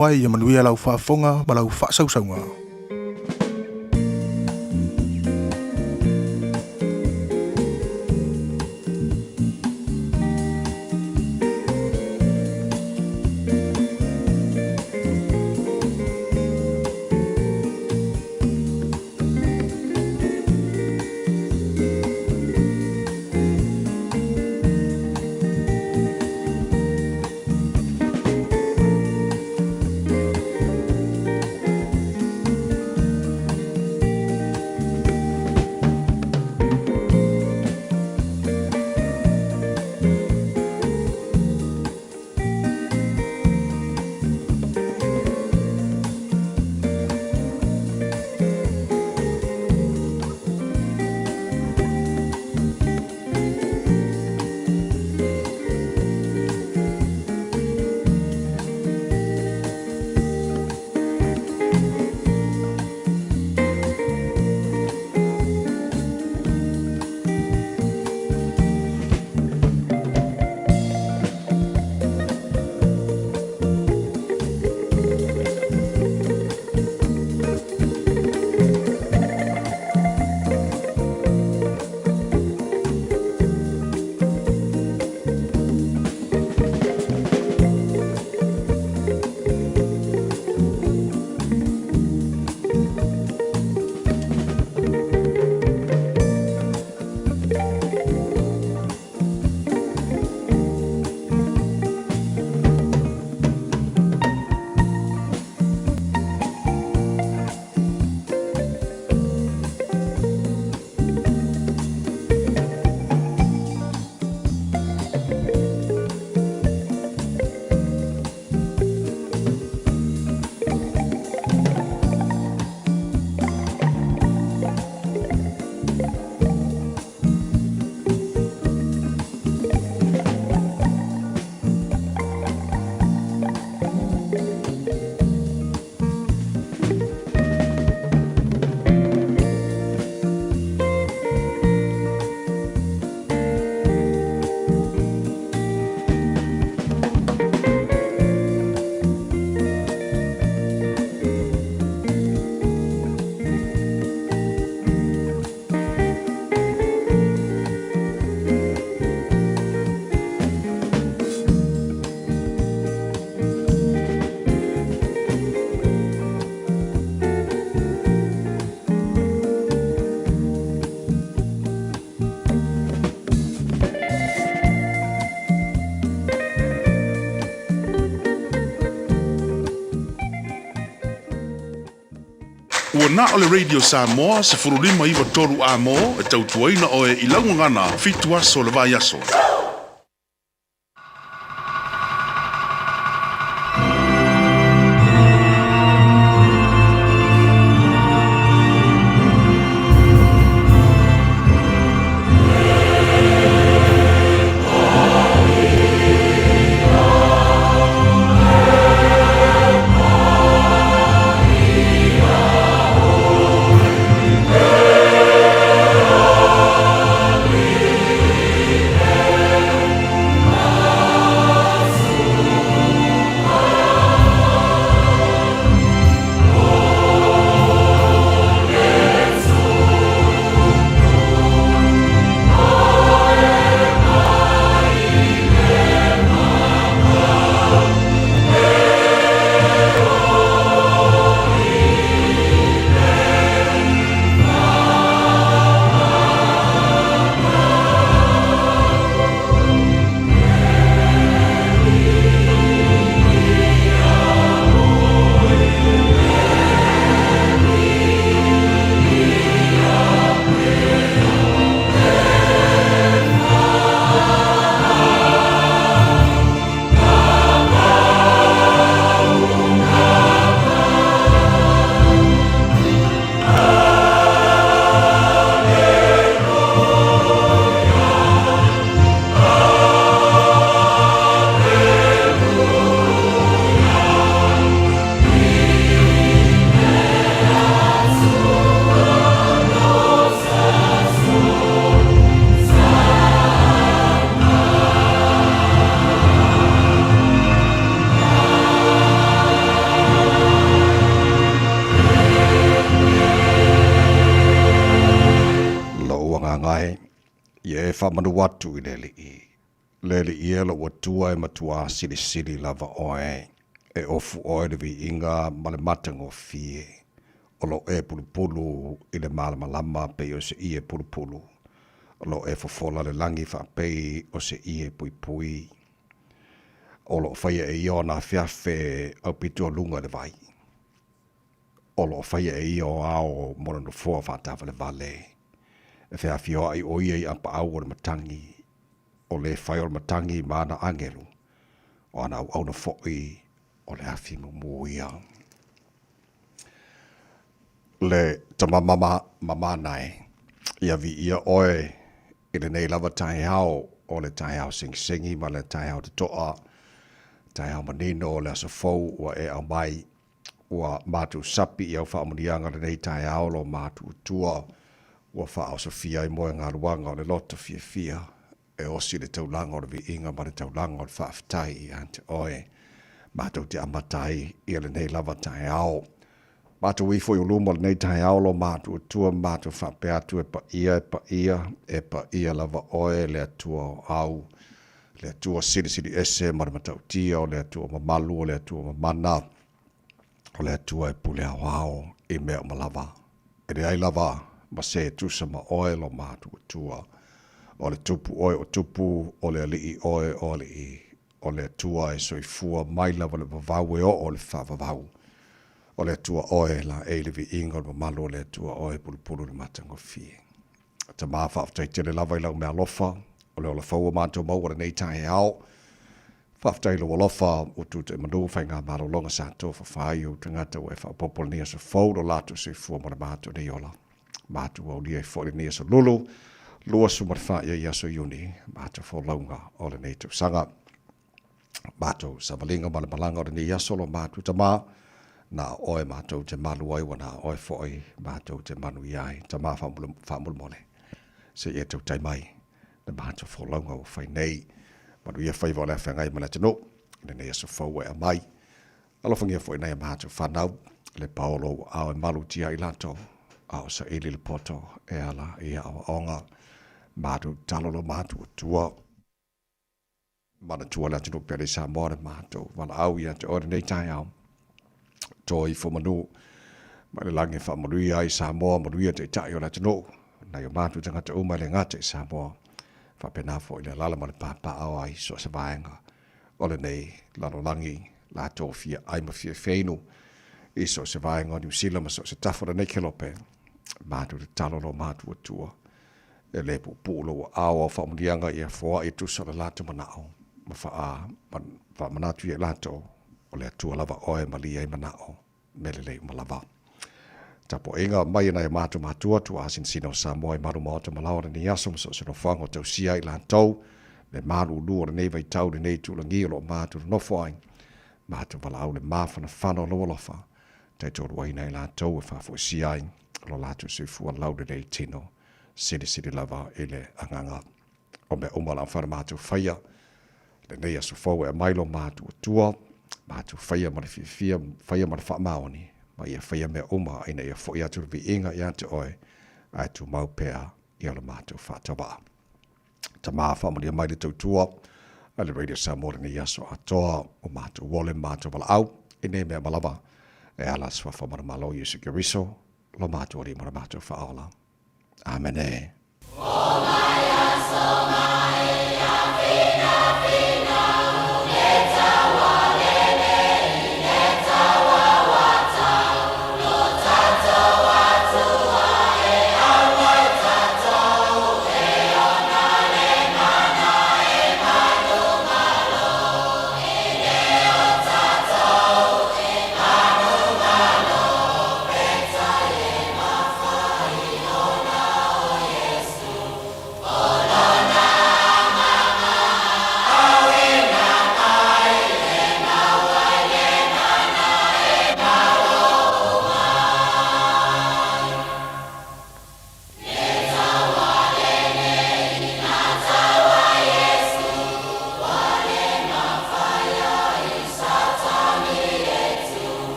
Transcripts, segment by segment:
Wai ia manuia lau whaafonga ma lau whaasausaunga. Ua na ole Radio Samoa se furulima iwa toru a mo e tautuaina o e ilangu ngana fitu aso le vai aso. whamanu watu i le i. Le i e lo watua e matua sili lava oe. E ofu oe le vi inga ma le matango fie. O lo e pulupulu i le malamalama pe o se i e pulupulu. O lo e fofola le langi whapei o se i e pui pui. O lo whaia e io na whiawhe au pitua lunga le vai. O lo whaia e io ao mora no fua whatawa le vale. E whiawhio ai o ia i apa au o le matangi. O le whai o le matangi maana angelu. O ana au na fhoi o le awhi mumuia. Le tamamama nai. Ia vi ia oe i le nei lava tahi hao o le tahi hao singi ma le tahi hao te toa. Tai hao manino o le asa fau ua e au mai ua mātu sapi i au whaamurianga le nei tai hao lo mātu tua ua whaao sofia i moe ngā ruanga o le lota fia e osi le taulanga o le vi inga ma le taulanga o le whaafitai i ante oe mātu te amatai i le nei lava tai hao mātu wifo i uluma le nei tai hao lo mātu tua mātu whape atu e pa ia lava oe le atua o au le atua sili ese ma le matautia o le atua mamalu o le atua mamana o le atua e pule hao i mea malava. E le ai lava ma se tusa ma oe lo mātu atua o le tupu oe o tupu o le alii oe o le i o le atua e soifua mai lava le vavau e o le whavavau o le atua oe la e le vi inga o le mamalu o le atua oe pulupulu le matango fie. Ta maa whaafatai le lava i lau mea lofa o le ola whaua mātou mau wara nei tae ao. Whaftai lo walofa o tūte manu whai ngā maro longa sātou whawhai o tangata o e whapopol nia sa whau lo lātou se fua mara mātou nei ola. Mātou au lia e whore nia sa lulu, lua su marwha ia ia so iuni, mātou whau launga o le nei tau sanga. Mātou sa walinga mala malanga o le nei aso lo mātou ta mā, na oe mātou te manu ai wana oe whoi mātou te manu iai, ta mā whamul mole. Se ia tau tai mai. Na mātou wholaunga o whai nei. Manu ia whai wale whangai mana tino. Ne nei aso whau e a mai. Alofangia whai nei a mātou whanau. Le paolo au e malu tia i lato. Au sa ili le poto e ala i au onga. Mātou talolo mātou tua. Mana tua la tino pere sa mora mātou. Wala au ia te ore nei tai au. Toi fo manu. Ma le lange wha marui ai sa moa marui te tai o la tino. Nai o mātou tangata uma le ngate sa moa. Whapenafo i le lala ma le pāpā au ai so sa vaenga. O le nei, lano langi, la tōwhia aima fia whainu. I so sa vaenga o New Zealand ma so sa tafora nei kelope. Mātu te talolo mātu atua. E le pūpūlo o au au whamurianga i a whoa i tusa le lātu manao. Ma wha manatu i e lātu o le atua lava oe ma li ei manao. Mele lei malava. Tapo inga mai na e mātua tu asin sino sa moe maru maota malaura ni asom so se no whango tau sia i lan tau le maru lua le nei vai tau le nei tu langi lo mātu no whaing mātu wala au le māwhana whano loa lofa te toru ai nei lan tau e whafo sia i lo lātu se fua lau le nei tino siri lava i le anganga o me umala whana mātu whaia le nei aso fau e mailo mātu atua mātu whaia ma le fia whaia ma le whaamaoni ma ia whaia mea uma aina ia fo ia tu vi inga ia te oe ai tu mau pēa ia le mātou whātawa. Ta maa whamaria mai le tautua a le Radio Samoa ni aso atoa o mātou wole mātou wala au e ne mea malawa e alas wa whamara malo Yesu Kiriso lo mātou ori mara mātou whaola. Amen e.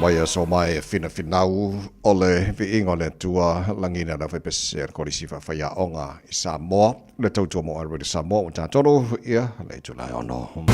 mai so mai finau ole vi ingole tua langina na fepes ko risifa faya onga Samoa le tautu mo already Samoa ta toro ia le tula ono.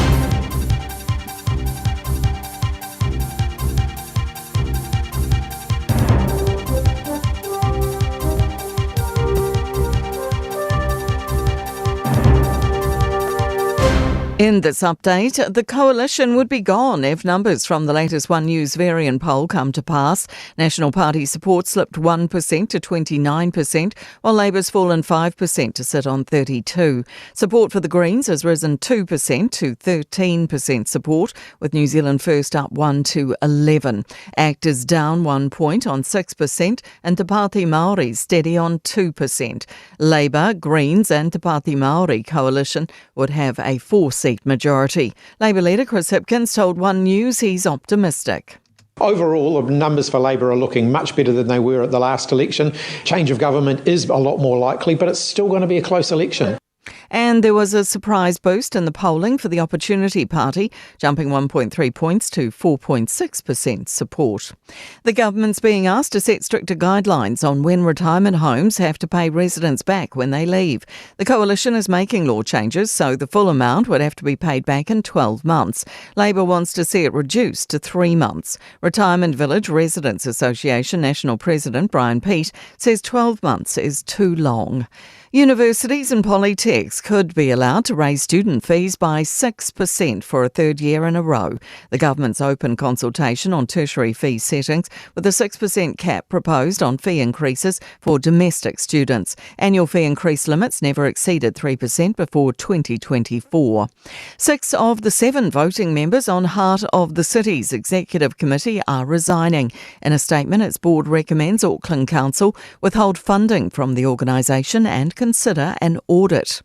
In this update, the coalition would be gone if numbers from the latest One News variant poll come to pass. National Party support slipped 1% to 29%, while Labour's fallen 5% to sit on 32%. Support for the Greens has risen 2% to 13% support, with New Zealand First up 1 to 11. ACT is down 1 point on 6%, and Te Pāti Māori steady on 2%. Labour, Greens and Te Pāti Māori coalition would have a 4-seat majority. Labour leader Chris Hipkins told One News he's optimistic. Overall, the numbers for Labour are looking much better than they were at the last election. Change of government is a lot more likely, but it's still going to be a close election. And there was a surprise boost in the polling for the Opportunity Party, jumping 1.3 points to 4.6% support. The government's being asked to set stricter guidelines on when retirement homes have to pay residents back when they leave. The coalition is making law changes, so the full amount would have to be paid back in 12 months. Labour wants to see it reduced to 3 months. Retirement Village Residents Association National President Brian Peat says 12 months is too long. Universities and polytechs could be allowed to raise student fees by 6% for a third year in a row. The government's open consultation on tertiary fee settings, with a 6% cap proposed on fee increases for domestic students. Annual fee increase limits never exceeded 3% before 2024. 6 of the 7 voting members on Heart of the City's Executive Committee are resigning. In a statement, its board recommends Auckland Council withhold funding from the organisation and consider an audit.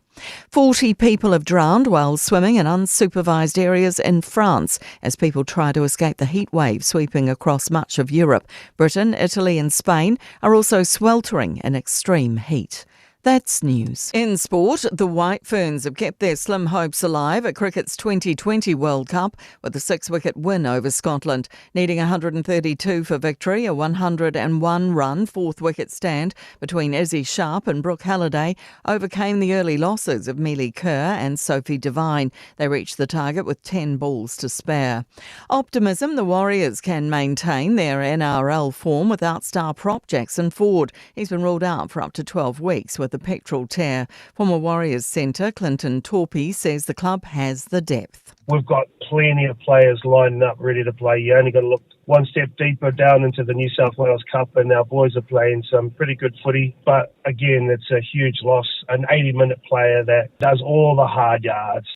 40 people have drowned while swimming in unsupervised areas in France as people try to escape the heat wave sweeping across much of Europe. Britain, Italy and Spain are also sweltering in extreme heat. That's news. In sport, the White Ferns have kept their slim hopes alive at cricket's 2020 World Cup with a 6-wicket win over Scotland. Needing 132 for victory, a 101-run 4th-wicket stand between Izzy Sharp and Brooke Halliday overcame the early losses of Mealy Kerr and Sophie Devine. They reached the target with 10 balls to spare. Optimism, the Warriors can maintain their NRL form without star prop Jackson Ford. He's been ruled out for up to 12 weeks with a pectoral tear. Former Warriors centre Clinton Torpey says the club has the depth. We've got plenty of players lining up ready to play. You only got to look one step deeper down into the New South Wales Cup and our boys are playing some pretty good footy. But again, it's a huge loss. An 80-minute player that does all the hard yards.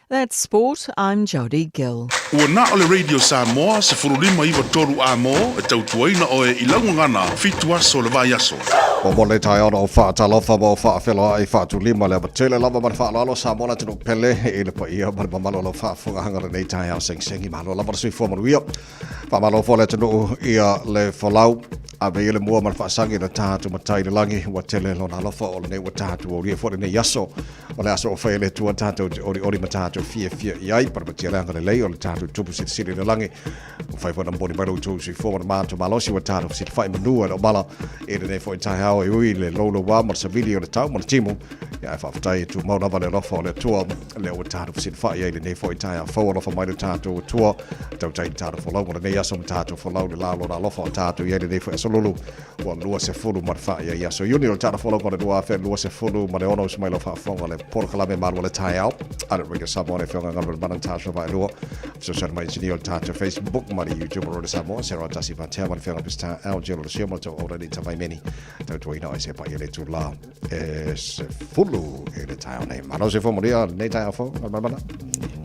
That's sport. I'm Jodie Gill. Ua na ole Radio Samoa se furulima iwa toru a mo e tautuaina oe I laungangana fitu aso le vai aso. O mole tai ono o whaatalofa mo whaafelo ai whaatulima le abatele lava man whaalalo Samoa na tino pele e le pa ia man mamalo lo whaafunga hangara nei tai au seng-sengi malo lava sui fuamaru ia. Whaamalo fo le tino ia le whalau a me ile mua man whaasangi na tātu matai le langi wa tele lo na lofa o le nei wa tātu o ria fore nei aso o le aso o whaele tua tātu ori matatu fia iai para matia ranga le lei o le tātu tupu siri le langi o whai fwana mboni maru tu si fōma na mātu malosi wa tātu si whai manua o mala e le nei fo i tai hao e ui le lolo wa mar sa vili o le tau mar timu ia e whawhatai tu maunava le lofa o le tua le o tātu si whai e le nei fo i tai hao whaua lofa mai le tātu o tua tau tai tātu whalau mo le nei aso ma tātu whalau le lalo na lofa o tātu ia le nei fo e solulu o lua se fulu mar whai ia so iuni o le tātu whalau mo le dua whai lua se fulu ma le ono si mai lo whaafonga le porokalame maru le tai hao ale ringa Samoa e whionga ngana mana tātua vai lua so sana mai sini o le tātua Facebook mari YouTube o le Samoa se roa tasi whatea mari whionga pista au jelo le sioma tau ora ni tawai meni tau tuina ai se pai ele tu la e se fulu e le tai nei mano se fomoria nei tai afo mana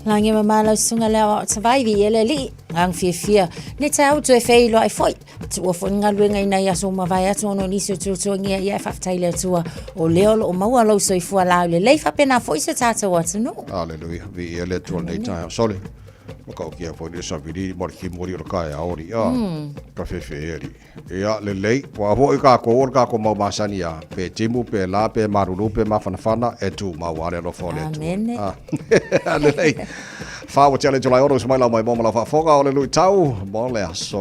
Lange mamalo sunga leo tawai ele li ang fia ne tau tu e fei lo ai foi tu o fonga luenga ina ia so ma vai atu no niso tu ngia ia whaftai le tua o leo o maua lo so I fua lau le leifa pena foi se tata watu no Hallelujah vi ele tu nei tai sole Maka okia po ni sa vidi morki mori o kai aori ka fe eri ia le lei wa ho ka ko mau masani ya pe timu pe la pe marulu pe mafana e tu ma wale lo fole tu le lei fa o tele jola oro smile mai mo la fa foga o le lui tau mo le aso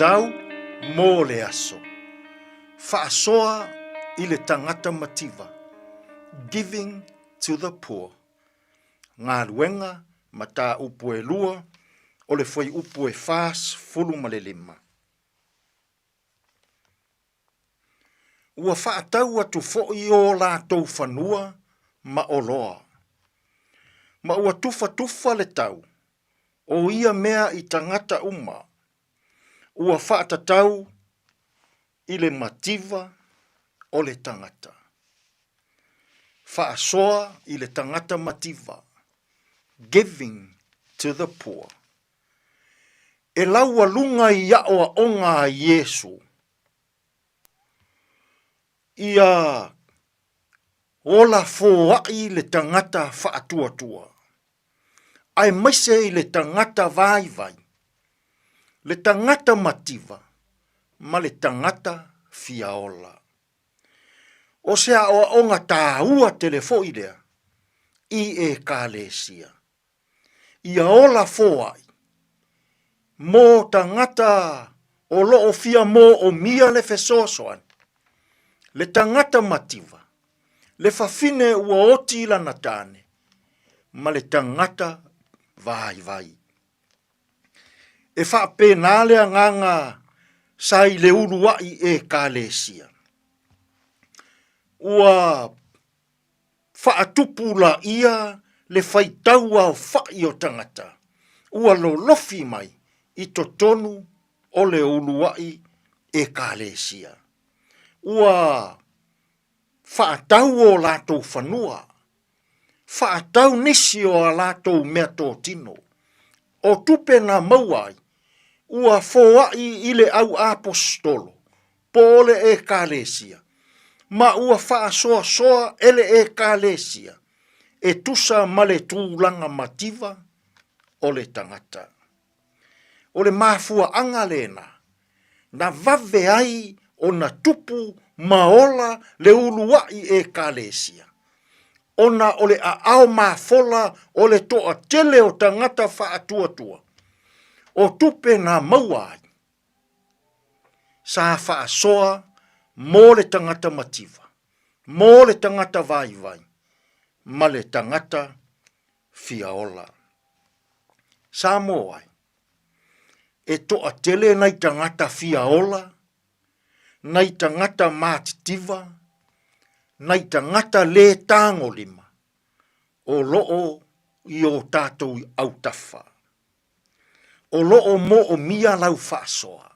tau mō le aso. Whaasoa i le tangata mativa. Giving to the poor. Ngā ruenga ma tā upu e lua o le foi upu e whās fulu ma le lima. Ua whaatau atu fo'i o lātou whanua ma o loa. Ma ua tufa le tau o ia mea i tangata uma. Ua whaatatau i le mativa o le tangata. Whaasoa i le tangata mativa. Giving to the poor. E laua lunga i aoa o ngā Iesu. Ia ola fōai le tangata whaatuatua. Ai maise i le tangata vai. Le tangata mativa. Ma le tangata fiaola. O sea o ngā tāua telefo i lea. I e kālesia. Ia ola fōai. Mō tangata o loo fia mō o mia le fesosoan. Le tangata mativa. Le fafine ua oti la natane. Ma le tangata vai. E whaapenale a nganga sai le uruai e kālesia. Ua whaatupula ia le whaitaua o whai o tangata. Ua lo lofi mai i totonu o le uruai e kālesia. Ua whaatau o lātou whanua. Whaatau nisi o lātou mea tō tino. O tupe na mauai. Ua fōai i le au apostolo. Pōle e kālesia. Ma ua whaasoa ele e kālesia. E tusa male tūlanga mativa o le tangata. O le māfua anga lena. Na vave ai o na tupu maola le uluai e kālesia. Ona o le aao māfola o le toa tele o tangata whaatuatua. O tupe na mauai. Sa whaasoa mō le tangata mativa. Mō le tangata vai. Ma le tangata fiaola. Sa moai. E toa tele nei tangata fiaola. Nei tangata mātitiva, nei tangata le tāngo lima, o loo i o tātou au tawha. O loo mo o mia lau whaasoa.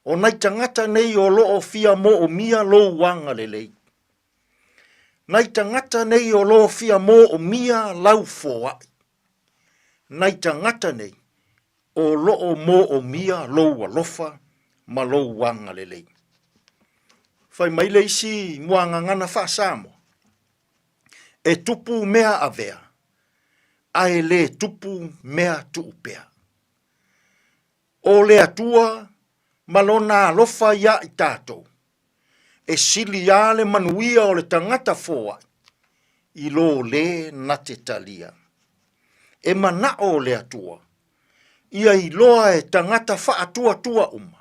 O nei tangata nei o loo fia mo o mia lou wanga lelei. Nei tangata nei o loo fia mo o mia lau fōai. Nei tangata nei o loo mo o mia lou alofa, ma lou wanga lelei. Whai mai leisi muanga ngana whaasamo. E tupu mea avea. Ai le tupu mea tuupea. O le atua malona alofa ia i tātou. E sili ale manuia o le tangata fōa. I lo le nate talia. E mana o le atua. Ia i loa e tangata whaatua uma.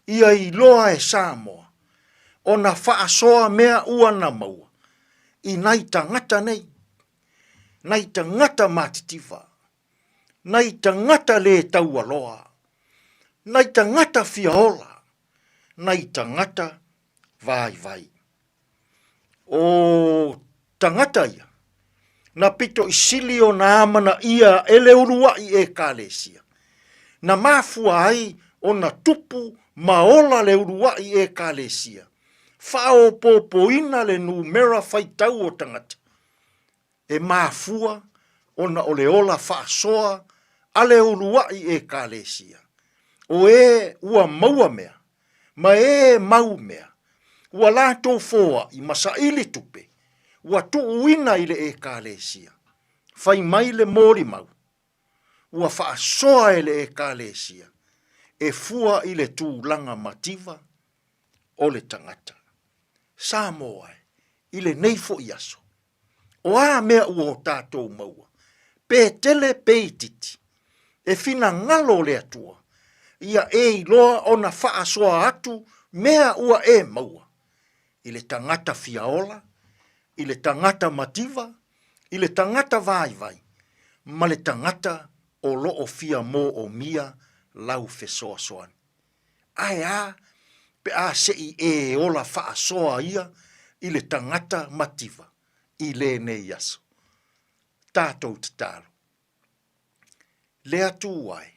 Ia i loa e Samoa, o na whaasoa mea ua na maua, i nai tangata nei, nai tangata mātitiva, nai tangata le taua loa, nai tangata fiaola, nai tangata vai. O tangata ia, na pito isili o na amana ia ele uruai e kālesia, na mafua ai o na tupu maola le uruai e kālesia. Whao pōpoina le numera whaitau o tangata. E māfua ona o le ola whaasoa a le uruai e kālesia. O e ua maua mea, ma e mau mea. Ua lātou fōa i masaili tupe. Ua tuuina i le e kālesia. Whai mai le mōri mau. Ua whaasoa e le e kālesia. E fua i le tūlanga mativa o le tangata. Samoa i le neifo i aso. O a mea ua o tātou maua. Pē tele pē titi. E fina ngalo le atua. ia e iloa ona whaasoa atu, mea ua e maua. I le tangata fiaola, i le tangata mativa, i le tangata vai, ma le tangata o loo fia mo o mia lau fesoa soan. Ai a, pe a sei e ola whaasoa ia, i le tangata mativa, i le nei aso. Tātou te tāro. Lea tū ai,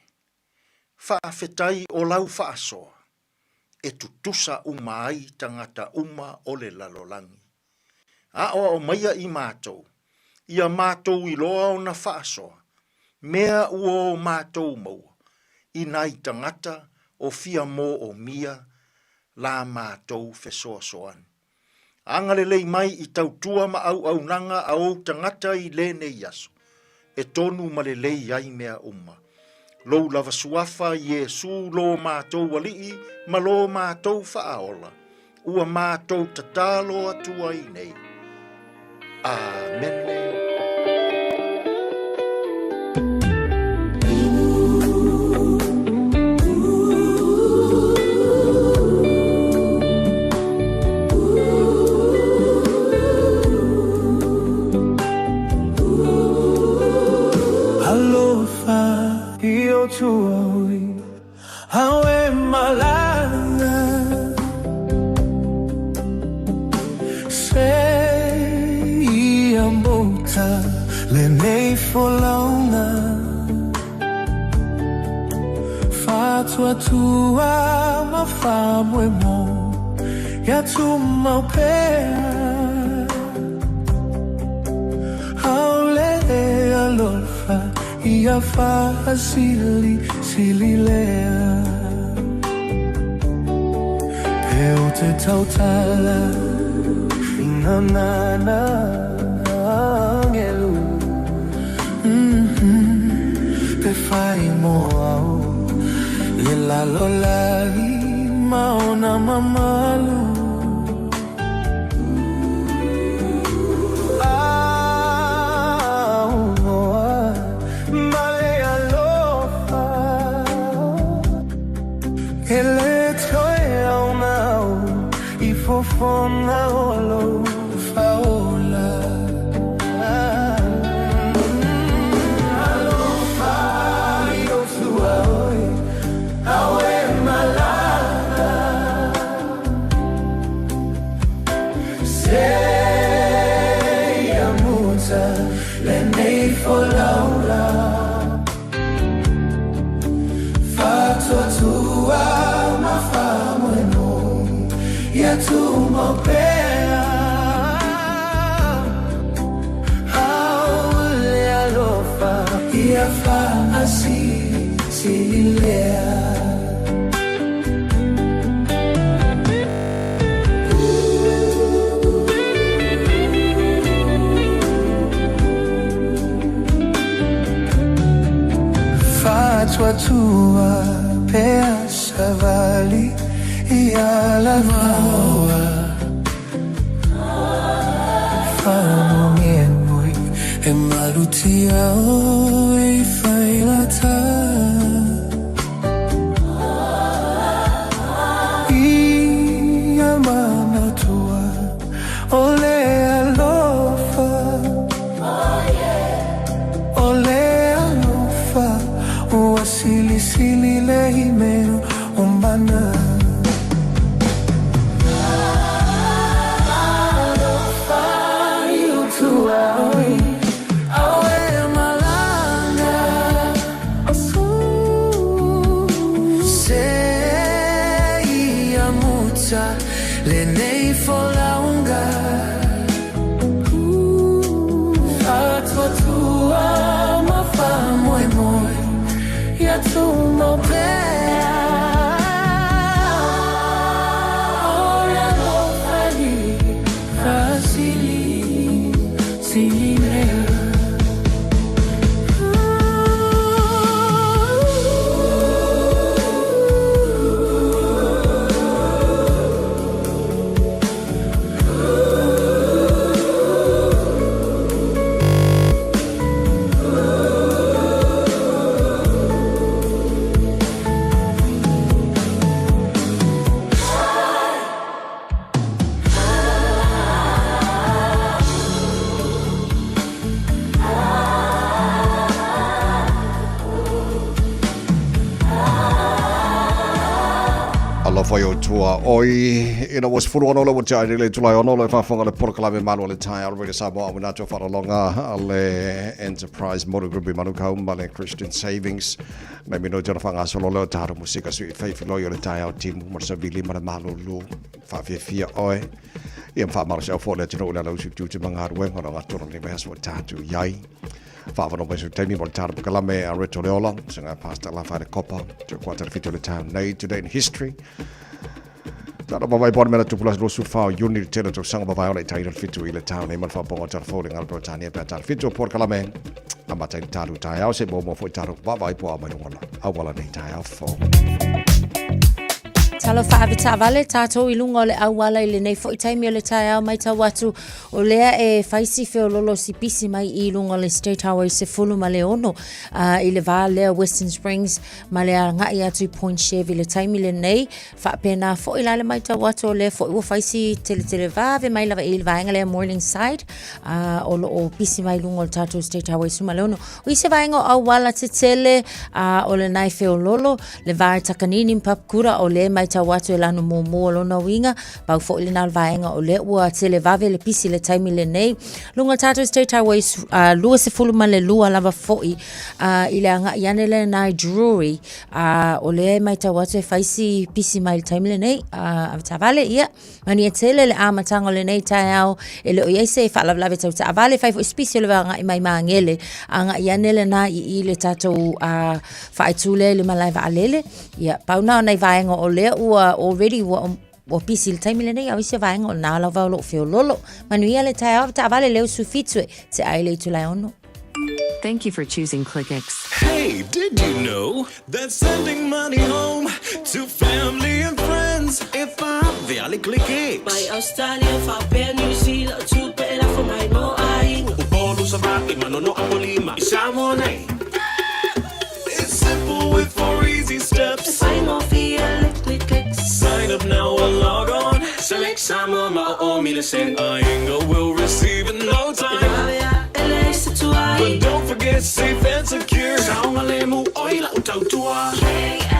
whaafetai o lau whaasoa, e tutusa uma ai tangata uma o le lalolangi. A o maia i mātou, ia mātou i loa o na whaasoa, mea ua o mātou maua, i nai tangata o fia mō o mia, la mātou fesoa soan. Angale lei mai i tautua ma au nanga au tangata i lene yaso, e tonu ma le lei ai mea uma. Lou lava suafa Yesu lo mātou walii, ma lo mātou whaaola, ua mātou tatalo atua i nei. Amen. Tuoi, hawe malanga, sei amota le nei folona, fatua tua ma famwe mo, ya tu mau pea, haule alofa. Ia fa sili lea Peu te tautala Fina nana angelu Pe fai mo au Le la lolai maona mamalu Fona olo faola alofa io sua oi awe malala sei amuta le nei folaula fatto tua ma famo e ia tu mo pea haule alofa ia fa si lea fatua tua pea savali ia la vaua Fano mienui e malutia oi fai la ta Ia mana tua ole alofa Ole alofa Ua sili lehi meo umbana Le nei folaunga Fatwa tua ma fa moi moi Ya tu mo pea Ora lo fali Fasili Sili lea foi o tua oi ina was furu ono le wata ile tulai ono le fafonga le porkala me malu le tai already sabo amuna to fara longa le enterprise motor group manu ka le Christian Savings me mino jona fanga solo le taro musika sui faith loyo le tai au team marsabili mara malu lu fa fia oi ia fa marsa fo le tino le lu tu manga wen ono ngatoro le bes wa tatu yai Favano by Tami Montar Calame, a Retoriola, so I passed a laugh at a copper to quarter fit of the town today in history. That of my body to plus Rosu Far, unit tailor to Sang of Violet title fit to the town, name for Bonga folding Albertania Petal fit to Port Calame. I'm a Taru Tai, I'll say Bomo for Taru Baba, poor Manuala. I will a tie for. Talo whaavita vale tātou I lunga o le awala I le nei fo I taimi o le tae au mai tau atu o lea e whaisi feo lolo si pisi mai I lunga o le State Highway se fulu ma le ono I le vā lea Western Springs ma le ngai atu I Point Chevy le taimi le nei whaapena fo I lale mai tau atu o lea fo I ua whaisi tele vāve mai lava I le vaenga lea Morningside o lo o pisi mai lunga o le tātou State Highway suma le ono o I se vaenga o awala te tele o le nai feo lolo le vā takanini mpapkura o le mai tau atu lano mo lona winga pau fo ile nal vaenga o le ua tele vave le pisi le taimi le nei lunga tātou State Highway lua se fulu ma le lua lava foi ile anga iane le nai Drury o le mai tau atu e whaisi pisi mai le taimi le nei avale ia mani e tele le amatanga le nei tai au e le o iese e whalavalave tau ta avale fai fo spisi o le vanga I mai maangele anga iane le nai I le tātou whaitule le malai vaalele ia pau nao nei vaenga o le ua already o pisi le taimi le nei au ise vaenga o nā lau lo feo lolo manuia le tai au ta avale leo sufitue te ai le tulai ono. Thank you for choosing ClickX. Hey, did you know that sending money home to family and friends if I'm the ClickX? By Australia, for New Zealand, to better for my no I. Upolo sa baki manono ang lima isamo na. It's simple with 4 easy steps. Sign off via ClickX. Sign up now or log on. Select some of my own millicent. Inga will receive in no time. But don't forget safe and secure. Saungalemu oila utautua. KLICKEX.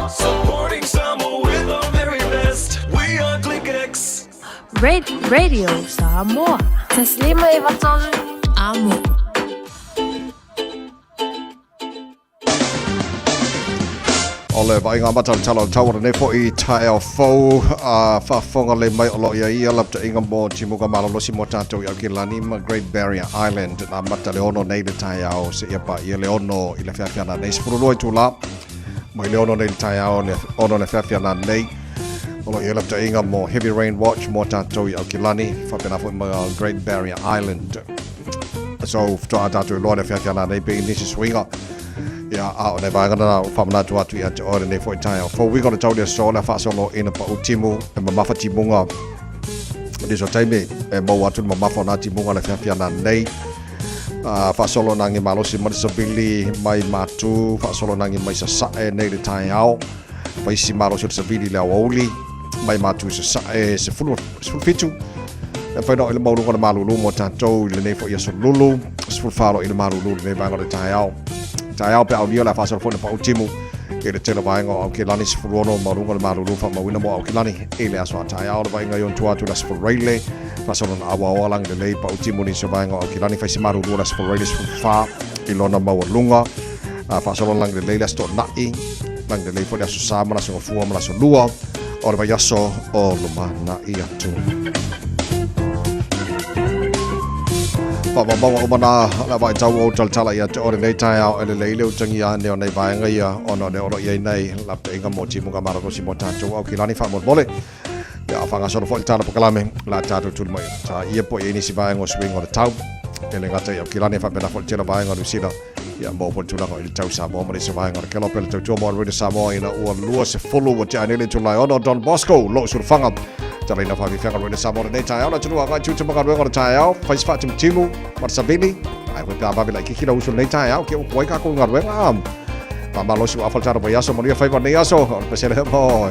Supporting Samoa with our very best. We are ClickX. Radio Samoa. Taslima Everton Amo. Ole vainga mata talo tawara ne fo I tae au fau whafonga le mai olo ia ia lapta inga mo timuka malolo si mo tātou I Aukilani ma Great Barrier Island na mata le ono nei le tae au se ia pa ia le ono I le whiawhiana nei spuruloi tu la mai le ono nei le tae au le ono le whiawhiana nei olo ia lapta inga mo Heavy Rain Watch mo tātou I Aukilani whapena fo ma Great Barrier Island so toa tātou loa le whiawhiana nei pe nisi swinga Yeah, out ne vai ngana whamana tu atu ia te ore nei fo I tae au. For we got a tau lea so le whaasolo ina pa utimu e mamafa timunga. Diso taime e mau atu mamafa na timunga le whiawhiana nei. Whaasolo nangi malosi marisabili mai matu. Whaasolo nangi mai sasae nei le tae au. Waisi malosi marisabili le awauli. Mai matu sasae se fulu fitu. E whaino ile maurunga le malulu mo tātou ile nei fo ia so lulu. Se fulu wharo ile malulu le nei vai ngana tae au. Tai au pe au lia la fasal fona pa utimu e le tele vaenga au ke lani se furono marunga le marulu fa mawina mo au ke lani e le aso tai au le vaenga yon tua tu la se furele fasal na awa alang de le pa utimu ni se vaenga au ke lani fa se marulu la se furele se fa i lona mawalunga fasal lang de le la sto nai lang de le fo le aso sama la so fuama la so lua o le vayaso o luma na ia tu Whamamanga o mana la vai tau o taltala ia te ore nei tae au ele leile utangi a neo nei vaenga ia ono ne oro iei nei lapta inga mo timunga mararosi mo tātou au ki lani whamon mole ia whanga soro fo I tāna pakalame la tātou tulu mai ta ia po i nisi vaenga o swing o le tau ele ngata ia ki lani whapena fo tira vaenga o Nusila ia mo po tulanga I le tau Samoa mare se vaenga o le kelo pele tau tua mo already Samoa ina ua lua se fulu o te anele tulai ono Don Bosco lo suru whanga Tala ina whavi whenga roi Samoa nei tae au na tunu a ngai tutu mga ruenga o tae au whais whatu timu Marsabili ai koe pia wavi lai kikira usul nei tae au ke o koe kako ngā ruenga Mamalosi wa faltara po yaso mo niya fai ni yaso pasel mo.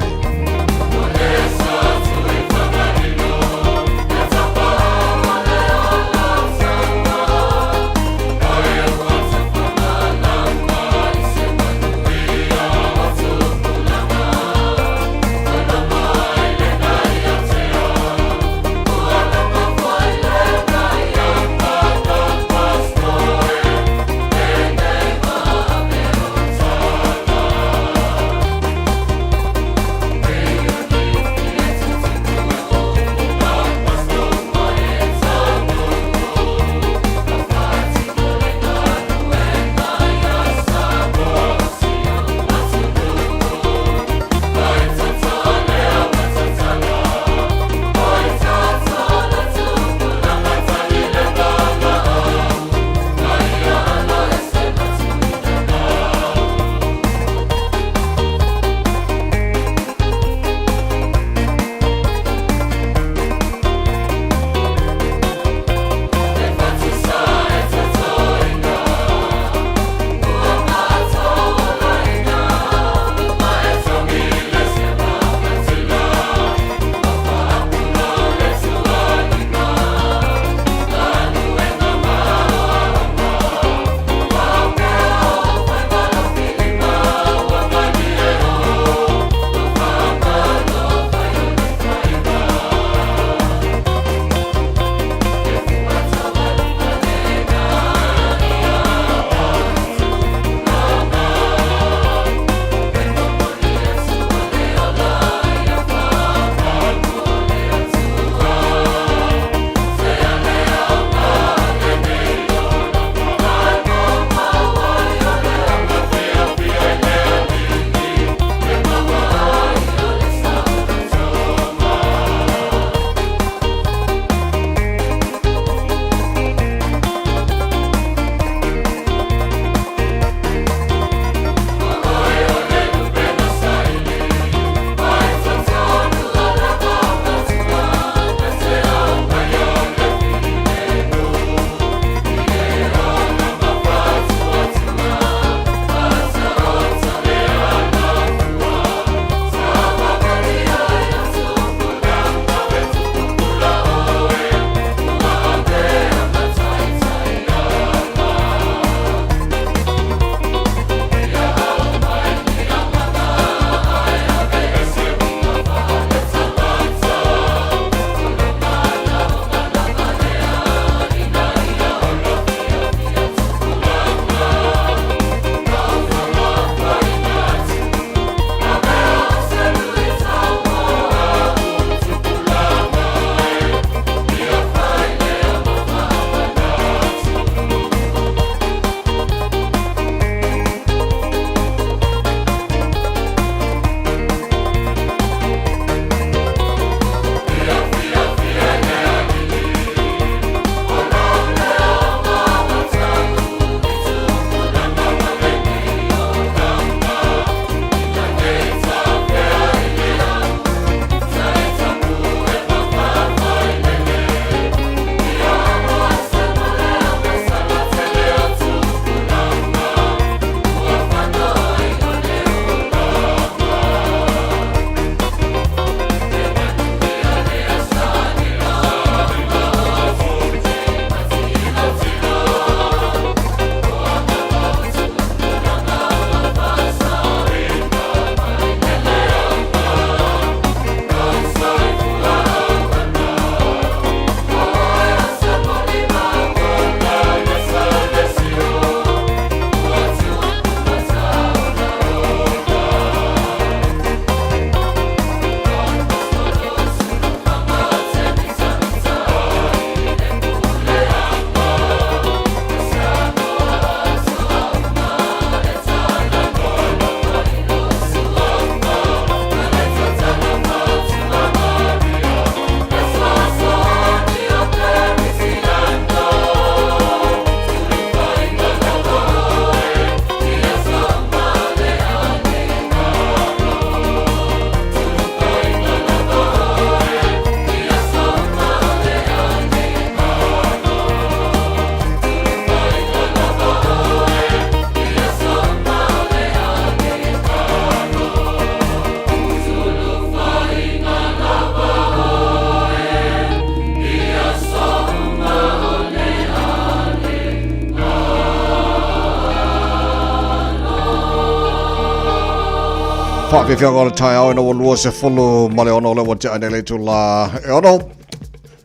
Fa fi ngol tai au no lua se fulu male ono le wate ane le tula ono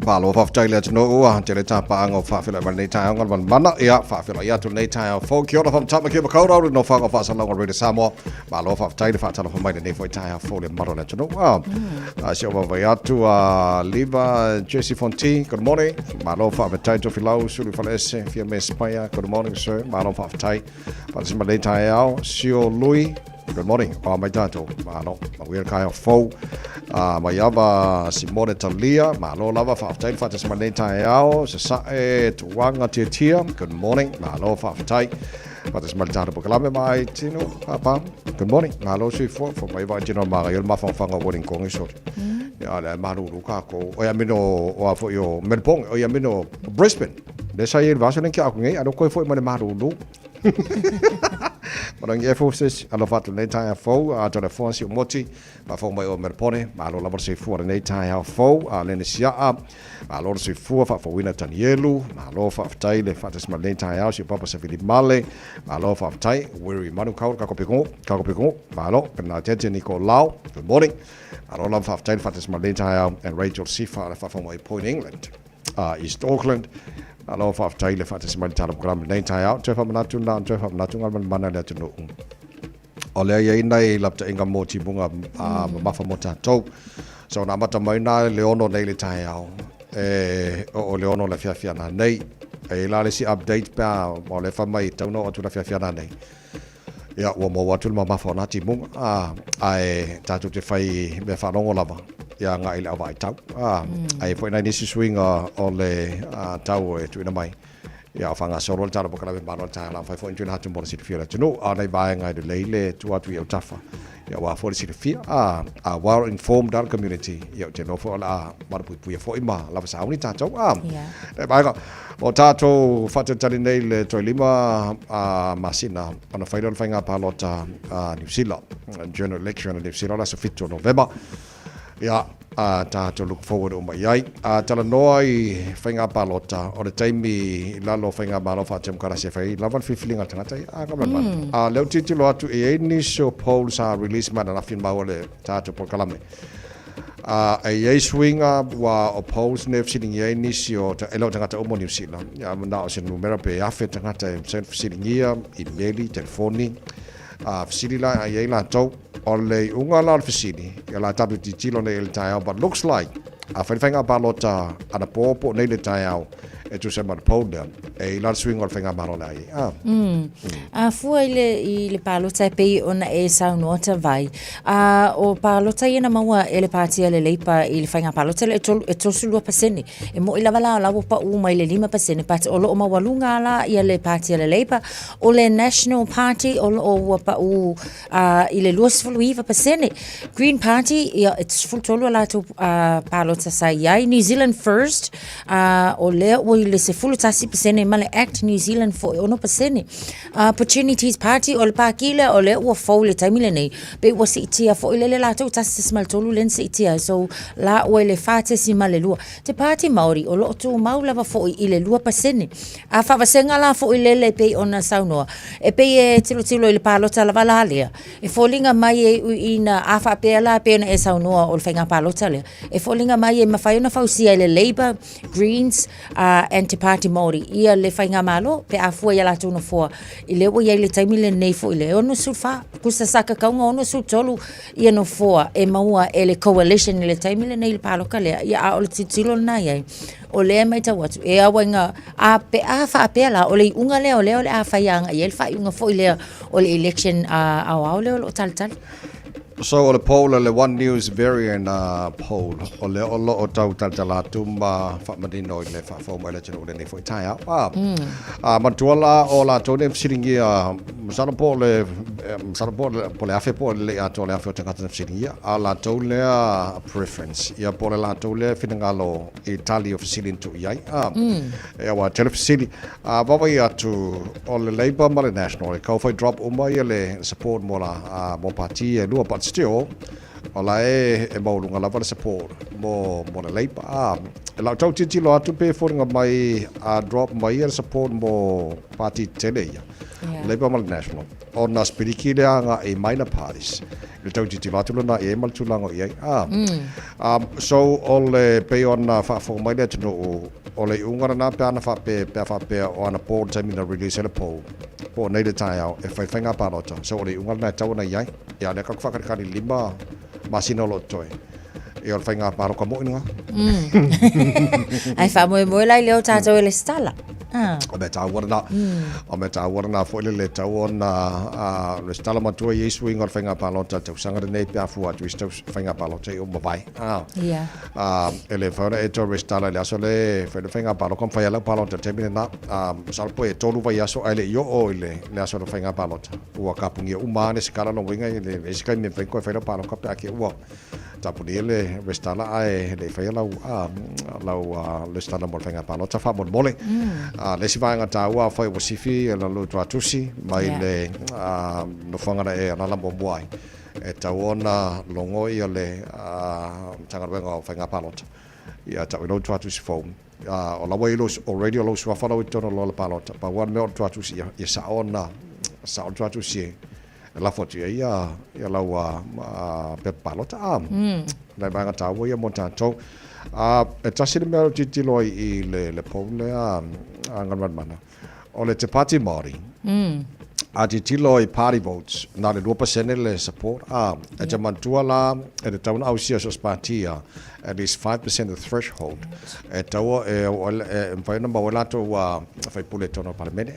pa lo fa tai le no ua te le tapa ango fa fi le mane tai ngon man mana ia fa fi ia tu nei tai fo ki ona fa tapa ki ba kaura no fa fa sa longo re samo pa lo fa tai le fa tala fa mai nei fo tai fo le maro le no ua sio va vai atu liva Jesse Fonti good morning ma lo fa tai to fi lau su fa ese fi me spaya good morning sir ma lo fa tai pa se mane tai au sio lui good morning. Mai tato. Malo. We're kind of full. Mayava Simone Talia. Malo lava faftai. Fatas maneta yao. Sasae tuanga tia. Good morning. Malo faftai. Fatas maltado pokalame mai tino. Papa. Good morning. Malo si for my vagina maga. You'll mafang fanga winning kong short. Ya le maru lukako. O yamino o for your Melbourne. O yamino Brisbane. Desa yel vasolen ki aku ngai. Ano koi for mane maru lu. Marang e forces ala fatu nei tai fo a to le fonsi moti ma fo mai o merpone ma lo la borsi fu nei tai fo a le sia a lo si fu fa fo wina tan yelu ma lo fa tai le fatas ma nei tai si papa se Philip Male ma lo fa tai weary manu ka ko ma lo na tete Nicolau good morning a lo la fa tai fatas ma nei tai and Rachel Sifa fa fo mai Point England East Auckland Alo fa tai le fa te semali tala program nei tai out te fa manatu na te fa manatu ngal mana le tunu ole ye nei lapta inga moti bunga ma fa mota to so na mata mai na le ono nei le tai out o le ono le fia na nei la le si update pa o le fa mai tau no tu la fia na nei ya o mo watu ma fa na ti bunga ai tatu te fai me fa no lava ya ngai la vai tau ai foi na nisi swing o le tau e tu na mai ya fanga so rol tara bokala be barol tala fai foi tu na tu mo si fia tu ai vai ngai de leile tu atu ya tafa ya wa for si fia well informed our community ya te no fo la mar pu ya foi ma la sa uni ta tau ba ga o tato fata tali nei le toi lima masina ona fai don fanga palota New Zealand general election in New Zealand as fito November ya to look forward o mai ai tala noa I whainga palota o le taimi lalo whainga malo whatem kara se whai lawan whiwhilinga tangatai kamlan man leo titilo atu e initial polls are released mana na fin maua le tato por kalame e swinga wa oppose ne sitting ye initial ta elo tangata o New Zealand ya na o se numero pe afe tangata sitting ia emaili telefoni fasili la ai la tau o le unga la fasili ya la tabu ti tilo nei le tai but looks like a whainga palota ana popo nei le tai au e tu se mar powder e la swing o whainga maro lai fua I le palota e pei ona e sau nota vai o palota ina maua e le patia le leipa I le whainga palota le e tosu lua pasene e mo I lava la lawa pa uma I le 5% pati o lo o mawalunga la ia le patia le leipa o le National Party o lo o pa u I le 2% Green Party ia it's full tolu la tu palota sa iai New Zealand First o le o le se fulu tasi pesene male Act New Zealand for ono pesene Opportunities Party o le pakile o le ua fau le taimile nei pe ua se itia fo ile le latou tasi smal tolu len se itia so la o le fate si male lua te party Maori o lo tu mau lava fo ile lua pesene a fa vasenga la fo ile le pe ona saunoa e pe e tilo ile palota lava la lea e folinga mai e ina a fa pe la pe na e saunoa o le fenga palota le e folinga mai e mafai ona fausia ile Labour Greens and te party Maori ia le whainga malo pe a fua ia la tūna fua I le o ia le taimile nei fo ile ono sulfa kusa saka kaunga ono sul tolu ia no fua e maua e le coalition le taimile nei le paloka lea ia a o le titilo na iai o le mai tau atu e a wainga a pe a fa pe la o le unga lea o le a whaianga ia le whaiunga fo ile o le election a o le o tal So o le poll le One News variant poll o le o lo o tau tala tumba whamadino I le whawhau le tino le foi tai au mantuala o la tone siringi masana po le afe po le ato le afe o tangata siringi a la tau le preference ia po le la tau le finangalo Italy of Sicilian tu iai e wa telefisili wawa I atu o le Labour ma le National e kau fai drop uma ia le support mo la mo parti e lua but still o la e maulunga lava le support mo le Labour la tau titi lo atu pe for nga mai a drop mai er support mo party tele ya Labour National on na spiriki le nga e minor parties le tau titi lo atu na e mal tulango ye so all pe on na fa for mai le tino ole ungara na pe ana fa pe on a board time in release le po nei le tai au e fai fanga pa lo so ole ungara na tau na ye ya le ka fa ka lima masino lo toi e ol whainga paro ka mo inga. Ai wha moe lai leo tātou e le stala. O me tā warana fo le tau ona le stala matua Yesu inga whainga palo tātou sangare nei pia fua tu istau whainga palo te o mawai. E le whaura e tō le stala le aso le whainga palo kom whai alau palo ta temine na salpo e tōru vai aso ai le io o le aso le whainga palo ta. Ua kapungi umane se kala no winga le esikai me whainga whainga palo ka pe ake ua. Tapuni le restala ai le fai lau le stala mo whainga palo ta wha mo mole. Le si vaenga tāua whai wasifi e la lutua tusi mai le no whangara e anala mo muai. E tau ona longo ia le tangaruenga o whainga palota. Ia tau i lutua tusi phone. O lawa ilos o radio lo sua whanau i tono lola palota. Pa wan mea o lutua tusi ia sa ona sa o lutua tusi e la fotu ia laua pe palota Le vaenga tāua ia mo tātou. E tasi le mea titi loi i le pou le angaran mana. O le te Party Māori. A titi loi party votes. Nā le 2% le support. E te mantua la, e te tauna au sia sos partia. At least 5% the threshold. E taua e mwhaina ma walato whai pule tono paramene.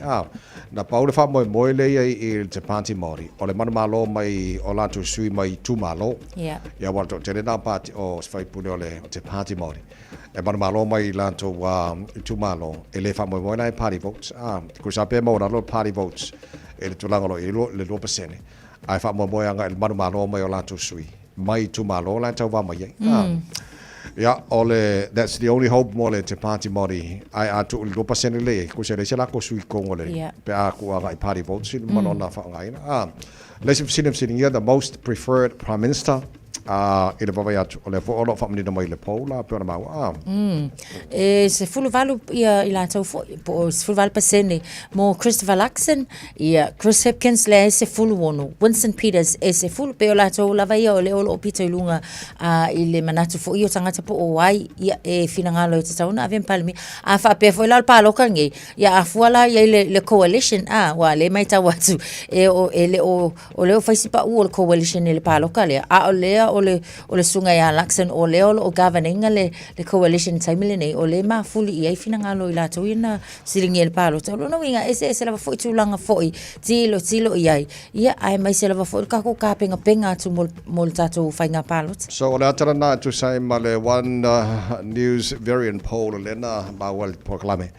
Na paule wha moe leia i te Party Māori. O le mana malo mai o lato sui mai tu malo. Ia walato te rena pati o whai pule o le te Party Māori. E mana malo mai lato tu malo. E le wha moe nai party votes. Kusa pe mo nalo party votes. E le tulangalo e le 2%. Ai wha moe anga e mana malo mai o lato sui. Mai tu malo lato wa mai. Yeah, that's the only hope mo le te Party Māori. Ai atu le 2% le, ko se le se la ko sui kongo le. Pe a ku aga i party votes in manona fa ngaina. Let's sitting here the most preferred prime minister. I le vava atu o le fo olo fa mani mai le pola pe ona mau. E se fulu valu ia ila tau fo po se fulu valu pasene mo Christopher Luxon ia Chris Hipkins le se fulu wono Winston Peters e se fulu pe ola tau lava ia o le olo Peter Lunga i le manatu fo io tangata po o wai ia e finangalo e te tauna avem palmi a fa pe fo ila palo kangi ia a fuala ia le coalition wa le mai tau atu e le o le faisipa o coalition le palo kale a o le sunga ya Luxon o le o governing le coalition taimile nei o le ma fuli ia finangalo ila tau ina siringi le palo tau no winga ese lava foi tulanga foi tilo ia ai mai se lava foi ka ko kapenga penga tu mol tatu fainga palo so la tarana to say male one news variant poll lena ma wal proclame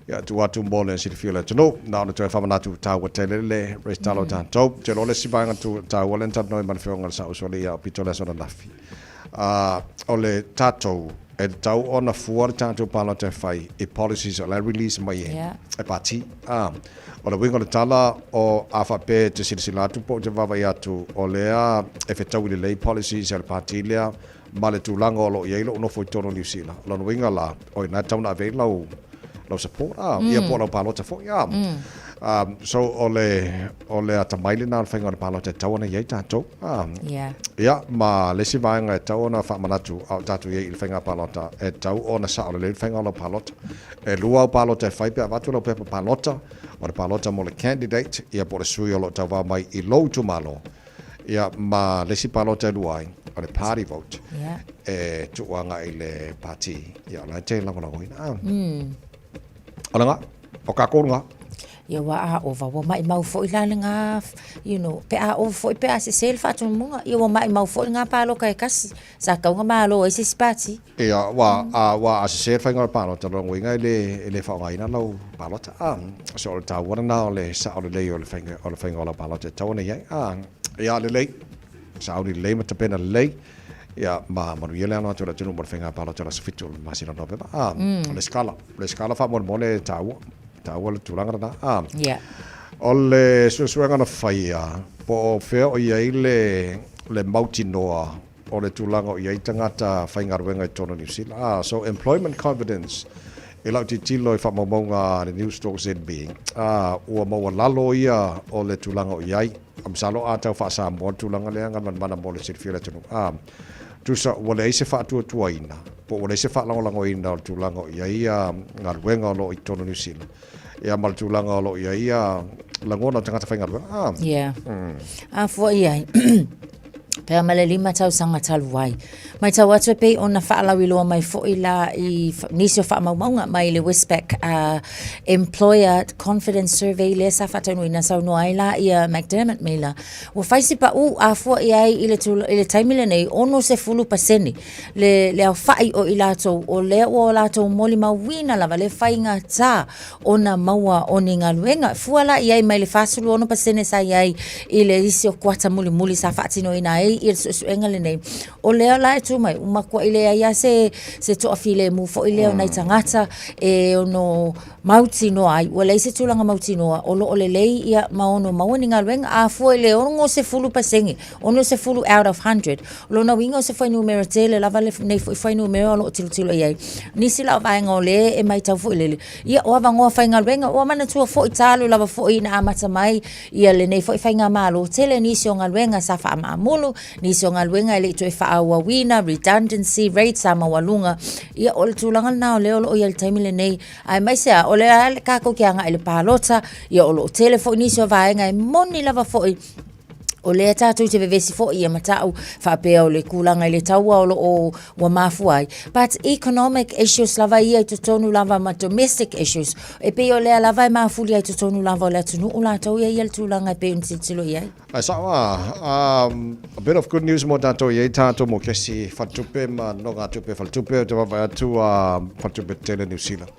ya tu atu mole si fila tu no na to fa manatu ta watele le restalo tanto te lo le sibanga tu ta walenta no man fionga sa usolia pitola sona lafi ole tato e tau ona fuar tato palo te fai e policies o la release mai e party o le wingo le tala o AFP te silsilatu po te vava atu o lea e fetau le lei policies e le party lea ma le tulanga o lo ielo no foi tono New Zealand lo winga la o na tau na veilau lo support ia po lo palo te fo so ole ata maile na whainga le palo te tawana iei tātou ma lesi vaenga e tau ona wha manatu au tātou iei le whainga palota e tau ona sa ole le whainga lo palota e lua o palota e whaipea watu lo pepa palota o le palota mo le candidate ia po le sui o lo tau wa mai I lou tu malo ia ma lesi palota e luai o le party vote e tuanga I le party ia la te lango ina Olanga, o ka korunga. Ia wa o va mai mau fo ilananga, pe a o fo pe a se selfa tu munga, ia wa mai mau fo nga palo kai kasi, sa ka nga malo ese spati. Ia wa a se selfa nga palo ta rongo nga le fa vai na lo palo ta so ta wana na le sa o le o le finga o la palo ta tone ia le sa o le mata pena le ia ma manuela no tu la tu no morfenga palo tu la sfitu ma si no be le scala fa mon mole tau le tulanga na ole suanga na faia po fe o ia le mautinoa o le tūlanga o iai tangata whaingaruenga I tono New Zealand. So employment confidence, e lau ti tilo I whamamonga the news talks in being. Ua maua lalo ia o le tūlanga o iai. Am salo atau whaasa mo tūlanga lea ngan mana mo le sirifira tunu. Tusa wale eise whaatua tuaina. Po wale eise whaalangolango ina o tūlanga o iai ngaruenga o lo I tono New Zealand. Ia mal tūlanga o lo iai langona tangata whaingaruenga. Yeah. Fua iai. Pea male 5 tau sanga talu wai. Mai tau atu e pei ona whaalawi loa mai fo la I nisi o whaamaumaunga mai le Westpac Employer Confidence Survey le sa whatanu ina sau noa ila ia McDermott meila. Wa whaisi pa a fua iai ile taimile nei ono se 10% le au whai o ilato o le o lato moli mawina lava le whainga tā ona maua o ni ngaluenga. Fua la iai mai le whasulu ono pasene sa iai ile isi o kuata muli sa whaatino ina I su engale nei o leo la tu mai umakwa ile ya se to afile mu fo ile na tangata e ono mauti no ai wala se tulanga mauti no o le lei ia maono mawinga lwenga a fo ile ono se fulu pasenge ono se fulu out of 100 lo na wingo se foi numero tele la vale nei foi numero lo tilo ia ni sila vai ngole e mai tau fo ile ia o ava ngo fainga lwenga o mana tu fo italo lava fo ina amata mai ia le nei fo fainga malo tele ni so ngalwenga sa fa amulu ni so ngalwenga ile to fa awina redundancy rates sama walunga ia o le tulanga na le o ia le taimile nei ai mai se o le ka ko kia nga ile palota ia o lo telefoni so vai ngai moni lava fo o le tatu te vevesi fo ia matau fa pe o le kulanga ile taua o wa mafuai but economic issues lava ia to tonu lava ma domestic issues e pe o le lava mafuli ia to tonu lava la tunu ula tau ia il tulanga pe ntilo ia a bit of good news mo tato ia tato mo kesi fatupe ma no ga tupe fatupe te va tu fatupe tele New Zealand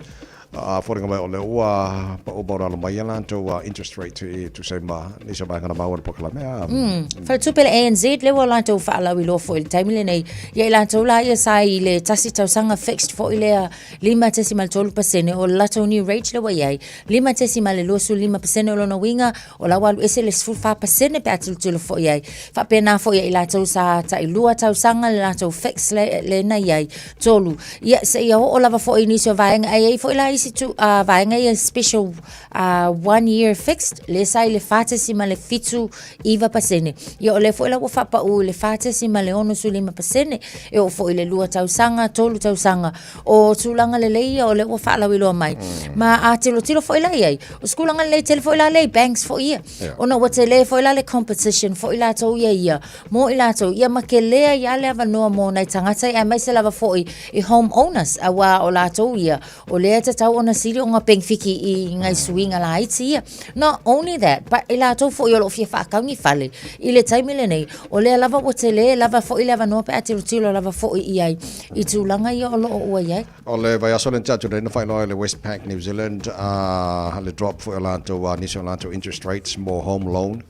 foringa mai o le ua pa o bora lo mai ala to interest rate to say ma ni so banga ma o pokala me fa tu pele ANZ le wala to fa ala wi lo fo il time le nei ia la to la ia sai le tasi tau sanga fixed fo ile 5.3% o la to new rate le wa ia 5.3 le lo su 5% o lo no winga o la walu ese le 5% pe atu tu fo ia fa pena fo ia la to sa ta ilua tau sanga la to fix le na ia tolu ia se ia o la fo ini so va ai fo ila tu vaenga ia special 1 year fixed le sai le fate sima le fitu iva pasene ia o le fo la fa pa o le fate sima le ono su 5% e o fo ile lua tau sanga tolu tau sanga o tulanga le leia o le fa la wilo mai ma a tilo fo ila ia o skulanga le tel fo ila le banks fo ia ona wa tele fo ila le competition fo ila to ia mo ila to ia makele ia le va no mo na tangata ia mai se lava fo I home owners awa o la to ia o le tau ona siri o nga pengfiki I ngai suinga la iti not only that but ila to fo yo fia fa kaungi fale ile taimile nei o le lava o tele lava fo ile lava no pe atilo lava fo I tulanga yo lo o ia o le vai aso le tatu le fai no le Westpac New Zealand le drop for Alanto Nisio Alanto interest rates more home loan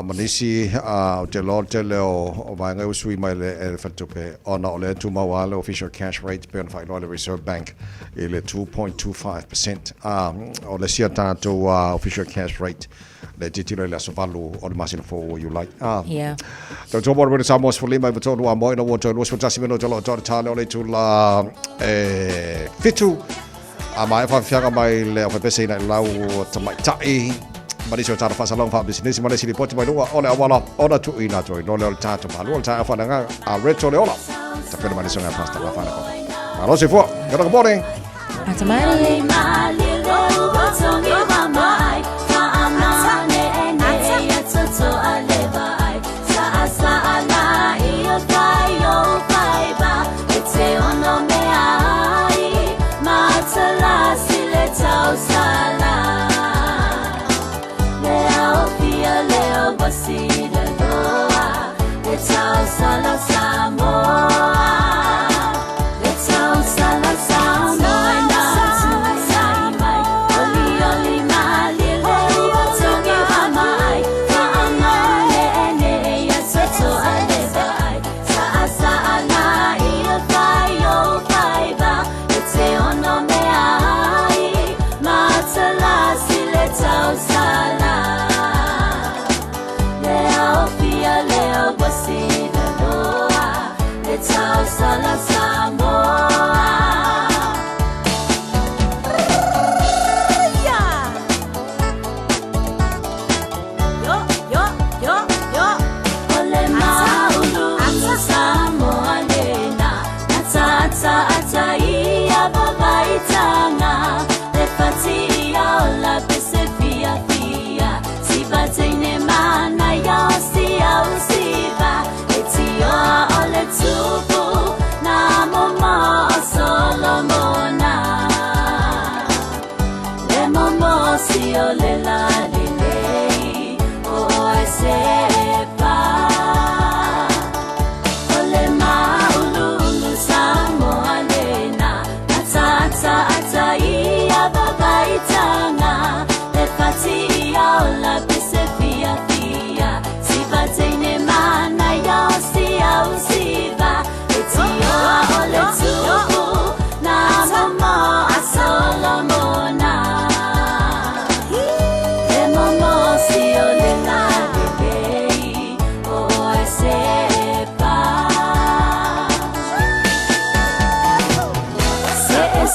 manisi te lo tele o vai ngai usui mai le fatupe ona o le tu mawale official cash rate pe on fai no le Reserve Bank ile 2.25% o le sia tato official cash rate le titilo le sovalu o le masino for you like yeah to to border Samoa for lima but to mo no water was fantastic no to tale o le tu la fitu mai fa fianga mai le fa pese na lau tamai tai mari so tara fa salong fa business mari si report mai lua ole awala ona tu ina to no le tato malu ta fa nga a retro le ola ta pena mari so nga pasta la fa na ko alo se fu good morning Atamari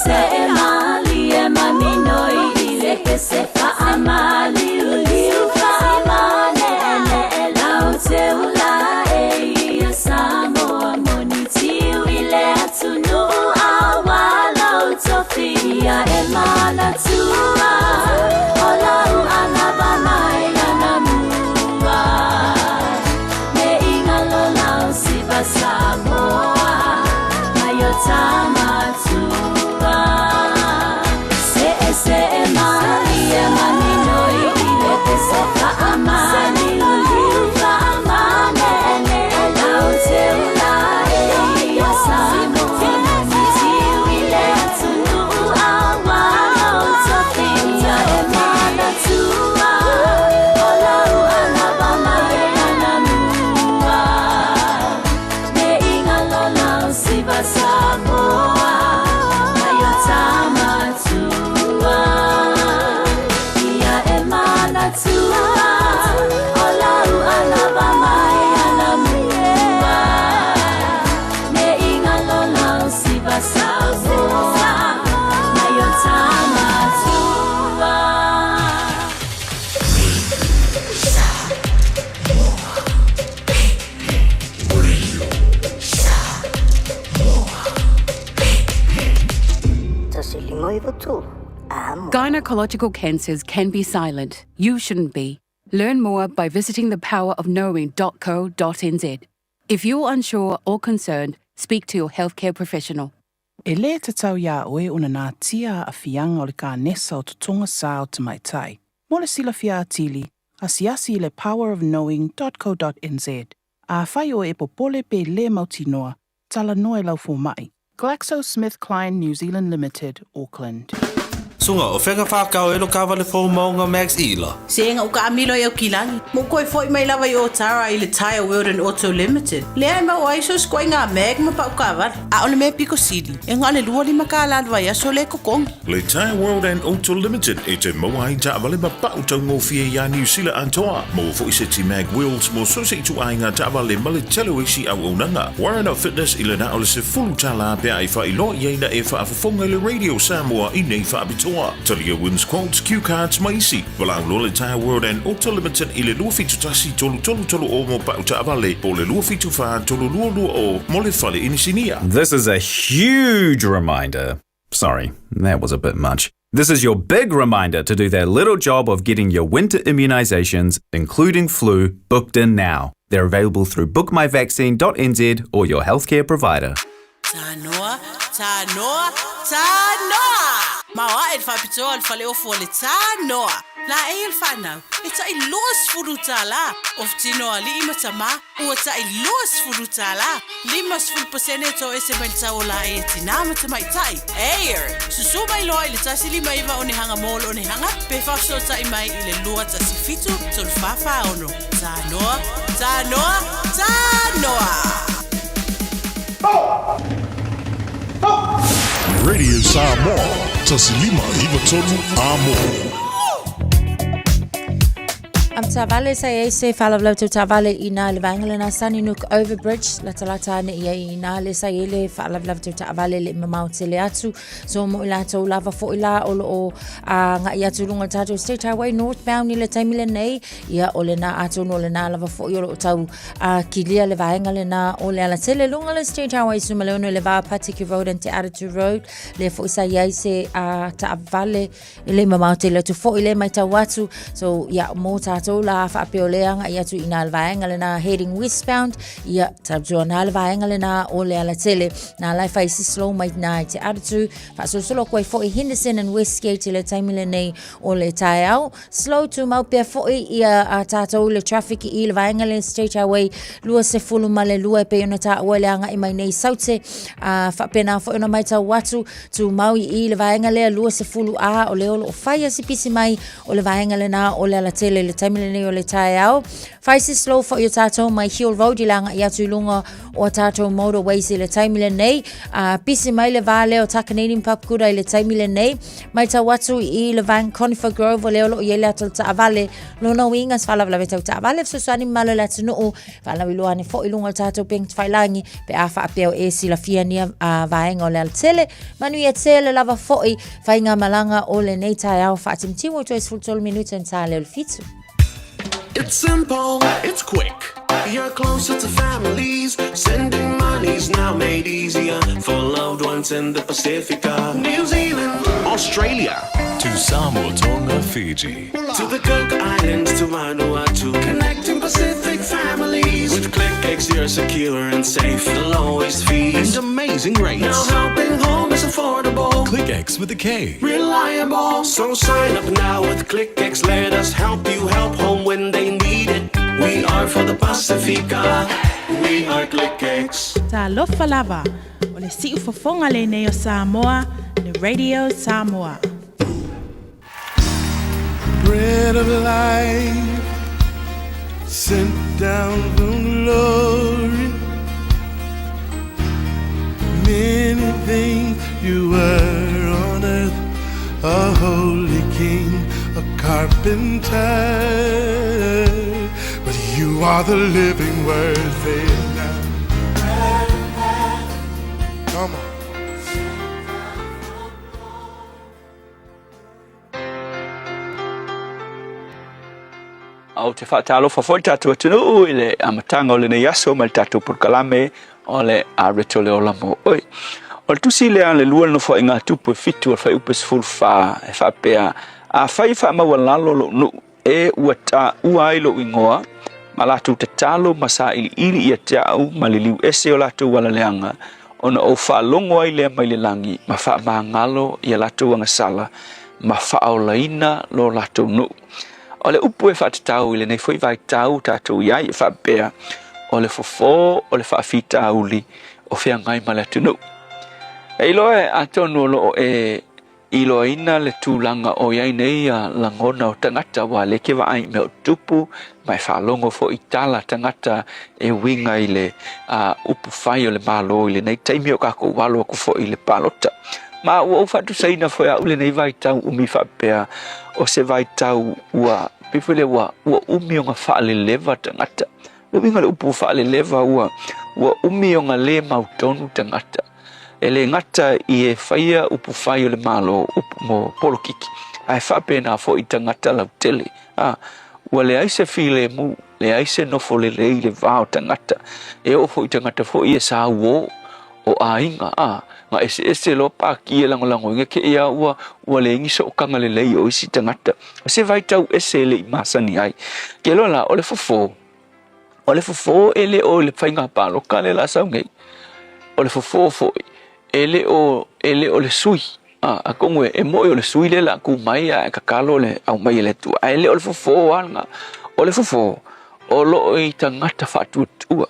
se mali e mamino i le que se fa amali uliu fa amane ele lau te ula e Samoa moniti wile atunu awalo tofia e mana tua olau anabama e anamua me ingalo lau siba Samoa mayotama tua se mali e mamino i le pesa fa amani uliu fa amane ele lau te ula e Samoa moniti wile atunu awalo tofia e mana tua olau anabama e anamua me ingalo lau siba Samoa mayotama tua ia e mana tua olau anabama e anamua me ingalo lau siba Samoa mayotama tua. Gynecological cancers can be silent. You shouldn't be. Learn more by visiting thepowerofknowing.co.nz. If you're unsure or concerned, speak to your healthcare professional. E le te tau ia oe una nā tia a fianga o le ka nesa o tutonga sa o te mai tai. Mo le sila fia atili, a siasi i le powerofknowing.co.nz. A whai o e popole pe le mautinoa, tala noe lau fo mai. GlaxoSmithKline New Zealand Limited, Auckland. Sunga o whenga whakao elo ka wale fo maunga Max Ila. Senga o ka amilo i au kilangi. Mo koe foi mai lava i o Tara i le Tire World and Auto Limited. Lea ma o aiso skoi ngā meg ma pau ka wale. A ole me Pico City. E ngā le lua lima ka alalwa ia so le kokongi. Le Tire World and Auto Limited e te moa i ta wale ma pau tau ngofia ia New Zealand antoa. Mo fo i se ti mag wheels mo so se tu ai ngā ta wale ma le telo isi au unanga. Warren Up Fitness i le na ole se fulu tala pia i wha i lo i eina e wha afafonga le Radio Samoa i nei wha abitoa. Talia wins quotes, cue cards, maisi. Walang Lola Tire World and Auto Limited i le lua fitu tasi tolu o mo pau ta avale. Po le lua fitu wha tolu lua o mo le whale inisinia. This is a huge reminder. Sorry, that was a bit much. This is your big reminder to do that little job of getting your winter immunisations, including flu, booked in now. They're available through bookmyvaccine.nz or your healthcare provider. Tanoa. Mawa e whapitoa al whale ofu le tanoa. La e il whanau, e ta i loas furutala. Of tino ali ima tama, ua ta i loas furutala. 5% to ese melta o la e tinama tamai tai. Eir, susu mai loa i le tasi lima iwa o ne hanga molo o ne hanga. Pe whafso ta i mai i le lua tasi fitu, tol whawha ono. Tanoa. Radio Samoa, tasilima iwa tonu amo. Am tavale sa e se fala vlau tu tavale ina le vangele na Saninook Overbridge la talata ne ia ina le sa ele fala vlau tu tavale le mamau te le atu so mo ila to lava fo ila o nga ia tu lunga tatu State Highway northbound ni le taimile nei ia o le na atu no le na lava fo o tau kilia le vangele na o le ala tele lunga le State Highway sumaleono le va Patiki Road and Te Aratu Road le fo isa ia se tavale le mamau te le tu fo ile mai tawatu so ia mo tatu la fa peoleanga ia tu ina alvaenga le na heading westbound ia tabjo na alvaenga le na o le ala tele na lai fa isi slow mai na Te Aratu fa so solo koi fo Henderson and Westgate le taimile nei o le taiao slow to mau pe fo ia tato le traffic i le vaenga le State Highway lua se fulu male lua pe ona ta o le anga i mai nei saute fa pena fo ona mai ta watu tu mau i le vaenga le lua se fulu o le o fire si pisi mai o le vaenga le na o le ala tele le taimile taimile nei o le tae au. Whaisi slow fo i o tātou mai Hill Road I langa I atu lunga o tātou motorways I le taimile nei. Pisi mai le vale o Takanini Papkura I le taimile nei. Mai tau atu I le Van Conifer Grove o leo lo I ele atu ta avale. Lona wingas whalawala tau ta avale. So sani malo le atu nuu. Whalawi luane fo I lunga o tātou peng whailangi. Pe a wha apeo e si la fia nia vaenga o le altele. Manu I tele lava fo I whainga malanga o le nei tae au wha atim timu to is fultol minuta en tale o le fitu. It's simple, it's quick. You're closer to families. Sending money's now made easier for loved ones in the Pacifica. New Zealand, Australia, to Samoa, Tonga, Fiji, to the Cook Islands, to Vanuatu. Connecting Pacific families. With ClickX, you're secure and safe. The lowest fees and amazing rates. Now helping home is affordable. ClickX with a K. Reliable. So sign up now with ClickX. Let us help you help home when they need it. We are for the Pacifica. We are ClickX. Ta lofa lava. O le si'u fofonga le nei o Samoa. Le Radio Samoa. Bread of life sent down from glory. Many things you were on earth, a holy king, a carpenter, but you are the living word. Say it now. Come on. Au te whaatalo whawhoi tātua tunu I le amatanga o le nei aso mai tātua purkalame o le areto le olamo oi. O le tusi lea le lua no whai ngā tupu e fitu o whai upes fulwha e whapea a whai wha maua lalo lo nu e ua ta ua ai lo ingoa ma latu te talo masa ili ia te au ma li liu ese o latu wala leanga ona o wha longo ai lea mai le langi ma wha maa ngalo ia latu anga sala ma wha au laina lo latu nu. O le upu e whatatau I le nei whai vai tau tātou iai e whapea o le fofo o le whaafita auli o whea ngai ma le tunu. E iloe a tonu lo e iloina le tūlanga o iai nei a langona o tangata wa le ke waai me o tupu mai whalongo fo I tala tangata e winga I le upu whai o le malo I le nei taimi o kako walo aku fo I le palota. Ma ua ufatu saina fo ya ule nei vai tau umi whapea o se vai tau ua pifele ua umi o ngā whaale lewa tangata. Le winga le upu whaale lewa ua umi o ngā le mautonu tangata. E le ngata I e whaia upu whai o le malo upu mo polokiki. Ai whape nā fo I tangata lau tele. Ua le aise while mu, le aise nofo le rei le vāo tangata. E o fo I tangata fo I e sā uo o a inga nga ese lo pa ki e lango inga ke ia ua le ingi so kanga le lei o isi tangata o se vai tau ese le masani ai ke lo la o le fofo ele o le whainga palo ka le la saungei o le fofo fo ele o le sui a kongwe e moi o le sui le la ku mai a kakalo le au mai le tu ele o le fofo anga o le fofo o lo I tangata fatu tua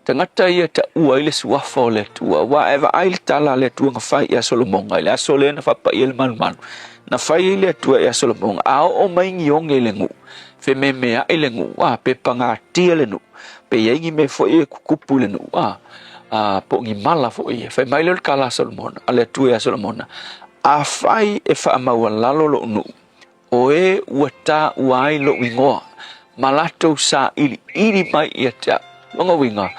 tangata ia ta ua ile suafa o le tua wa eva aile tala le tua nga fai ia Solomonga ile asole na fapa ile manu na fai ile tua ia Solomonga a o mai ngionge ile ngu fe me ile ngu wa pe panga tia le nu pe yengi me fo e kukupu le nu po ngi mala fo e fe mai le kala Solomona ale tua ia Solomona a fai e fa maua lalo lo nu o e wata wai lo wingoa malato sa ili mai ia ta longa winga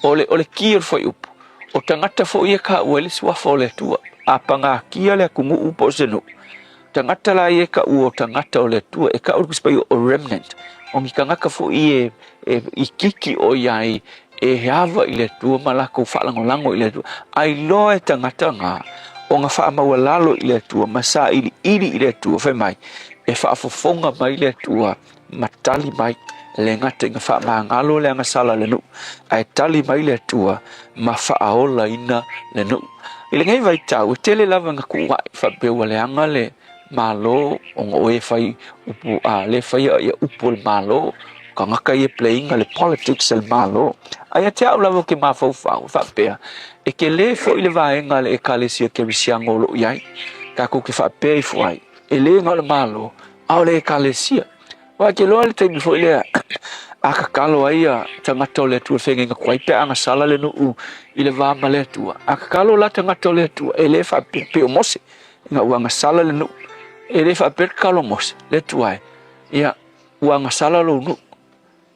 ole kier foi upu o tangata fo ia ka wele swa fo le tua apanga kia le kungu upo senu tangata la ia ka o tangata ole tua e ka o kuspai o remnant o mi kanga ka fo ie I kiki o iai e hava ile tua malako falango ile tua ai lo e tangata nga o nga fa ma lalo ile tua masa ili ile tua fe mai e fa fofonga mai ile tua matali mai le ngata nga wha maangalo le anga sala le nu ai tali mai le tua ma wha aola ina le nu I le ngai vai tau tele lava nga kuwai wha bewa le anga le malo o ngo e whai upu le whai ia upu le malo ka ngaka ia playing le politics le malo ai a te au lava ke ma whau wha bea e ke le fo I le vaenga le e kalesia ke visiango lo iai ka ku ke wha bea I fuai e le nga le malo au le e kalesia Wa ke loa le taimi fo ile a ka kalo ai a tangata o le atua whenga kwai pe anga sala le no i le vama le atua. A ka kalo la tangata o le atua e le wha pe o mose inga uanga sala le no e le wha pe kalo mose le atua e ia uanga sala lo no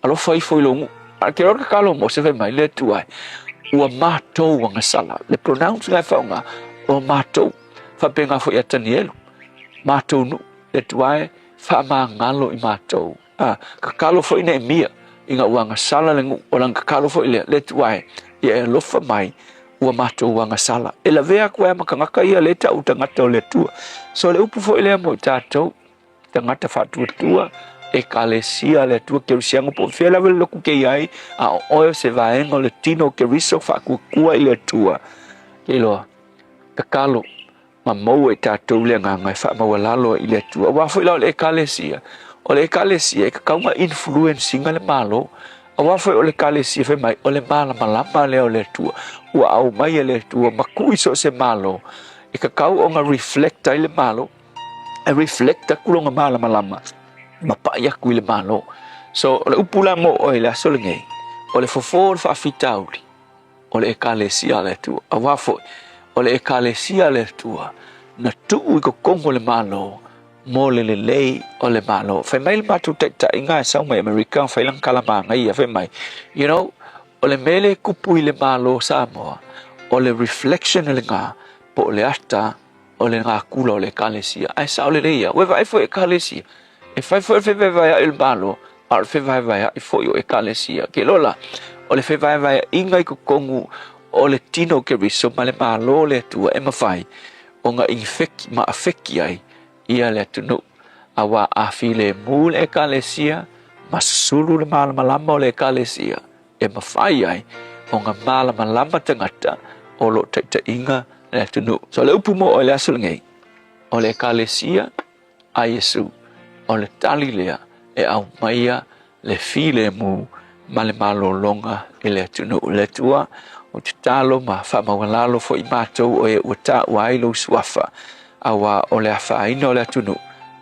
alo fai fo ilo ngu a ke roka kalo mose ve mai le atua e ua mātou uanga sala le pronounce ngai whaunga o mātou wha pe ngā fo i atani elu mātou no le atua e wha maa ngalo i mātou. Ka kalo fo ina e mia inga uanga sala le ngu o lang ka kalo fo ile le tuai ia e lofa mai ua mato uanga sala e la vea kua e makangaka ia le tau tangata o le tua so le upu fo ile mo tātou tangata whatua tua e ka le sia le tua ke rusiango po whia lawe loku ke iai a o oe se vaenga o le tino ke riso whakua ile tua ke loa ka kalo ma mau e tātou le ngangai wha maua lalo ile tua wafo ila o le ka le sia o le kalesia ka kaunga influencing le malo awa foi o le kalesia fe mai o le mala malama le o le tua ua au mai le tua makui so se malo e ka kau o nga reflecta le malo e reflecta kulonga mala malama ma pa ya ku le malo so o le upula mo o le so le ngai o le fofor fa fitauli o le kalesia le tua awa foi o le kalesia le tua na tu ko kongo le malo mo le lei o le malo fe mai le matu ta inga sa mai american fe lang kala manga ia fe mai you know o le mele kupu le malo sa mo o le reflection le nga po le ata o le nga kula o le kalesia ai sa o le ia we vai fo e kalesia e fai fo fe vai il malo ar fe vai e fo yo e kalesia ke lola o le fe vai inga ko kongu o le tino ke riso male malo le tu e ma fai o nga infect ma afeki ai ia le tunu awa afile mul e kalesia masulu le malama le kalesia e mafai ai o nga malama tangata o lo te inga le tunu so le upu mo o le asul ngai o le kalesia a Yesu o le talilea e au maia le file mu male malo longa e le tunu le tua o te talo ma fa mawalalo fo i matou o e uta wailo swafa awa o le afaina o le atunu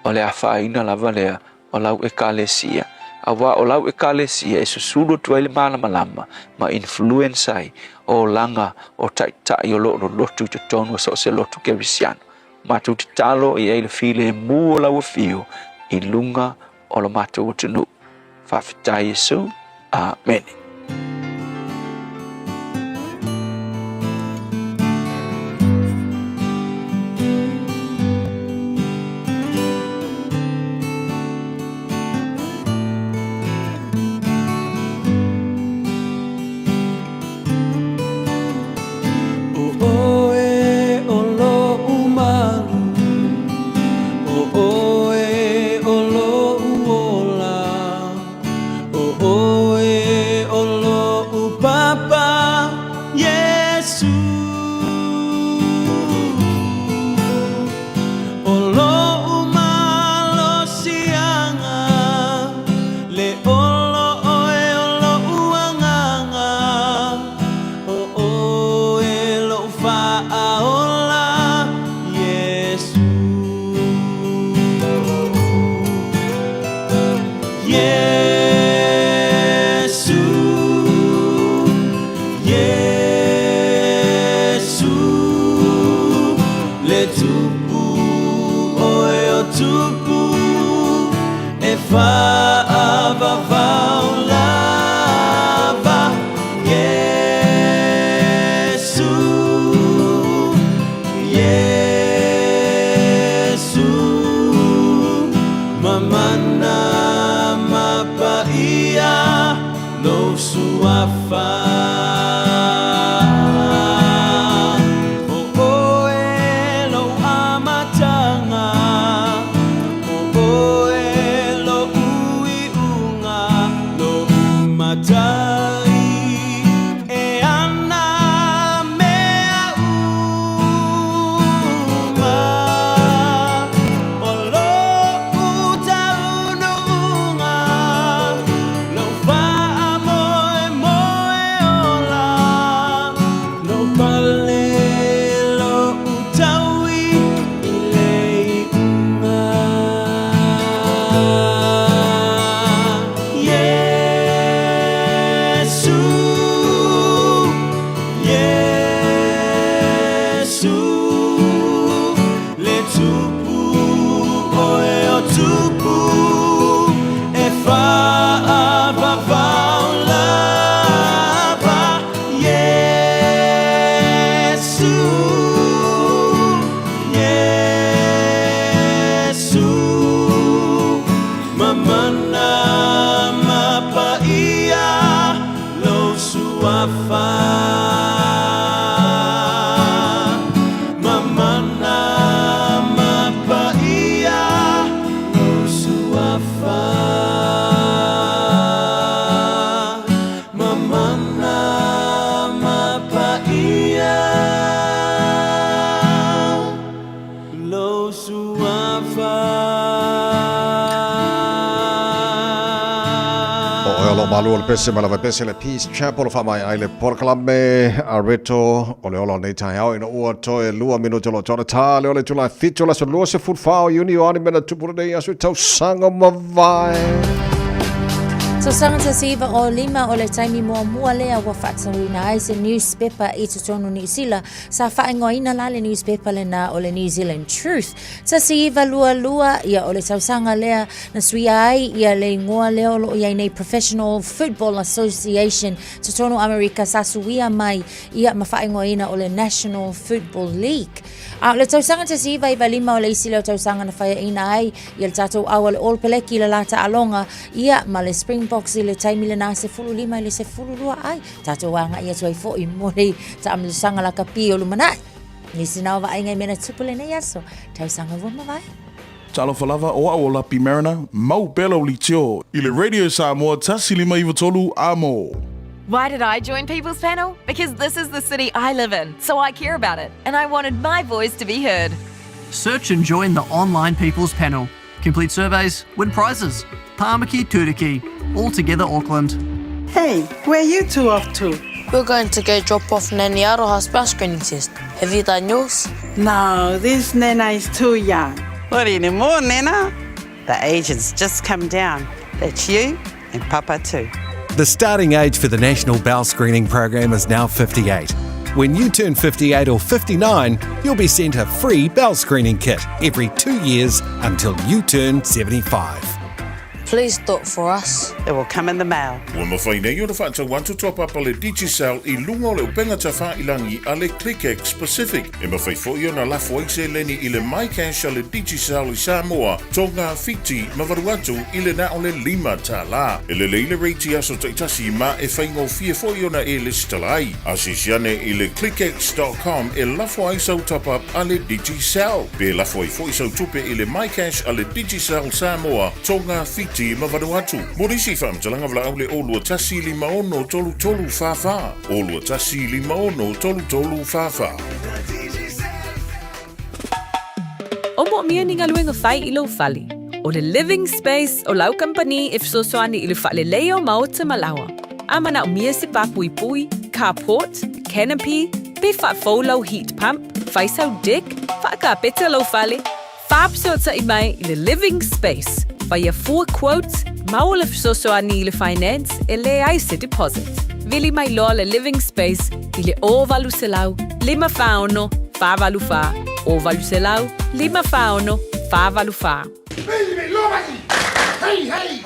o le afaina lava lea o lau e kalesia awa o lau e kalesia e susulu tua le malama ma influence ai o langa o tai o lo lotu te tonu so se lotu ke visiano matu te talo i ele file mu o lau fio i lunga o lo matu o tunu whawhitai Yesu amen. lo suafa. O malu le pese mala pese le Peace Chapel fa mai ai le Porkalame Areto o le ola nei tai au ina ua toe lua minuto lo tona ta le ole tula fito la so lua se futfao uni o ani mena tupura nei asu tau sanga mavai. So sanga ta siva o lima o le taimi mua lea wa whaatawina ai se newspaper i tutono New Zealand sa whaingoina la le newspaper le na o le New Zealand Truth. Ta siva lua ia o le tausanga lea na suia ai ia le ngoa leo lo ia nei Professional Football Association tutono Amerika sa suia mai ia ma whaingoina o le National Football League. A le tausanga ta siva i lima o le isi leo tausanga na whaia ina ai ia le tatou awa le olpeleki le lata alonga ia ma le Springboks i le taimi le nā se fulu lima i le se fulu lua ai. Tatou wanga ia tuai fo i mori ta am le sanga la kapi o lumanai. Nisi nao wa aingai mena tupule nei aso. Tausanga wama vai. Talo falava o a la pimerana mau belo li tio i le Radio Samoa tasi lima iwa tolu amo. Why did I join People's Panel? Because this is the city I live in, so I care about it, and I wanted my voice to be heard. Search and join the online People's Panel. Complete surveys, win prizes. Tāmaki Turiki, all together Auckland. Hey, where are you two off to? We're going to go drop off Nani Aroha's bus screening test. Have you done yours? No, this Nana is too young. What anymore, Nana? The age has just come down. That's you and Papa too. The starting age for the National Bowel Screening Program is now 58. When you turn 58 or 59, you'll be sent a free bowel screening kit every 2 years until you turn 75. Please do it for us. It will come in the mail. Ua mawhai nei o na whaata wantu top up le Digicel i lunga o le upenga ta whailangi a le ClickX Pacific. E mawhai fo i o na lafo aise leni i le MyCash a le Digicel i Samoa, tonga fiti mawaru atu i le na o le lima ta la. E le leile reiti aso taitasi ma e whaingo fia fo i o na e listalai. Asisiane i le clickx.com e lafo aisau top up a le Digicel. Pe lafo ai fo i sau tupe i le MyCash a le Digicel Samoa, tonga fiti ma vanuatu. Morisi whamtalanga vla au le olua tasi li maono tolu tolu whawha. Olua tasi li maono tolu tolu whawha. O mo mia ni ngaluenga whai I lo whali. O le living space o lau company if so soani I le whale leo maota malawa. Amana o mia se papui pui, carport, canopy, pe wha faulau heat pump, whaisau deck, whaka peta lo whale. Fab so ta I mai I le living space. Via 4 quotes, maula fsosoani le finance e le aise deposit. Vili mai loa le living space I le o valu selau, lima faono, fa valu fa. O valu selau, lima faono, fa valu fa. Hey, hey!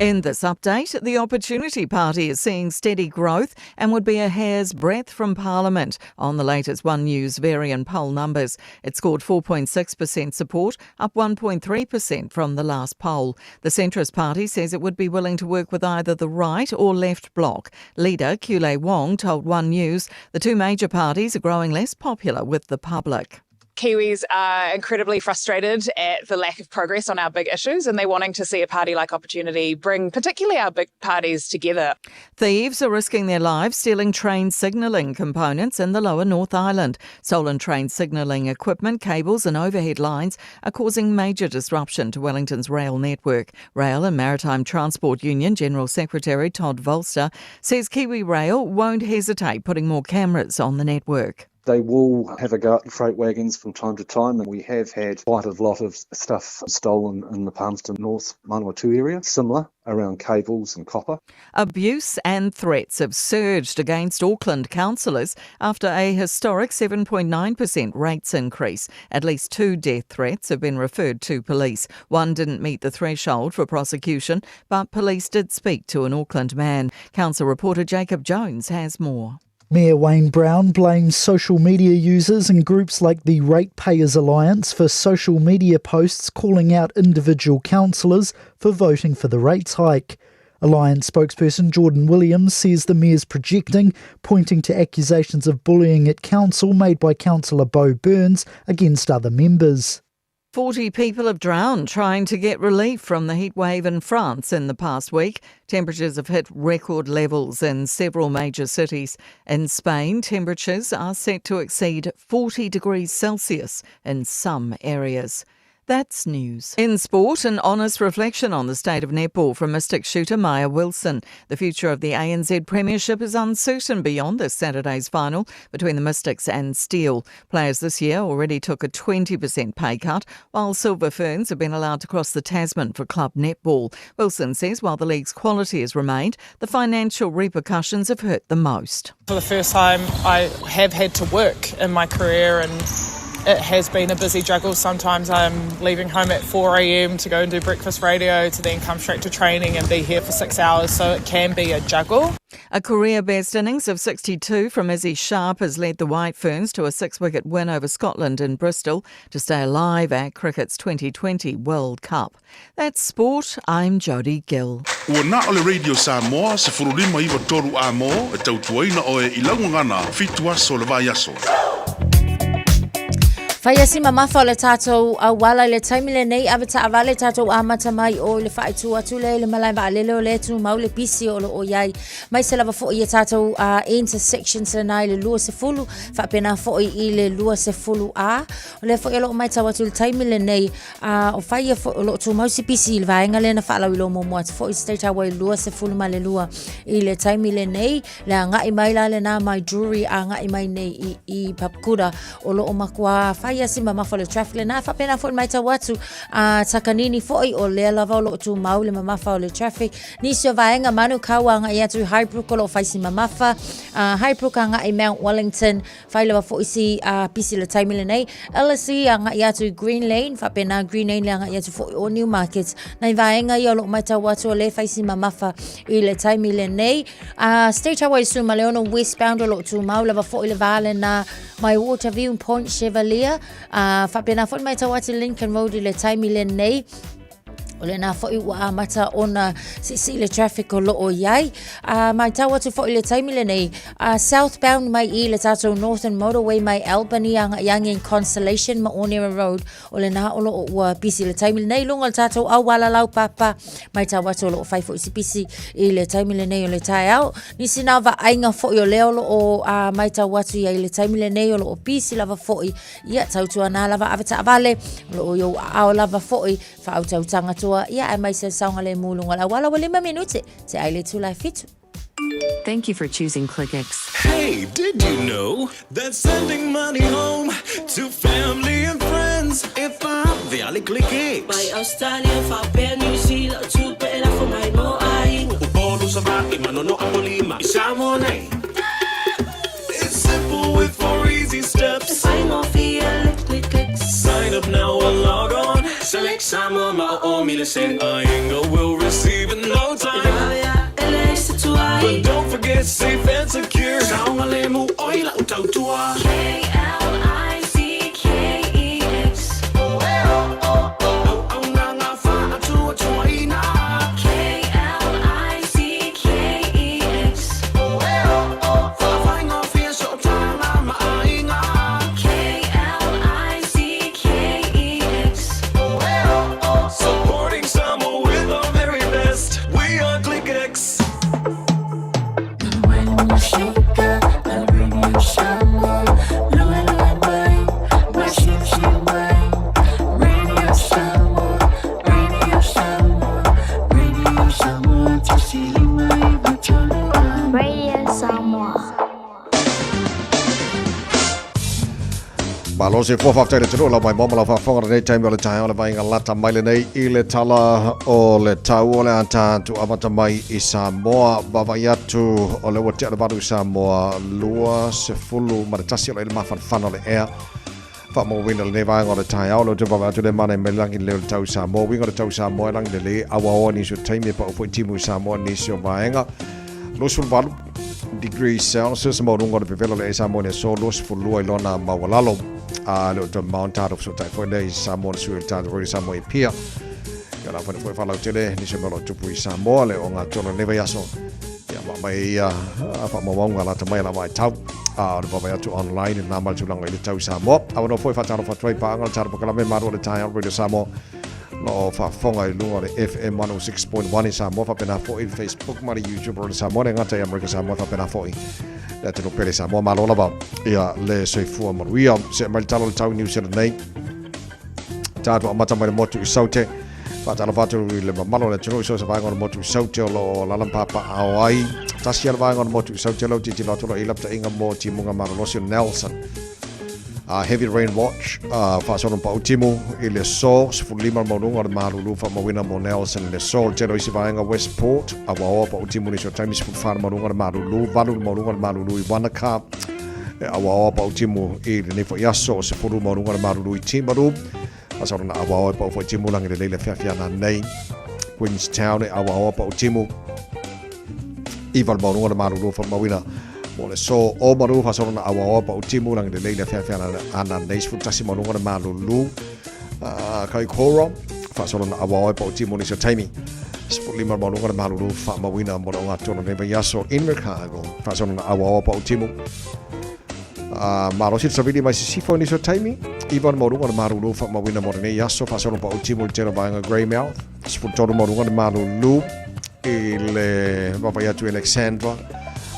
In this update, the Opportunity Party is seeing steady growth and would be a hair's breadth from Parliament on the latest One News Varian poll numbers. It scored 4.6% support, up 1.3% from the last poll. The Centrist Party says it would be willing to work with either the right or left bloc. Leader Kule Wong told One News the two major parties are growing less popular with the public. Kiwis are incredibly frustrated at the lack of progress on our big issues, and they're wanting to see a party like Opportunity bring particularly our big parties together. Thieves are risking their lives stealing train signalling components in the lower North Island. Stolen train signalling equipment, cables and overhead lines are causing major disruption to Wellington's rail network. Rail and Maritime Transport Union General Secretary Todd Volster says Kiwi Rail won't hesitate putting more cameras on the network. They will have a go at freight wagons from time to time, and we have had quite a lot of stuff stolen in the Palmerston North Manawatu area, similar around cables and copper. Abuse and threats have surged against Auckland councillors after a historic 7.9% rates increase. At least 2 death threats have been referred to police. One didn't meet the threshold for prosecution, but police did speak to an Auckland man. Council reporter Jacob Jones has more. Mayor Wayne Brown blames social media users and groups like the Ratepayers Alliance for social media posts calling out individual councillors for voting for the rates hike. Alliance spokesperson Jordan Williams says the mayor's projecting, pointing to accusations of bullying at council made by councillor Bo Burns against other members. 40 people have drowned trying to get relief from the heat wave in France in the past week. Temperatures have hit record levels in several major cities. In Spain, temperatures are set to exceed 40 degrees Celsius in some areas. That's news. In sport, an honest reflection on the state of netball from Mystic shooter Maya Wilson. The future of the ANZ Premiership is uncertain beyond this Saturday's final between the Mystics and Steel. Players this year already took a 20% pay cut, while Silver Ferns have been allowed to cross the Tasman for club netball. Wilson says while the league's quality has remained, the financial repercussions have hurt the most. For the first time, I have had to work in my career, and it has been a busy juggle. Sometimes I'm leaving home at 4 a.m. to go and do breakfast radio to then come straight to training and be here for 6 hours, so it can be a juggle. A career-best innings of 62 from Izzy Sharp has led the White Ferns to a 6-wicket win over Scotland in Bristol to stay alive at cricket's 2020 World Cup. That's sport. I'm Jodie Gill. Ua na ole Radio Samoa se furulima iwa toru a mo e tautuaina o e ilaungangana fitua so le vai aso. Whaia si mamafa o le tātou a wala le taimile nei awata awale tātou a mata mai o le whaitu atu le malai wa alele o le tu mau le pisi o le o iai. Mai se lava fōi e tātou a intersections le nai le lua se fulu, whapena fōi I le lua se fulu a. O le fōi alo mai tau atu le taimile nei o whaia fōi o lo tu mau se pisi I le vaenga le na whaalau I lo mo moat. Fōi state awa I lua se fulu ma le lua I le taimile nei. Le a ngai mai la le na mai jewelry a ngai mai nei I papkura o lo o makua ia si mama fo le traffic le na fa pena fo mai tawatu a takanini foi o le lava lo tu mau le mama fa le traffic ni se vaenga manu kawanga ia tu Highbrook lo fa si mama fa Highbrook nga I Mount Wellington fa le fo isi pisi le time le nei LSE nga ia tu Green Lane fa pena Green Lane nga ia tu fo o New Market na vaenga ia lo mai tawatu le fa si mama fa I le time le nei State Highway Suma Leono westbound lo tu mau le fo le vale na my Waterview Point Chevalier Fapena fo mai tawati Lincoln Road le time le nei o le na foi wa mata ona si le traffic o lo o iai mai tawa tu foi le time le nei southbound mai I le tato Northern Motorway mai Albany yang in Constellation ma Onera Road o le na o lo wa pisi le time le nei longa le tato awala lau papa mai tawa tu lo fai foi si pisi I le time le nei o le tai au ni sina va ainga foi o le o mai tawa tu iai le time le nei o lo pisi lava foi ia tau tu ana lava avata vale lo yo au lava foi fa au tau tanga tu ia ai mai se saunga le mulunga la wala wale minute te ai le tula fitu. Thank you for choosing ClickX. Hey, did you know that sending money home to family and friends if I'm the ClickX? By Australia, for New Zealand, to pay for my no I. Ubolo sa baki manono apolima isamo na. It's simple with 4 easy steps. Sign off the ClickX. Sign up now or log on. Select Samoa ma'o miliseng Ainga will receive in no time. But don't forget safe and secure. Saunga lemu oila utautua. Malo se fo fa tele tro la mai mama la fa fonga nei time le tai ole vai ngala mai le nei I le tala o le tau ole anta tu amata mai I Samoa bava yatu ole wote le baru Samoa lua se fulu maratasi ole mafan fan ole air fa mo wina le vai ngala tai ole tu bava tu le mane melangi le tau Samoa winga le tau Samoa lang le awa ni so time pa fo timu Samoa ni so vaenga lo sul valu degrees Celsius mo rungo le pevelo le Samoa ne so los fulu I lona mawalalo lo to mount out of so tai for days Samoa su ta ro Samoa pia ya la fa foi fala tele ni se melo tupu I Samoa le o nga tolo neve yaso ya mai fa mo wanga la ta mai la mai tau le baba atu online na mal tulang ile tau Samoa awana foi fa taro fa troi pa ngal taro kala me maro le tai radio Samoa no fa fonga i lunga le FM 106.1 i Samoa fa pena fo i Facebook mari YouTube radio Samoa ngata i America Samoa fa pena fo i le tano pele Samoa malola ba ia le soifua maruia se mal talo le tau New Zealand nei tatu amata mai motu i saute fa talo fatu le malo le tano so sa va ngor motu i saute lo la papa awai tasi al va ngor motu i saute lo titi lo tolo ilap ta inga mo timunga marolosio Nelson heavy rain watch fa sono pa ultimo il sol sfulima monunga marulu fa mawina mo Nelson le sol tero isi va nga Westport awa pa ultimo ni so time sful far monunga marulu valul monunga marulu i Wanaka awa pa ultimo il ne fo yaso sfulu monunga marulu i Timaru asona awa pa fo ultimo lang le le fia na nei Queenstown awa pa ultimo ival monunga marulu fa mawina mo le so o maru fa sona awa pa ultimo lang de leila fia ana neis fu tasi malunga na malulu kai koro fa sona awa pa ultimo ni so taimi spuli malunga na malulu fa mawina mo nga tono ne yaso in Chicago fa sona awa pa ultimo maro sit sabili mai sifo ni so taimi iban malunga na malulu fa mawina mo ne yaso fa sona pa ultimo tero ba nga Greymouth spuli tono malunga na malulu il baba ya tu Alexandra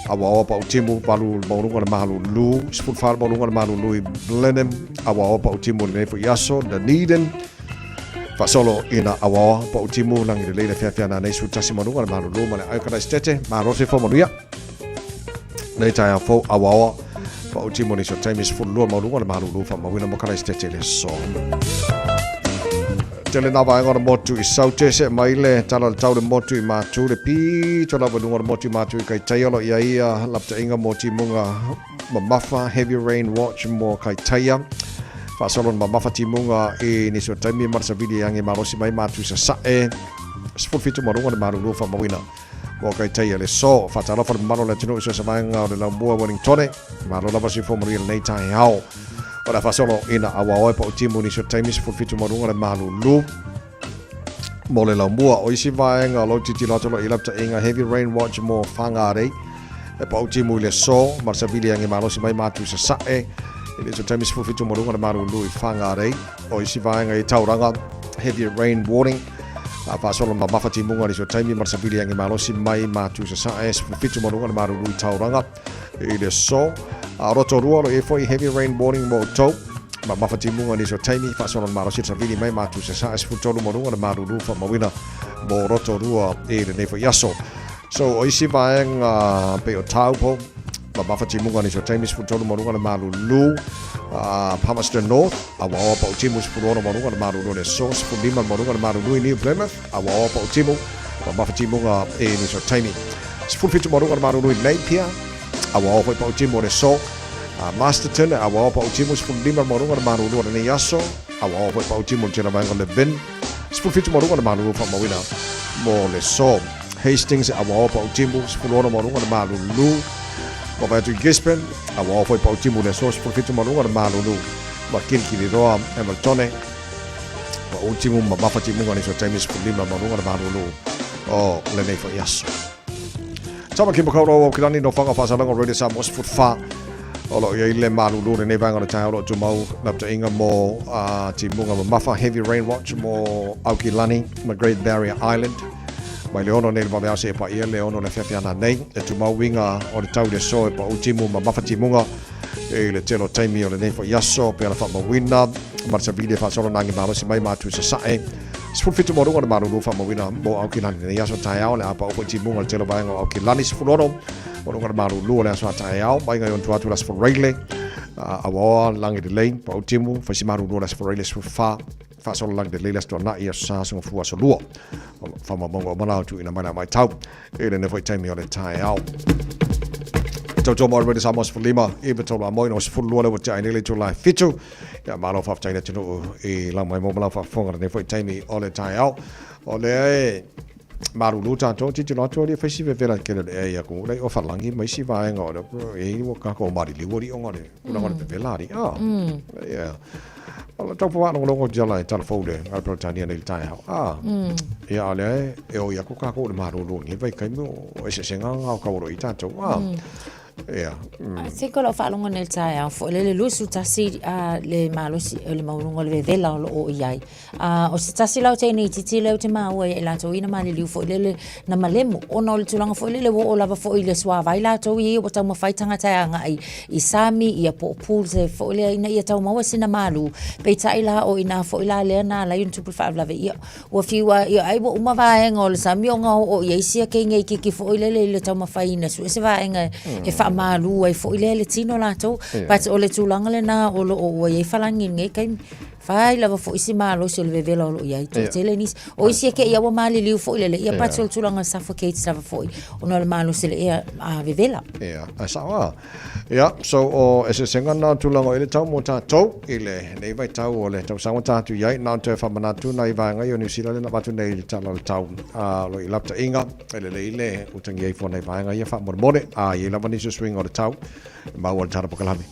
awa pa ultimo balu monunga na malulu spul far monunga na malulu i Blenheim awa pa ultimo ne fo yaso da Dunedin fa solo ina awa pa ultimo lang i le fia na nei su tasi monunga na malulu ma ai kana stete ma rose fo monuia nei tai fo awa pa ultimo ni so time is full lo monunga na malulu fa mawina mo kana stete le so tele na vai ngor motu i saute se maile tala tau le motu i matu le pi tola va ngor motu i matu i kai taiolo ia lapta inga moti munga mamafa heavy rain watch mo kai taia fa solon mamafa ti munga e ni so taimi marsa vidi yang i marosi mai matu sa sae spul fitu marunga le maru fa mawina mo kai taia le so fa tala fa maro le tino so sa manga le la bua Wellington maro la basi fo mori le tai hao ora fa solo ina awa pa ultimo ni so time is for fitu marunga le malulu mo le lambua o isi vaenga lo titi lo tolo ilapta inga heavy rain watch mo fangare e pa ultimo le so marsabili yang malo si mai matu sa sae ini so time is for fitu marunga le malulu i fangare o isi vaenga i tauranga heavy rain warning fa solo mafati munga ni so time marsabili yang malo si mai matu sa sae for fitu marunga le malulu i tauranga ile so roto ruolo e foi heavy rain warning mo to ma mafati munga ni so taimi fa sono maro sit sa vili mai matu se sa es futolo mo runga maru lu fa mawina mo roto ruo e le fo yaso so o isi vaeng pe o taupo ma mafati munga ni so taimi futolo mo runga maru lu Palmerston North awa pa ultimo futolo mo runga maru lu le so fu lima mo runga maru lu ni Plymouth awa pa ultimo ma mafati munga e ni so taimi fu fitu mo runga maru lu Napier awa foi pa ultimo le so Masterton awa pa ultimo spul lima marunga maru lu ne yaso awa foi pa ultimo tena vanga le bin spul fitu marunga maru fa mawina mo le so Hastings awa pa ultimo spul ona marunga maru lu mo va tu Gisborne awa foi pa ultimo le so spul fitu marunga maru lu ma kinki li roa Hamilton pa ultimo ma mafati munga ni so time spul lima marunga maru lu o le ne fa yaso Tama ki makoro kilani no fanga fa salanga radio sa mos fut fa olo ia ile malu lu ne vanga na tai olo tu mau lapta inga mo ti munga mafa heavy rain watch mo Aukilani ma Great Barrier Island mai leono ne ba bia se pa ia leono le fia na nei e tu mau winga o le tau de so pa ultimo ma mafa ti munga e le telo taimi o le ne fa yaso pe la fa ma wina marsa vide fa solo nangi malo si mai matu sa sae spul fitu mo runga maru lu fa mo wina mo Aukilani ne yaso tai au le apa o ti munga le telo ba ngo Aukilani sfulono mo runga maru lu le so tai au mai ngai on tu las for raile awa langi de lane pa ultimo fa si maru lu las for raile fa solo langi de lane sto na ia sa so fu aso lu fa mo mongo mana tu ina mai tau e le ne foi time o le tai au Toto mo re sa mos for lima e beto la mo no fu lu le wa tai le to life fitu ya malo fa tai tino e la mai mo mala fa fonga ne foi time o le tai au o le maru lu tanto ti no to le fesi ve vela ke le ya ko le o fa langi mai si va ngo e wo ka ko mari li wo ri ngo le una ngo le vela ri ya ala to pa no ngo jala ta fo de al pro tani ne tai ha ya le e o ya ko ka ko le maru lu ni vai kai mo e se senga ngo ka wo ri tanto Yeah. Se ko lo fa longa nel tae fo le lusu tasi le malosi le maunga le vela o iai o se tasi lau te ni titi le te maua e la to ina mali liu fo le na malemu ona le tulanga fo le o lava fo le swa vai la to i o tau mawhai tanga tae anga i sami i a po pool se fo le ina i tau maua sina malu pe tai la o ina fo la le na la yun tupu fa la ve o fiwa i ai bo uma va enga o le sami o nga o i sia ke ngai ki fo le tau mawhai na su se va enga e fa malu ai fo le tino la to but o le tulanga le na o lo o e falangi ngai kai fai lava fo isi malo se le vela o ia to tele nis o isi ke ia wa mali liu fo le ia pat sol tulanga suffocate lava fo o no le malo se le ia a vela yeah asawa yeah so o ese senga na tulanga ile tau mo ta to ile nei vai tau o le tau sa ta tu ia na te fa mana tu nai va ngai o New Zealand na batu nei tala tau lo i lapta inga ile utangi ai fo nei va ngai fa mo ia lava ni swing o le tau ma o tara pakalami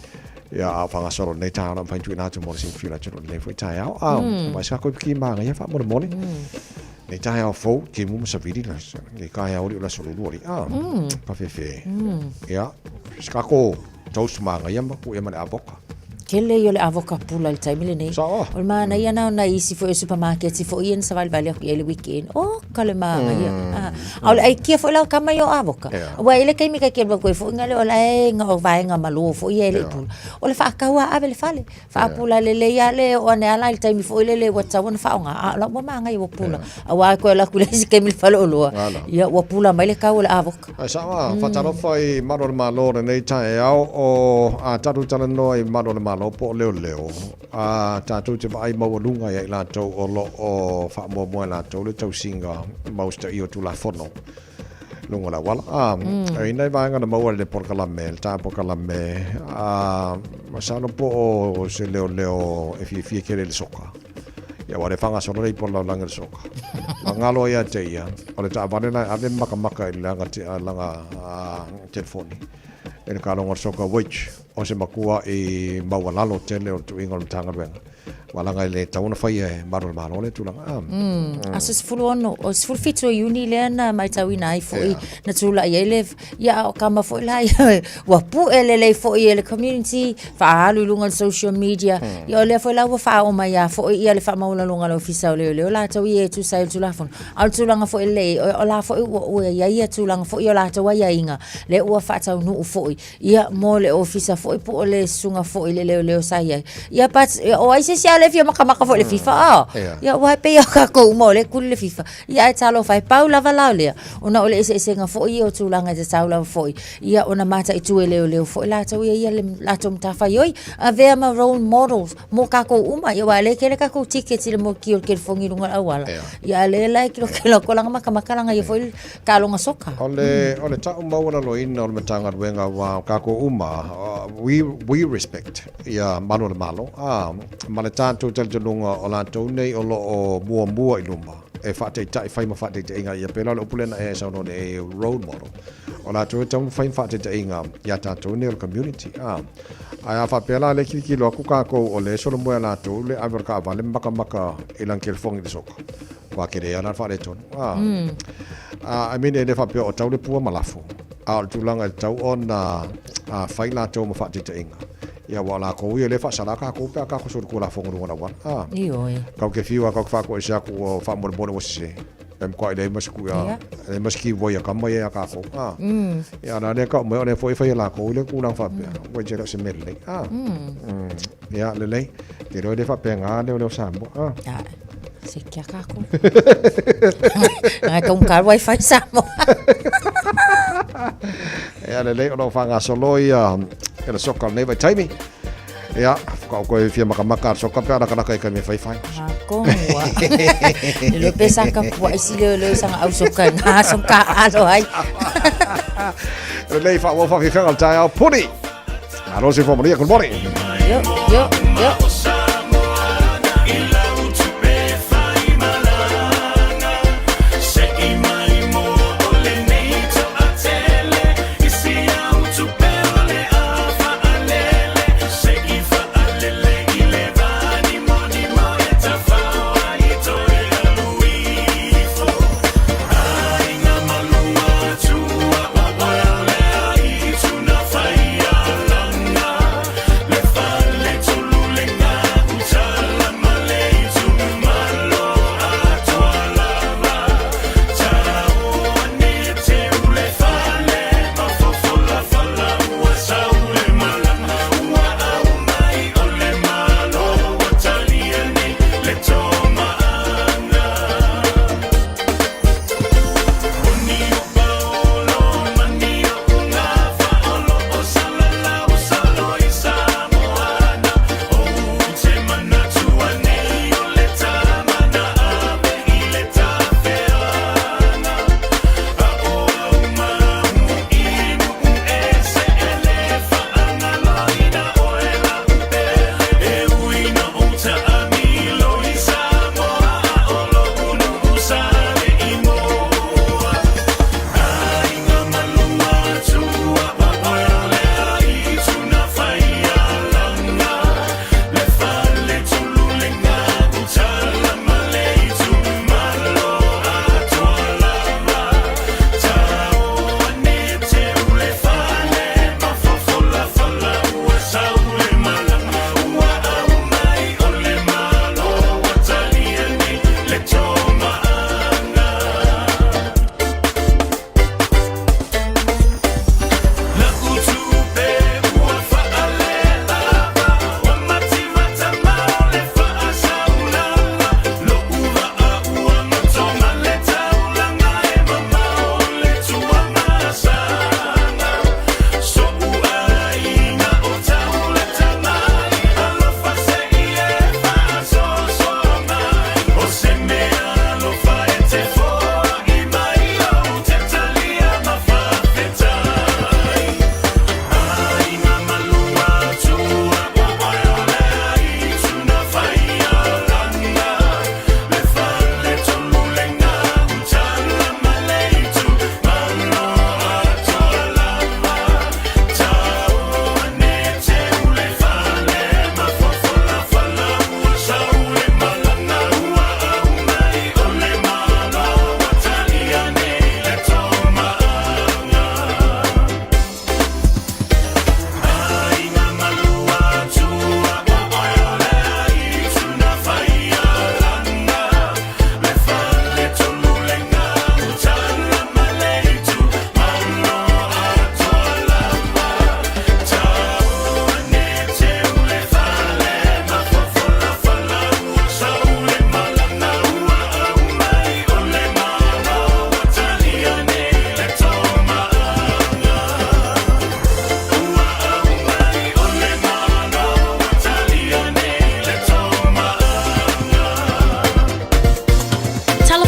ya afanga soro nei tana fa tu na tu mo sin fila tu le foi tai au ma sa ko ki ma ya fa mo nei tai au fo ki mu sa vidi la ni ka ya o la soro lo pa fe ya ska ko toast ma ya ma ku ya ma avoka kele yo le avoka pula le time le nei o ma na ia na isi fo supermarket si fo ien sa vale le weekend kale ma ia au ai kia fo la kama yo avoka wa ile kai mi ka ke ko fo ngale o la nga o vai nga malo fo ia le pula o le fa ka wa ave le fale fa pula le ya le o ne ala le time fo ile le wa tawon fa nga la mo ma nga yo pula wa ko la kule si ke mi fale o lo ia wa pula mai le ka o le avoka sa wa fa taro foi malo nei tai au o a tatu tala no i malo po leo tatu te vai mau lunga ia la tau o lo o fa mo la tau le tau singa mausta io tu la fono lunga la wala ai nei vai ngana mau le porkalame ta porkalame masano po se leo e fi ke le soka ya wale fanga solo i por la langa soka ngalo ia te ia o le ta vale na ave maka i langa telefoni e ka longa soka which o se makua i mawalalo tele o tu ingol tanga venga walanga le tauna fai e maro le tulanga aso se fulu ono o se fulu fitu uni le na mai tau ina i foi na tula i ele ya o kama foi la wa pu ele le foi ele community fa alu lunga social media ya le foi la wa fa o mai ya foi ia le fa maula lunga lo fisa le la tau i tu sai tulafon al tulanga foi le o la foi o ia tulanga foi o la tau ia inga le o fa tau nu foi ia mo le ofisa foi po le sunga foi le sai ia pat o ai se le fia maka fo le FIFA ya wa pe ya ka ko mo le kul le FIFA ya talo fai paula valaulia ona ole ese nga fo i o tulanga te taula fo ia ona mata i tu le fo la tau ia le la tom ta fai oi a ve ma role models mo ka ko uma ya wa le ka ko tickets le mo ki o ke fongi lunga awala ya le like lo ke lo ko langa maka langa ia fo ka longa soka ole ta uma wala lo ina ole matanga wenga wa ka ko uma we respect ya malo male tanto lunga o la nei o lo o mua i luma e fate tai fai ma fate te inga ia pela lo pulena e sa no e role model o la tau fai fate te inga ia tanto nei o community ai fa pela le ki lo ku ka ko o le solo mo la tu le averka vale maka ilang kelfong i soka wa kere ana fa le ton I mean e fa pe o tau le pua malafu al tulanga tau ona fai la tau ma fate te inga ya wala ko ye le fa sala ka ko pa ka ko sur ko la fongo ngona wan ka ke fiwa ka fa ko isa ko fa mo bo se em ko ile mas ku ya le mas ki voya ka mo ya ka ko ya na ne ka mo ne foi la ko le ku lang fa pe ko je se mel le ya le ke ro de fa pe nga le sambo se kia ka ko tong ka wifi sambo ya le o fa nga solo ya ele soka nei vai taimi ya ko fia maka soka pe ana kana kai me fai ko wa le pesa ka po isi le sang au soka na soka alo ai le fa wo fa fi al tai au puni alo si fo moria good morning yo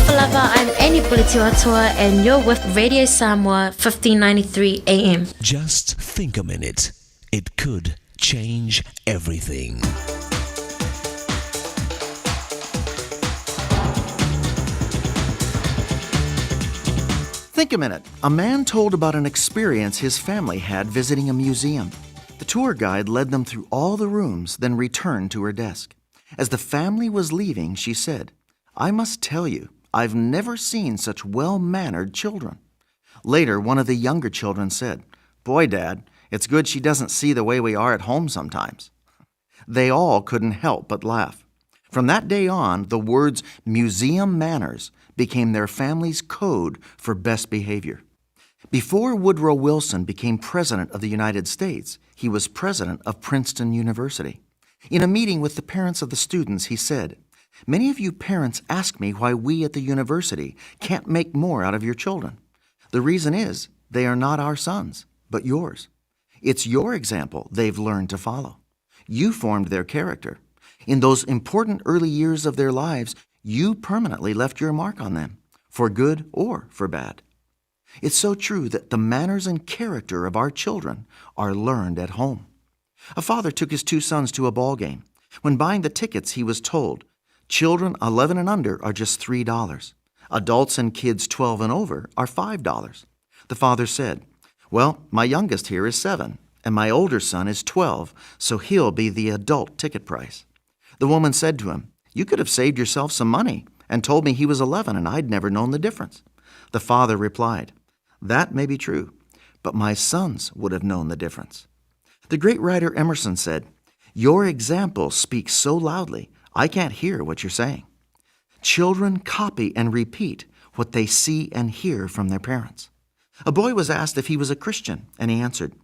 Lava, I'm Annie Pulitiwatua, and you're with Radio Samoa 1593 AM. Just think a minute. It could change everything. Think a minute. A man told about an experience his family had visiting a museum. The tour guide led them through all the rooms, then returned to her desk. As the family was leaving, she said, "I must tell you, I've never seen such well-mannered children." Later, one of the younger children said, "Boy, Dad, it's good she doesn't see the way we are at home sometimes." They all couldn't help but laugh. From that day on, the words museum manners became their family's code for best behavior. Before Woodrow Wilson became President of the United States, he was president of Princeton University. In a meeting with the parents of the students, he said, "Many of you parents ask me why we at the university can't make more out of your children. The reason is they are not our sons, but yours. It's your example they've learned to follow. You formed their character. In those important early years of their lives, you permanently left your mark on them, for good or for bad." It's so true that the manners and character of our children are learned at home. A father took his 2 sons to a ball game. When buying the tickets, he was told, children 11 and under are just $3. Adults and kids 12 and over are $5. The father said, "Well, my youngest here is 7, and my older son is 12, so he'll be the adult ticket price." The woman said to him, "You could have saved yourself some money and told me he was 11 and I'd never known the difference." The father replied, "That may be true, but my sons would have known the difference." The great writer Emerson said, "Your example speaks so loudly, I can't hear what you're saying." Children copy and repeat what they see and hear from their parents. A boy was asked if he was a Christian, and he answered,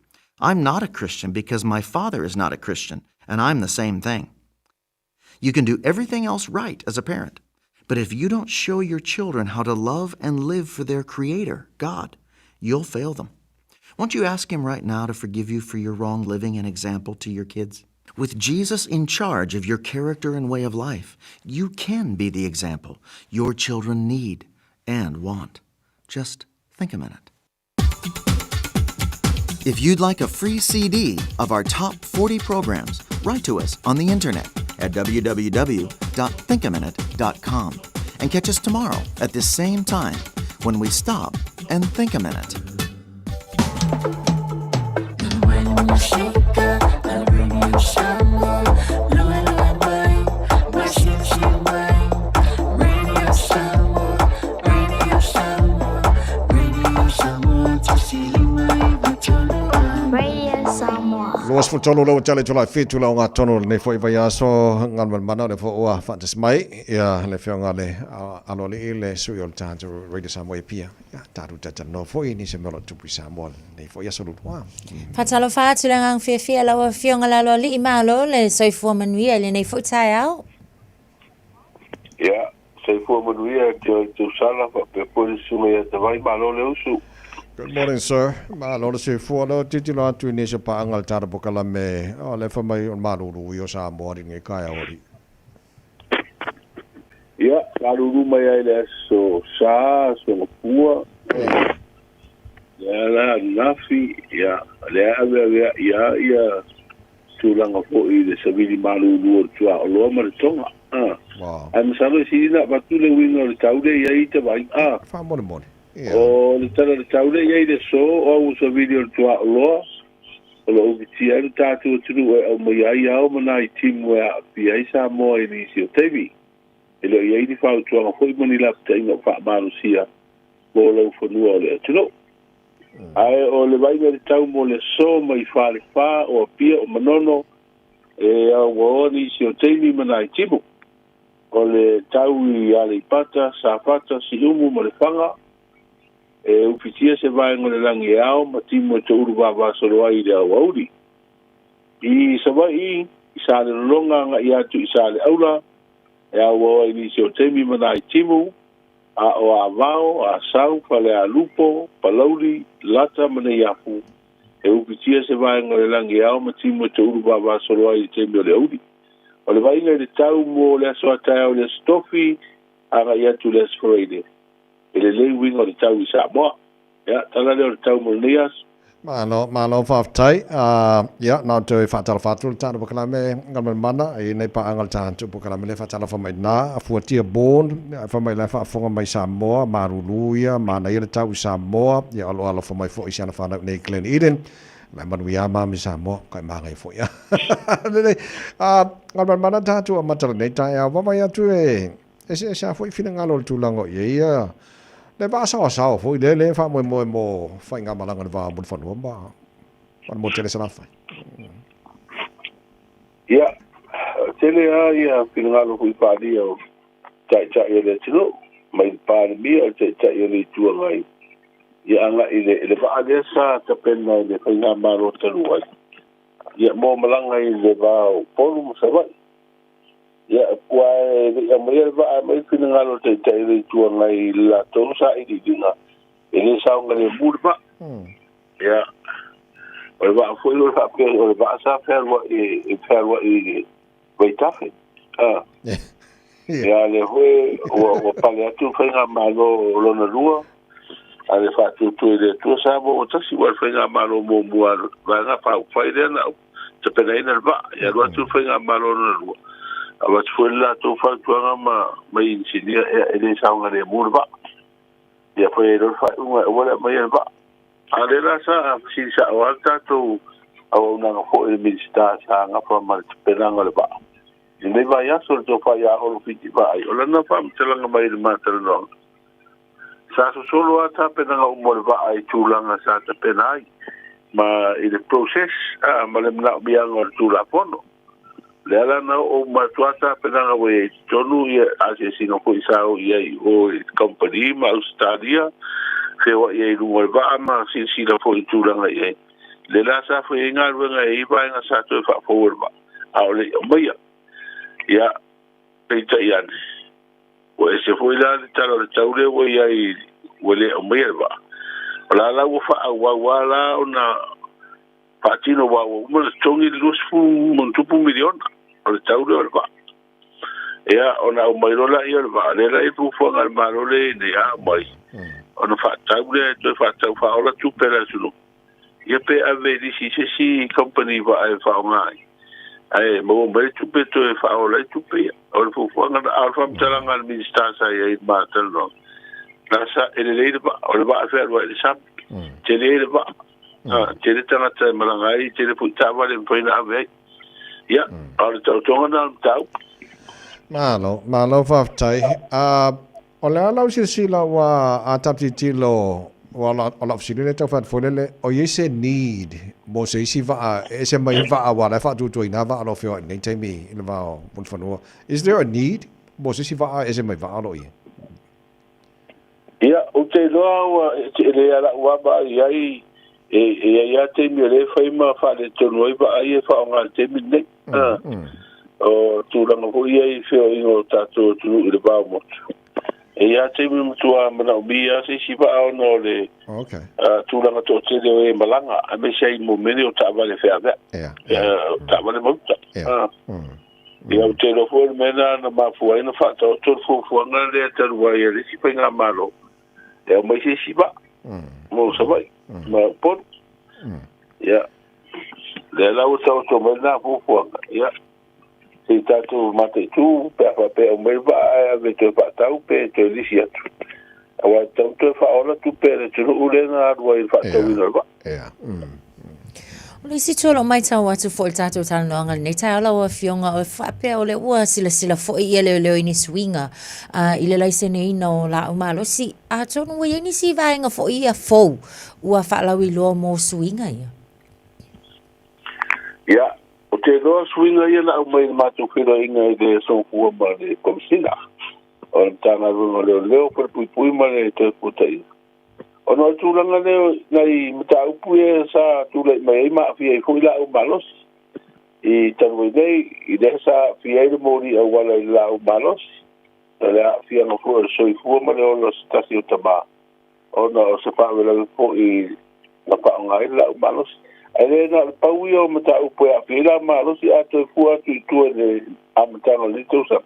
"I'm not a Christian because my father is not a Christian, and I'm the same thing." You can do everything else right as a parent, but if you don't show your children how to love and live for their Creator, God, you'll fail them. Won't you ask Him right now to forgive you for your wrong living and example to your kids? With Jesus in charge of your character and way of life, you can be the example your children need and want. Just think a minute. If you'd like a free CD of our top 40 programs, write to us on the internet at www.thinkaminute.com and catch us tomorrow at this same time when we stop and think a minute. Luas fu tonu lo chale chula fitu la nga tonu ne fo iva so ngan man mana ne fo wa fantas mai ya le fio nga le alo le le su yo ta to Radio Samoa pia ya ta ru ta no fo ini se melo tu Samoa ne fo ya solo wa Fatalo fa tu lang fia la fio nga la lo li malo le so fo manuia le ne fo tai au. Ya, so fo manuia to sala fa pe polisi me ta vai malo le usu. Good morning, sir. Malo se fualo titilo tu ni se pa angal tara bokala me o le fa mai on maruru yo sa mori nge kaya ori. Ya, maruru mai ai le so pua. Ya la nafi ya le ave ya tulanga fo I de sabili maruru tua o lo mar tonga. Wow. Am sabe si na batule wingo le taude ya ite vai. Fa moni. O le tala le taule iei le so o usa video tua loa o lo uvitia ele tātua tunu e au mai ai au mana I timu e a pi ai sa moa I nisi o tevi e lo iei ni whau tuanga hoi mani lapta inga wha marusia mo lau whanua o le atuno ai o le vainga le tau mo le so mai whale wha o a pia o manono e au o nisi o tevi mana I timu o le tau I ale pata sa pata si umu mo le whanga e upitia se vai ngone langi ao matimo te uruwa vasolo ai le auri I savai I sale longa nga I atu I sale aula e awa I se o temi mana I timu a o a vao a sau pale a lupo palauri lata mana yapu e upitia se vai ngone langi ao matimo te uruwa vasolo ai temi o le auri o le vai le tau mo le aso atai o le stofi anga ia tu les Friday. Ele le winga le tau I Samoa. Ya, tala le tau Monias. Malo whaftai, nā tui whātara whāturu tāna pukalame ngalman mana, I nei pa angal tāntu pukalame le whātara whamai nā, a fuatia bōn, whamai le whaafonga mai Samoa, maruluia, mana ira tau I Samoa, ia alo whamai fo I siana whanau nei Glen Eden, lai manu ia mami Samoa, kai māngai fo ia. Ngalman mana tātu a matara nei tai a wamai atu e sa fo I whina ngalo le tūlango ia. Le ba sao foi le fa mo fa nga malanga va mo fa no ba fa mo tele sana fa ya tele ya pinga lo kui pa dia cha ele tino mai pa mi cha ele tu ngai ya anga ile ba desa ta penna le fa nga maro telu wa ya mo malanga ile ba polu mo sa ba ya kwa ya mai ba mai pinga lo te ele tu ngai la to sa I dinga ele sa ngai burba ya o ba foi lo fa pe o ba sa fer wa I vai tafe ya le ho o pale tu fa nga malo lo na rua ale fa tu le tu sa bo o tasi wa fa nga malo mo mua va nga fa ile na te pena ina ba ya lo tu fa nga malo na rua awa tu la tu fa tu nga ma insinia ele sa nga burba ya foi lo fa wala mai ba ale la sa si sa walta tu au na ko e minsta sa nga pa ma pena nga ba ni ba ya so to fa ya o fiti ba ai ola na fa mtela nga mai ma tele no sa so solo ata pena nga mo ba ai tu la nga sa ta pena ai ma i the process ma le na bia nga tu la fono le ala na o ma tu ata pena nga we tonu ia ase sino ko isa o ia o company ma Australia fe wa ia lu ba ma si la fo tu la nga ia le la sa fo nga nga I ba nga sa to fa forward ba au le mai ya peita yan o ese foi la talo taule o ia I wele o mai ba la la wo fa wa la una patino wa o mo tongi lusfu mon tupu milion o taule ba ya ona o mai rola ia ba le la tu fo ngal marole ne ya mai ona fa taule to fa ola tu pela sulu ia pe ave di si company va fa ngai ai mo mai tu pe to fa ola tu pe o fo ngal alfa mtalanga al minister sa ia ma telo nasa ele ba o ba fa wa sa tele ba tele tanga ta malangai tele puta va le poina ave ya o to ngana tau malo fa tai ola la si la wa atapti tilo wala ola fsile ta fa folele o yese need mo se si va ese mai va wa la fa tu tu ina va lo fio nei temi il va mon fano is there a need mo se si va ese mai va lo ye ya o te lo le ala wa ba ai ya te mi le fa ma fa le to no ba ai fa nga te mi ne o tu la no ia fio ino ta tu le ba mo ya te mi tu a mana bia si ba no le okay tu la to te le malanga a me sei mo me o ta va le fa ya ta va le mo ya o te lo fo mena na ma fu ai no fa to fu nga le te wa ia si pa nga malo ya mai si ba mo sa vai ma por ya le la o to mena fu ya si tatu mate tu pe o mai va ave te pa tau pe te lisia tu awa tau te fa ola tu pe te ule na wa fa tau ina ba o si tolo mai tau atu fo tatu talo no ngal nei tau la o fionga o fa pe o le ua sila fo I le ini swinga ile lai se nei no la o malo si a tonu we ni si va nga fo I a fo ua fa la wi lo mo swinga ya o te loa swinga ia na mai matu whira inga I le so fua ma le komsina o tanga runga leo per pui ma le te putai o no tūranga leo nei mta upu sa tūle mai ma fia I fuila o malos I tanwai nei I le sa fia I le mori au wala I la o malos le a fia no fua so I fua ma le o los tasi o tama o na o se pa wela po I na pa ngai la o malos ele na paui o mata upo a pira ma lo si ato fu atu tu le a mata no lito sa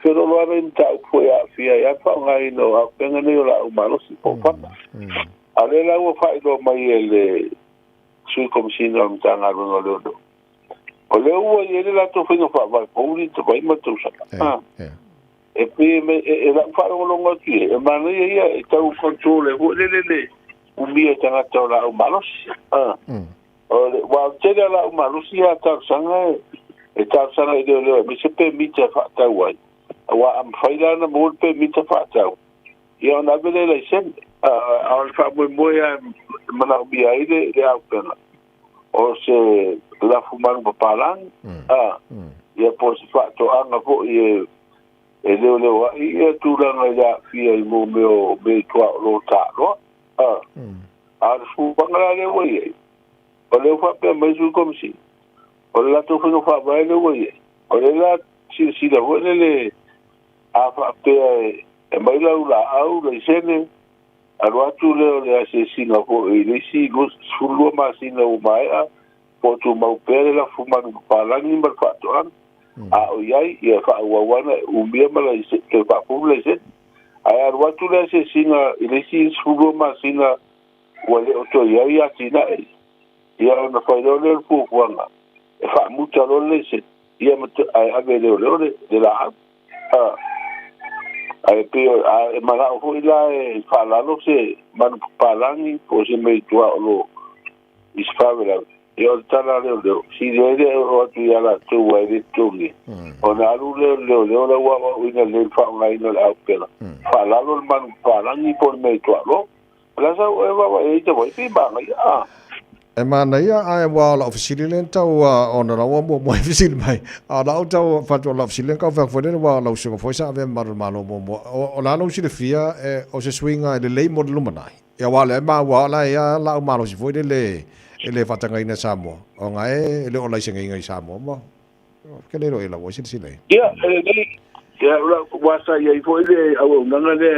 pero lo aren ta foi a fia ya fa ngai no a penga ni la umano si po pa ale la wo fa do mai ele sui komisiona o tanga rongo lo o le ua i ele la to whinga wha pouri te vai matu sa e pe me e la wharongo ki e mana ia e tau kontrole ho le umia tanga tau la umalos o le wa tera la umalos ia tau sanga e tau sanga i leo me se pe mita wha tau wai wa am whaila na mo pe mita wha tau ia ona vele la sen a wha mo ia mana ubia i le au pena o se la fumar papalang ia po se fa to anga po e leo ia tu ranga ya fia i mo me tua lo ta no a su bangala le we o le fa pe mai su kom si o la to fino fa ba le we o le la si la we le a fa pe e mai la au le sene alwa tu le se sina ko le si go sulu ma sina o mai po tu mau pere la fumar palangi mar fa to an a o yai ia fa wa wana umbia mala se ke fa pule se ai alwa tu le se sina le si sulu ma sina wale o to yai atina ia na fa le fu wanga e fa muta le se ia ai ave le de la ai pe a mala o ila e fa la lo se man palangi po se me tua lo isfavela io tala le si le o tu ya la tu wa de tu ni ona lu le wa ina le fa ngai no la pela fa la lo man palangi por me tua lo la sa wa e te voi pi ba ngai e mana ia ai wa la ofisili len tau ona la wa mo ofisili mai a la tau fa to la ofisili ka fa fo le wa la uso fo sa ave mar malo mo o la no si le fia e o se swinga le lei mo lu manai ia wa le ma wa la ia la malo si fo le fa tanga ina samo o ngai le o la singa ngai samo mo ke le ro ila wo si le ia ia wa sa ia fo le au nanga le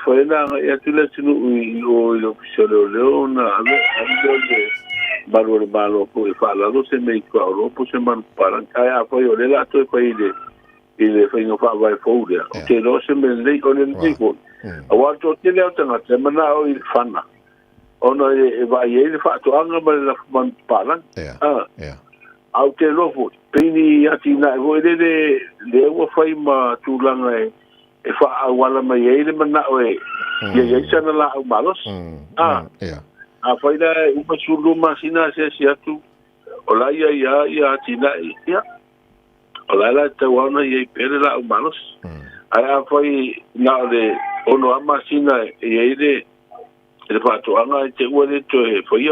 foi na ia tula tinu o solo na ave ave malo po e fa la do se me ko ro po se man para ai foi o le la to foi ile foi no fa vai fouria que no se me le con el tipo a wa to te le tanga te mana o il fana ono e vai ele fa to anga ma la man para au te lo fo pini atina vo le o fai ma tu langa e fa awala mai ele mana oe ia sana la malos a faida uma sulu masina se atu ola ia tina ia ola la te wana ia pere la malos a foi na le ono masina ele fa to anga te wale to e foi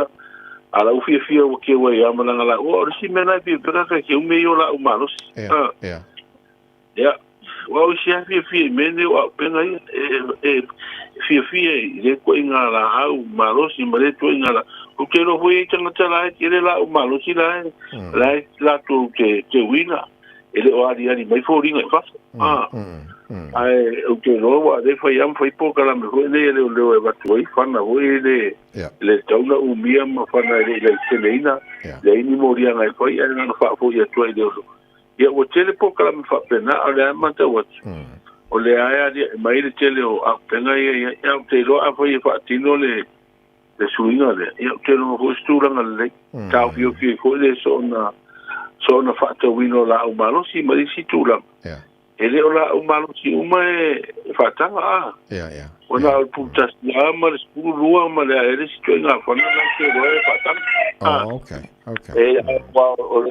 ala ufia o ke wa ia mana la o si mena bi pera ke o meio la malos o si fi mene o penga fi le ko inga la au malos i mare to inga la o ke ro foi tanga tala ke le la malos i la to te wina ele o ari mai fo ringa fa ai o ke ro wa de foi am foi po kala me ho le va to i fa na ho le tauna u mia ma fa na le selena le ni moria ngai foi na fa fo ya to i ia o tele po kala me fa pena ale mata wat o le aya di mai le tele o a penga ia te lo a foi fa tino le suinga le ia te lo ho stura ngale ta fio ko le so na fa to wino la o malo si mai si tula ele o la o malo si uma fa tanga ona o putas ya mar spuru lua ma le ele si to nga fa na ke ro fa tanga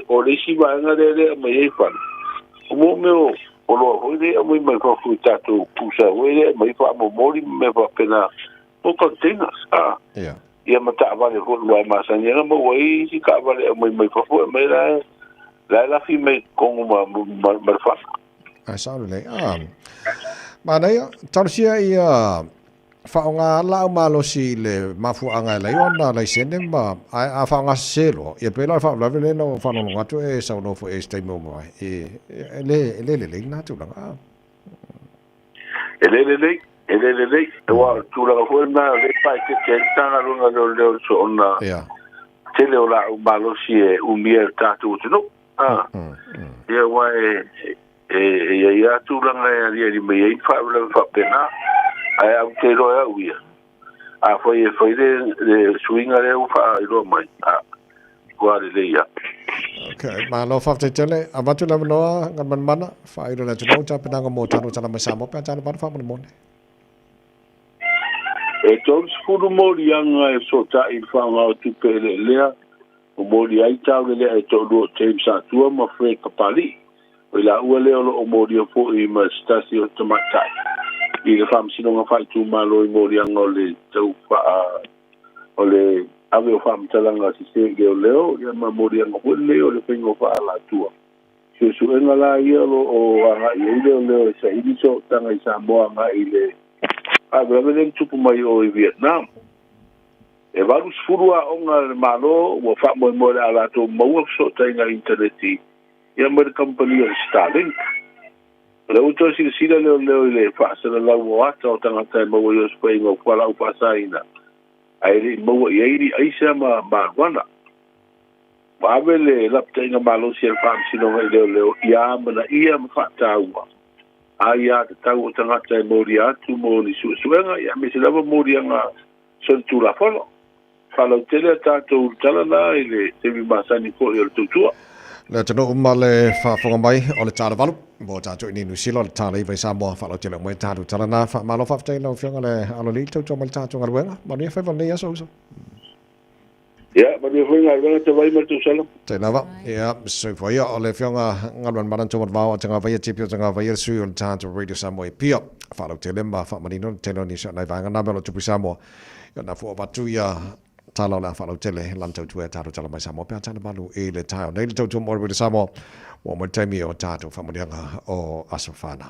o le si va nga de mai fa mo meu o lo ho de mo mai fa fu tato pusa o le mai fa mo mori me fa pena o containers ia mata vale ho lo ma sa nga mo wai si ka vale mai fa fu mai la fi mai con ma fa sa le mana ia tarsia ia faonga la malo si le mafu anga le ona le sene ma a faonga selo e pela fa la vele no fa no ngatu e sa no fo e stai mo mai le na tu la ele wa tu la fo na le pa que tanga lunga lo so ona tele ola malo si e umia tatu no ia wa ia tūlanga ia me ia whapena. Ai au te roa uia. A foi le swinga le ufa I roa mai. Kua le ia. Okay, ma lo fa te tele, abatu na noa ngaman mana, fa ilo na tuno ta penanga mo tanu tala masamo pa tala pa fa mo. E tons furu mori anga e sota I whanga o tupe lea. O mori ai tau lea e tolu o James Atua ma fre kapali. O la ua leo lo o mori o fo I ma stasi o tamatai. I le whamsinonga whai tu malo I mori anga o le tau wha o le ave o whamtalanga si se geo leo. Ia ma mori anga o leo le whengo wha ala tua. Su enga la ia lo o anga I leo sa iniso tanga I Samoa anga I le Abraham tupu mai o I Vietnam. E valu sfurua onga le malo wa fa mo mo ala to mo so tenga interneti. Ia mer company o Starlink. Le uto si le fa se la wo ata o tanga tai mo yo spring o kwala u pasaina. Ai ri mo ye ai se ma wana. Ba vele la tenga malo si fam si no le ia mana ia ma fa taua. Aia te tau tanga tai mo ria tu mo ni suenga ia me se lava mo ria nga son tu la folo. Falo tele tatou talana I le te mi masani ko I le tutua. Le tano umale fa fonga mai o le tala valu. Mo tatou ni nusilo le tala I vai Samoa falo tele mo tatou talana fa malo fa te no fianga le alo li tatou mal tatou ngalwenga. Ma ni fa vale yaso so. Ya, ma ni foi ngalwenga te vai ma tu sala. Te lava. Ya, so foi o le fianga ngalwan maran to va tanga vai tipio tanga vai su on tatou radio Samoa pia. Falo tele ma fa manino tele ni sa nai vanga na belo tupu Samoa. Ya na fo batu ya talo la falo tele lanto tu tato tala mai Samoa pe tana balu e le tao nei tau tu mo le Samoa wa mo temi o tato fa mo o asofana.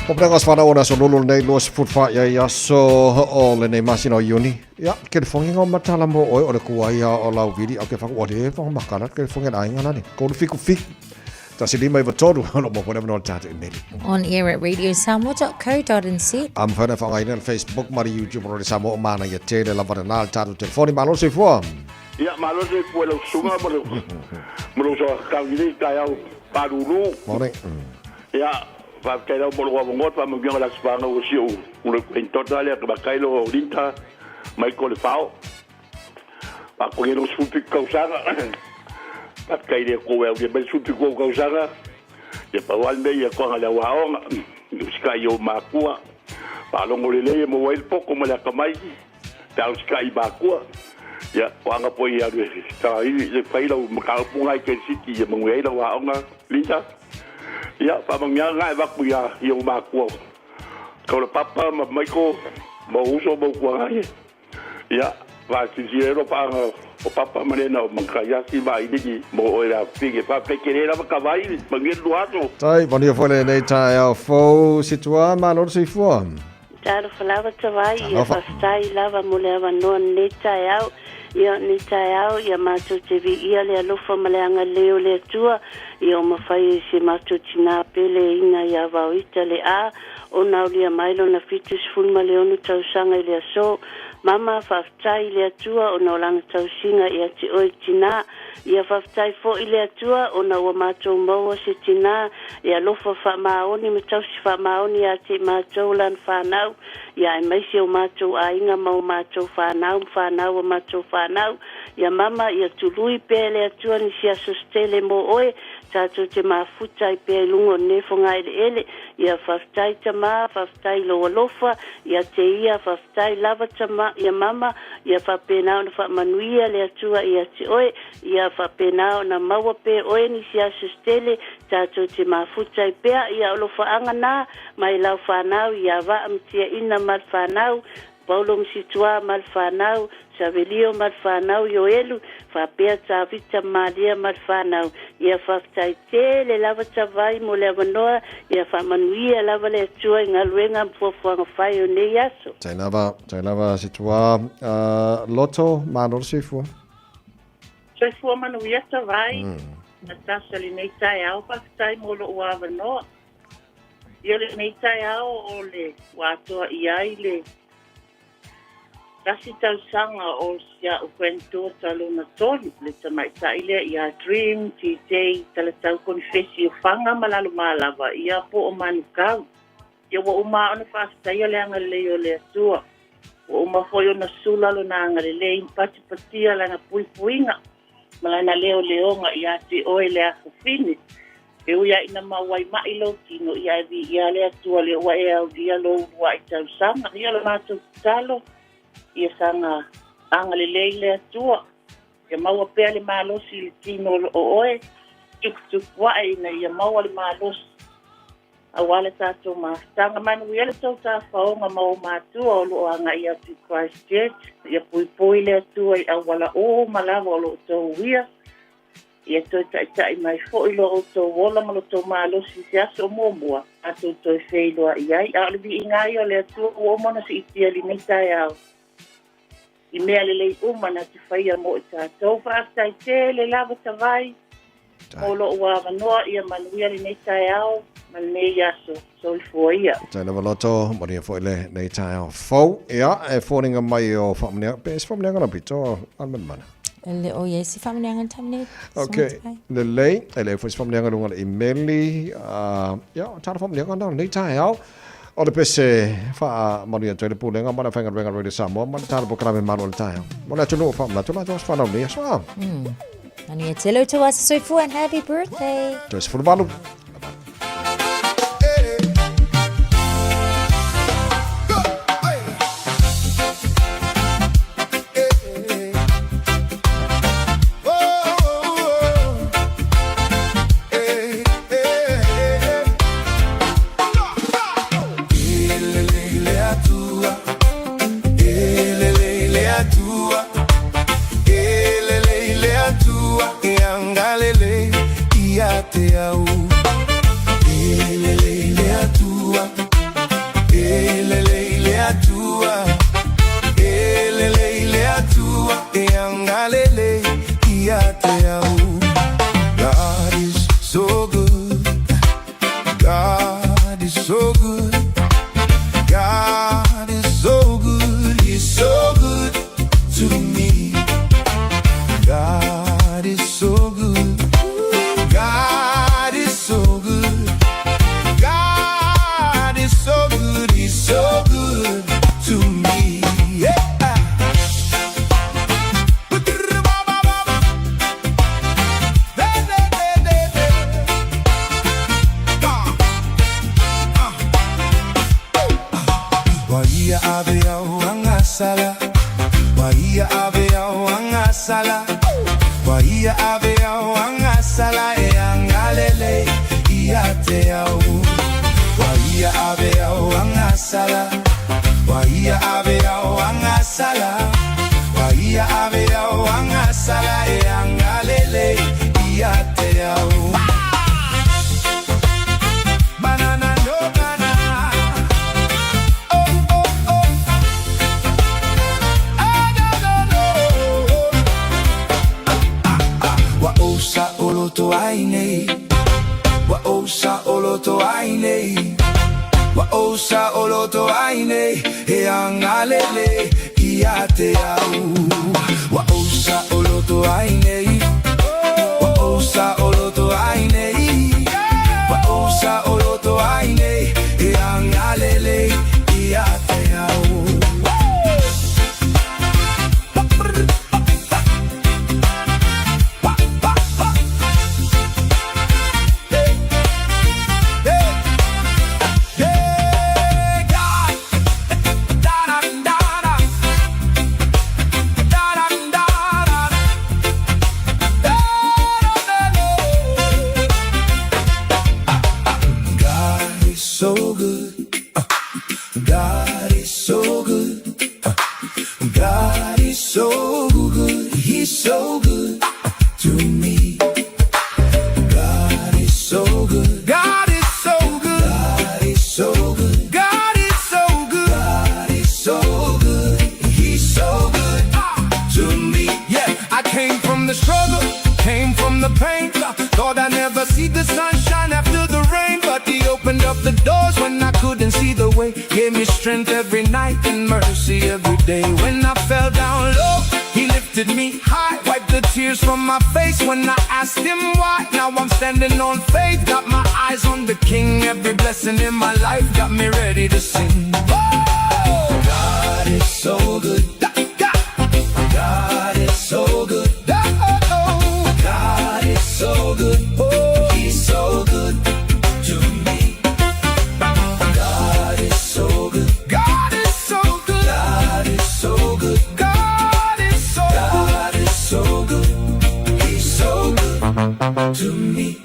Poprengas whana ona so lulu nei loa sifut wha ia so o le nei masino uni. Ia, ke le whangi ngau matala mo oi o le kua ia o lau vidi au ke whaka o le whanga makana ke le whangi na inga nani. Ko le fiku fik. Ta si lima iwa toru no mo whatever no tata i neli. On air at radiosamoa.co.nz. Am whana whanga ina Facebook mari YouTube o le Samoa mana ia te le lavana nal tatu telefoni malo se fua. Ia, malo se fua lau sunga mo so kaungiri kai au paruru. Morning. Ia, va kailo mo lo ngot va mo ngia la spanga o siu o le total ya ka kailo linta mai ko le fao pa ko ngelo supi kausanga pa kaile ko wa ke bel supi ko kausanga ya pa wal me ya ko ala wa o no sky o makua pa lo mo le mo wel poko mo la kamai ta sky bakua ya wanga po ya ta le pailo mo ka punga ke siki ya mo ngelo wa o linta. Ya, pa mangya ngai bak buya yung makwa. Kau le papa ma maiko mo uso mo kwa ngai. Ya, va sinjero pa o papa manena mangkaya si ba ini mo ora fige pa pekerera ka vai mangir duato. Tai, boni fole nei tai au fo situa ma lor si fo. Taro falava tawai ia fastai lava mole va non nei tai au. Ia ni tai au ia mato te vi ia le alofa maleanga leo le tua ia o mawhai se mato tina pele ina ia vau ita le a o naulia mailo na fitus fulma leonu tausanga ile aso mama whaftai le atua o naulanga tausinga ia te oi tina ia whaftai fo ile atua o na ua mato maua se tina ia lofa whamaoni me tausi whamaoni ia te mato lan whanau ia e maisi o mato a inga mau mato whanau o mato whanau ia mama ia tului pele atua ni sia sostele mo oe tato te mafuta i pe lungo nefo ngai ele ia whaftai tama whaftai loa lofa ia te ia whaftai lava tama ia mama ia whapenao na whamanuia le atua ia te oe ia whapenao na maua pe oe ni sia sostele tato te mafuta i pea ia olo whaanga nā mai lau whanau ia wa amtia ina mal whanau Paulo msitua malfanau Savelio malfanau yoelu fa pea tavita Maria malfanau ia fa taitele lava tavai mo le vanoa ia fa manuia lava le tua ngaluenga mfofuanga fai ne yaso Tainava situa loto manor sifua. Sifua manuia tavai. Natasha le nei tai au pa tai mo lo wa vanoa. Ia le nei tai au o le watoa iai le Kasi tau sanga o sia o kwento talo na tonu le tamai taile ia dream TJ tala tau konfesi o fanga malalu malava ia po o manukau ia wa uma ona fasta ia le anga leo le atua wa uma foi ona sula lo na anga le impati patia la na pui puinga malana leo leonga ia te oe le afini e uia ina mawai mai lo tino ia vi ia le atua le wa e au dia lo wa tau sanga ia lo matu talo ia sanga anga le leile atua ia maua pea le malosi le tino o oe tuk wae na ia maua le malosi awale tato tanga manu ia le tau ta faonga mau matua o lo anga ia tu Christchurch ia pui le atua ia wala o malava o lo tau wia ia toi tai mai fo i lo tau wola malo tau malosi se aso momua ato toi feiloa iai a le vi ingai o le atua o mona si itia li nei au I mea lelei umana te whaia mo i tātou. Whaastai te le lava tawai. Mo lo ua manoa ia manuia li nei tai au. Man nei aso. So i fua ia. Taina waloto, moria fo ile nei tai au. Fau, ia, e fōringa mai o whamanea. Pēs whamanea ngana pito, alman mana. Le o ye si whamanea ngana tamne. Okay, lelei, ele fo si whamanea ngana runga i meli. Ia, tāna whamanea ngana nei tai au. O le pese fa maria tele pulenga mana fanga renga radio Samoa mana tala po krame manual tayo. Mona tunu fa mna tuna jos fa no ni so. Ani etelo to us so fu and happy birthday. Just for balu. pain. Thought I'd never see the sunshine after the rain, but he opened up the doors when I couldn't see the way. Gave me strength every night and mercy every day. When I fell down low, he lifted me high, wiped the tears from my face when I asked him why. Now I'm standing on faith, got my eyes on the King. Every blessing in my life got me ready to sing. Oh, God is so good. God is so good. Oh, God is so good. Oh, he's so good to me. God is so good. God is so good. God is so good. God is so good. He's so good to me.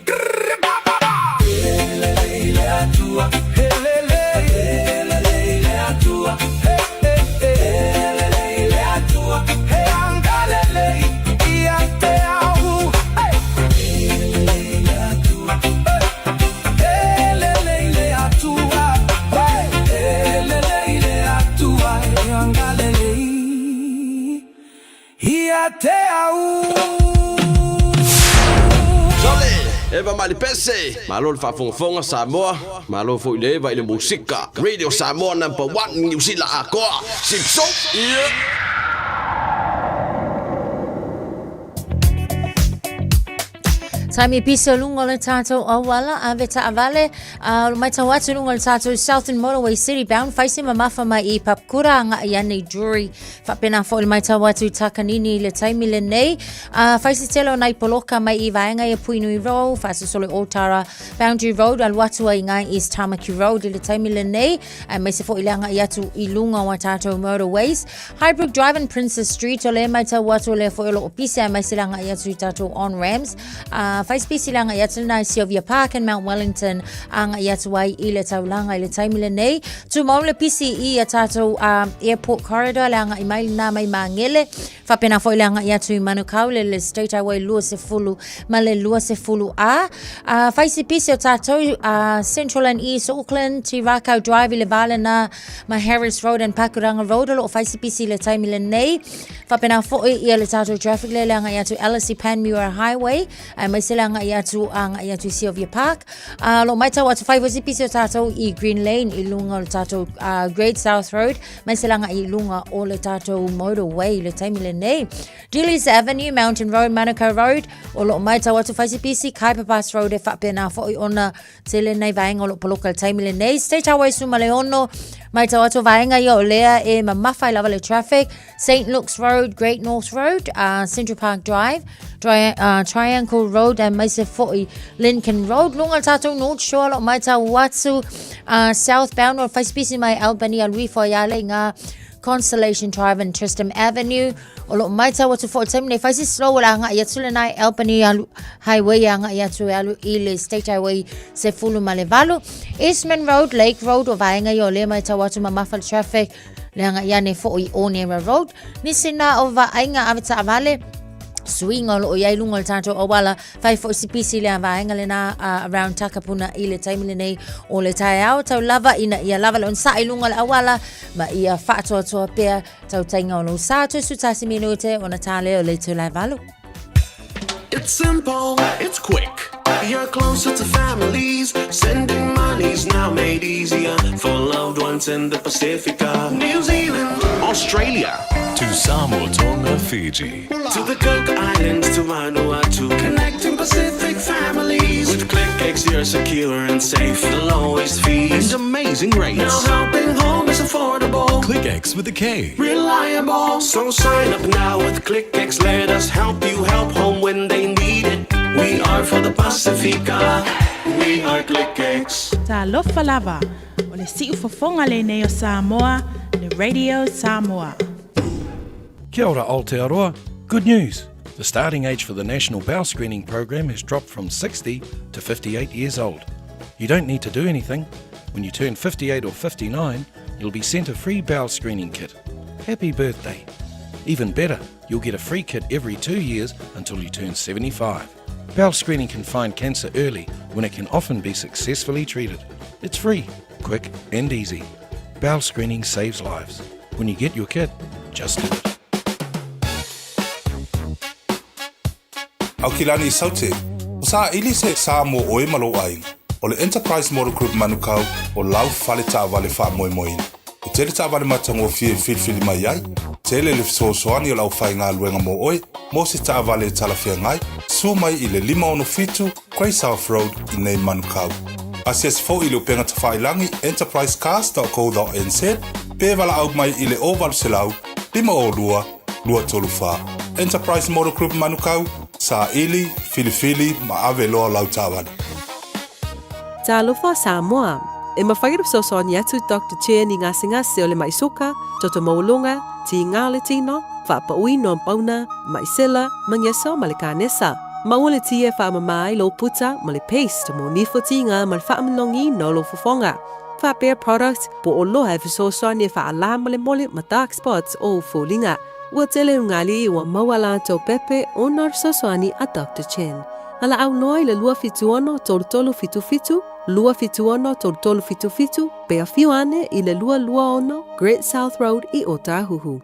Eva Malipese, Malol Fafonga Samoa, Malo Foileva ile musika. Radio Samoa #1 New Zealand Akoa. Simpson. Taimi pisa lungo le tato awala aveta avale mai tawatu lungo le tato Southern Motorway City bound faisi mamafa mai I papkura nga yani jury fa pena fo mai tawatu takanini le taimi le nei faisi telo nai poloka mai I vaenga e Puinui Road faisi sole Otara Boundary Road alwatu ai ngai East Tamaki Road le taimi le nei mai se fo ilanga yatu ilunga wa tato motorways Highbrook Drive and Princess Street ole mai tawatu le fo ilo opisa mai silanga yatu tato on ramps Vice Pisi langa yatu na Sylvia Park and Mount Wellington ang yatu ai ile taulanga ile taimile nei tu maule pisi I tato airport corridor langa I mai na mai mangele fa pena foi langa yatu I Manukau le state highway lua se fulu male lua se fulu Vice Pisi tato Central and East Auckland Tirako Drive le vale na Harris Road and Pakuranga Road lo Vice Pisi le taimile nei fa pena foi ile tato traffic le langa yatu LC Panmure Highway mai silanga yatu ang yatu Sylvia Park lo mai tawa to 5 pisi tato I Green Lane ilunga tato Great South Road mai silanga ilunga o le tato motorway le taimile nei Dillis Avenue Mountain Road Manukau Road o lo mai tawa to 5 pisi Kaipapas Road e fa pena fo ona tele nei vaenga lo local taimile nei State Highway Sumaleono mai tawa to vaenga yo lea e mamafai lava le traffic St Luke's Road Great North Road Central Park Drive Triangle Road and Maisa 40 Lincoln Road Lunga Tato North Shore lo Maita Watsu southbound or face pisi mai Albany Alwifo Yale nga Constellation Drive and Tristram Avenue o lo Maita Watsu 40 ne face slow la nga yatsule nai Albany Highway nga yatsu alu ile State Highway se fulu malevalo Eastman Road Lake Road o vaenga yo le Maita Watsu mamafal traffic le nga yane 40 Onera Road nisina o vaenga avita avale swing o yai lungo tato o wala 5 pisi le vaenga le na around Takapuna ile taimile nei o le tai au tau lava ina ia lava on sa ilunga le awala ma ia fato to pe tau tainga o sa to sutasi minute ona tale o le to lai valu. It's simple, it's quick. You're closer to families. Sending money's now made easier for loved ones in the Pacifica. New Zealand, Australia, to Samoa, Tonga, Fiji, to the Cook Islands, to Vanuatu. Connecting Pacific families. With ClickX, you're secure and safe. The lowest fees and amazing rates. Now helping home is affordable. ClickX with a K. Reliable. So sign up now with ClickX. Let us help you help home when they need it. We are for the Pacifica. We are ClickX. Talofa lava. O le si'u fofonga le nei o Samoa, le Radio Samoa. Kia ora Aotearoa. Good news. The starting age for the National Bowel Screening Program has dropped from 60 to 58 years old. You don't need to do anything. When you turn 58 or 59, you'll be sent a free bowel screening kit. Happy birthday. Even better, you'll get a free kit every 2 years until you turn 75. Bowel screening can find cancer early when it can often be successfully treated. It's free, quick and easy. Bowel screening saves lives. When you get your kit, just do it. au kilani I saute. O sa ili se sa mo oe malo ai. O le Enterprise Motor Group manukau o lau fale ta vale fa moi moi. O tele ta vale matango fie fili mai ai. Tele le so soani o lau fai ngā luenga mo oe. Mo se ta vale tala fia ngai. Su mai I le 5 Grey South Road I nei manukau. Asias fo I le upenga ta whailangi enterprisecars.co.nz. Pe wala au mai I le oval selau 5 lua tolu wha. Enterprise Motor Group manukau. Sa ili, fili ma ave loa lau tawani. Talofa Samoa. E mawhairap sosoni atu Dr. Chen I ngasi o le maisoka, toto maulunga, ti ngale tino, whapaui no pauna, maisela, mangeso ma le kanesa. Maule tia whamamai lo puta ma le paste mo nifo tinga ma le whamanongi no lo fofonga. Whapea product po o loha e sosoni e whaala ma le mole ma dark spots o fulinga. Ua tele ungali ua mawala tau pepe o nar sosoni a Dr. Chen. Ala au noi le lua fituono tolu fitu, lua fituono tolu fitu, pe a fiuane I le lua ono Great South Road I Otahuhu.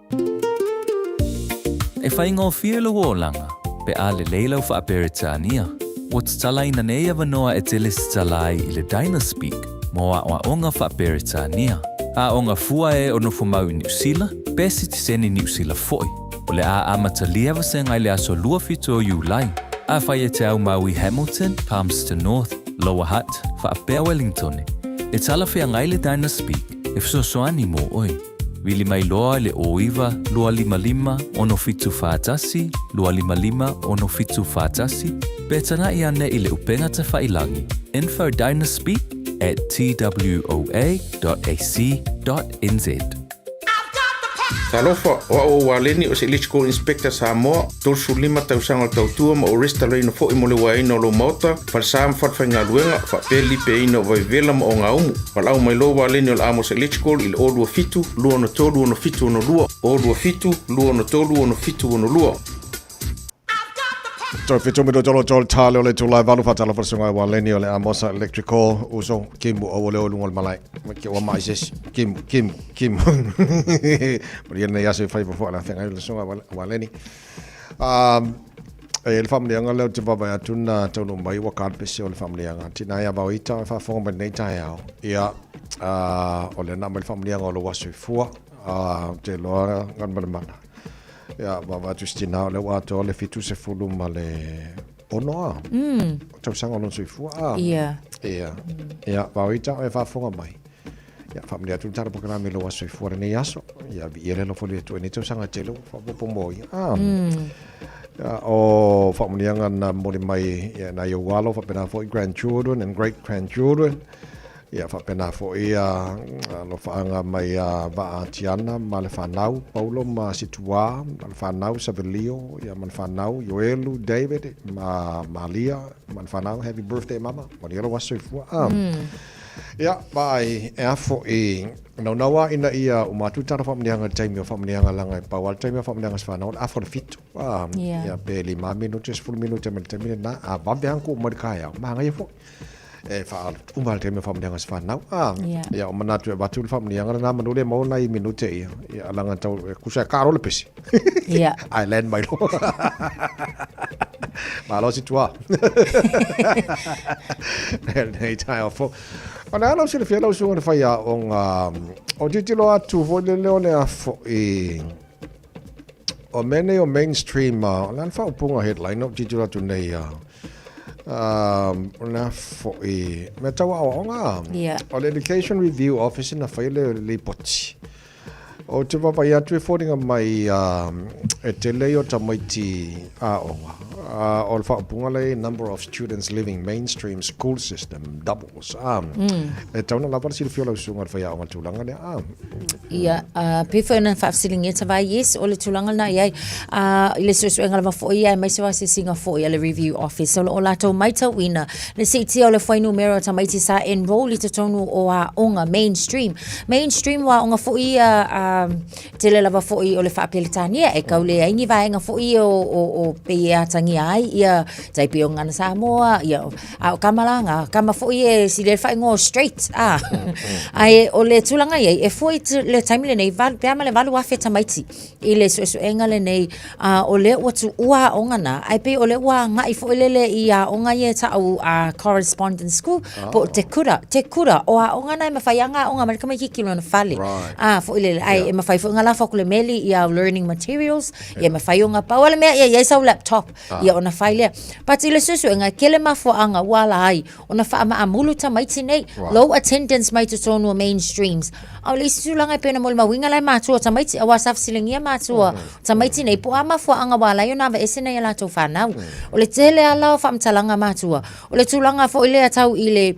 E whaingo fia lo langa, pe a le leilau wha aperitania. What's talaina nei avanoa e teles talai I le Dynaspeak, moa o onga wha aperitania. A onga fua e ono fumau I New Zealand, pesi tiseni New Zealand foi. O le a amata liava se ngai le aso lua fitu o Iulai. A whai e te au Maui Hamilton, Palmerston North, Lower Hutt, whaapea Wellington. E tala whea ngai le Dynaspeak, e wsosoani mo oi. Wili mai loa le oiva, lua lima, ono fitu whaatasi, lua lima, ono fitu whaatasi. Betana I ane I le upenga te whailangi. Info Dynaspeak at twa.ac.nz. Talofa o waleni o se electrical inspector Samoa, tolsu 5 tausanga tautua ma o resta leino fo I mole waino lo mota, falsam fatwhainga luenga, fa peli pe ino vai vela ma o ngaumu. Walau mai lo waleni o amos electrical il o lua fitu, lua no tolu ono fitu ono lua, o lua fitu, lua no tolu ono fitu ono lua. So fitu mito jolo tale ole tulai valu fatala farsunga waleni ole amosa electrical uso kimu o ole olungol malai. Ki wa mai ses kim. Maria ne yaso fai fo la tenga ile sunga waleni. El family anga le te baba ya tuna tonu mai wa kan pese ole family anga tina ya bawita fa fo ben nei tai au. Ya ole na mai family anga lo wasu fu te lo ngan mana. Ja, maar Justina le wato le fitu se fulu ma le ono. Tau sanga no sui fu. Ia. Ja, bawita e fa fonga mai. Ja, familia tu tara programa lo waso fu ne yaso. Ja, viere lo foli tu ni tau sanga telo fa po moi. Ja, o familia ngana moli mai na yo walo fa pena for grandchildren and great grandchildren. Ja, fa pena fo ia lo faanga mai va Tiana Malfanau Paulo ma situa Malfanau Savelio ya Malfanau Joelu David Malia Malfanau happy birthday mama Mariela waso fu ya bai fo no ina ia umatu tara fa mnianga time fa mnianga langa pawal time fa mnianga sfanau afo fit ya beli 5 minutos 10 minutos termina na abambe hanku modkaya ma ngai fo fa umal te me fam dengan sfanau ya manatu e batul fam ni ngana manule mau nai minute ya langa tau kusa karo le pesi ya island mai lo malo situa nei tai fo ona lo se le fielo su fa ya on o titolo atu vo le leone afo o mene o mainstream lan fa upunga headline no titolo atu nei na fo me tawa onga o education review office na faile le poti o te papa ya tu fording mai e tele o tamaiti onga o fa punga le number of students living mainstream school system doubles e tauna la parsi fiolo sunga fa ya onga tulanga ne ia prefer na fa siling eta vai yes o le tulanga na ia ile so ngala fo ia mai so se singa fo ia le review office so o lato mai ta wina le city o le foi numero tamaiti sa enroll i te tonu o onga mainstream wa onga fo ia tele lava fo'i o le whaapelitania e kaule aingi vaenga fo'i o pe a tangi ai ia taipi o ngana Samoa ia a kamalanga kama fo'i e si le whaingo straight ai o le tulanga ia e fo'i le taimi le nei peama le valu afe tamaiti i le suenga le nei o le watu ua o ngana ai pe o le ua ngai fo'i lele i a o ngai e tau a correspondence school po te kura o a o ngana e mawhaianga o ngā marika mai kiki lona fale fo'i lele ai e mawhai fo'i ngala whaku le meli i a learning materials ia mawhai o ngā pauale mea ia sau laptop ia ona whailea pati le suenga kele mafuanga wala ai ona wha ma amulu tamaiti nei low attendance mai to tonu mainstreams au le sulanga pena mo mawinga lai matua tamaiti awa safsilingia matua tamaiti nei po ama fuanga wala yo na ese nei la to fanau o le tele ala fa mtalanga matua o le tulanga fo ile atau ile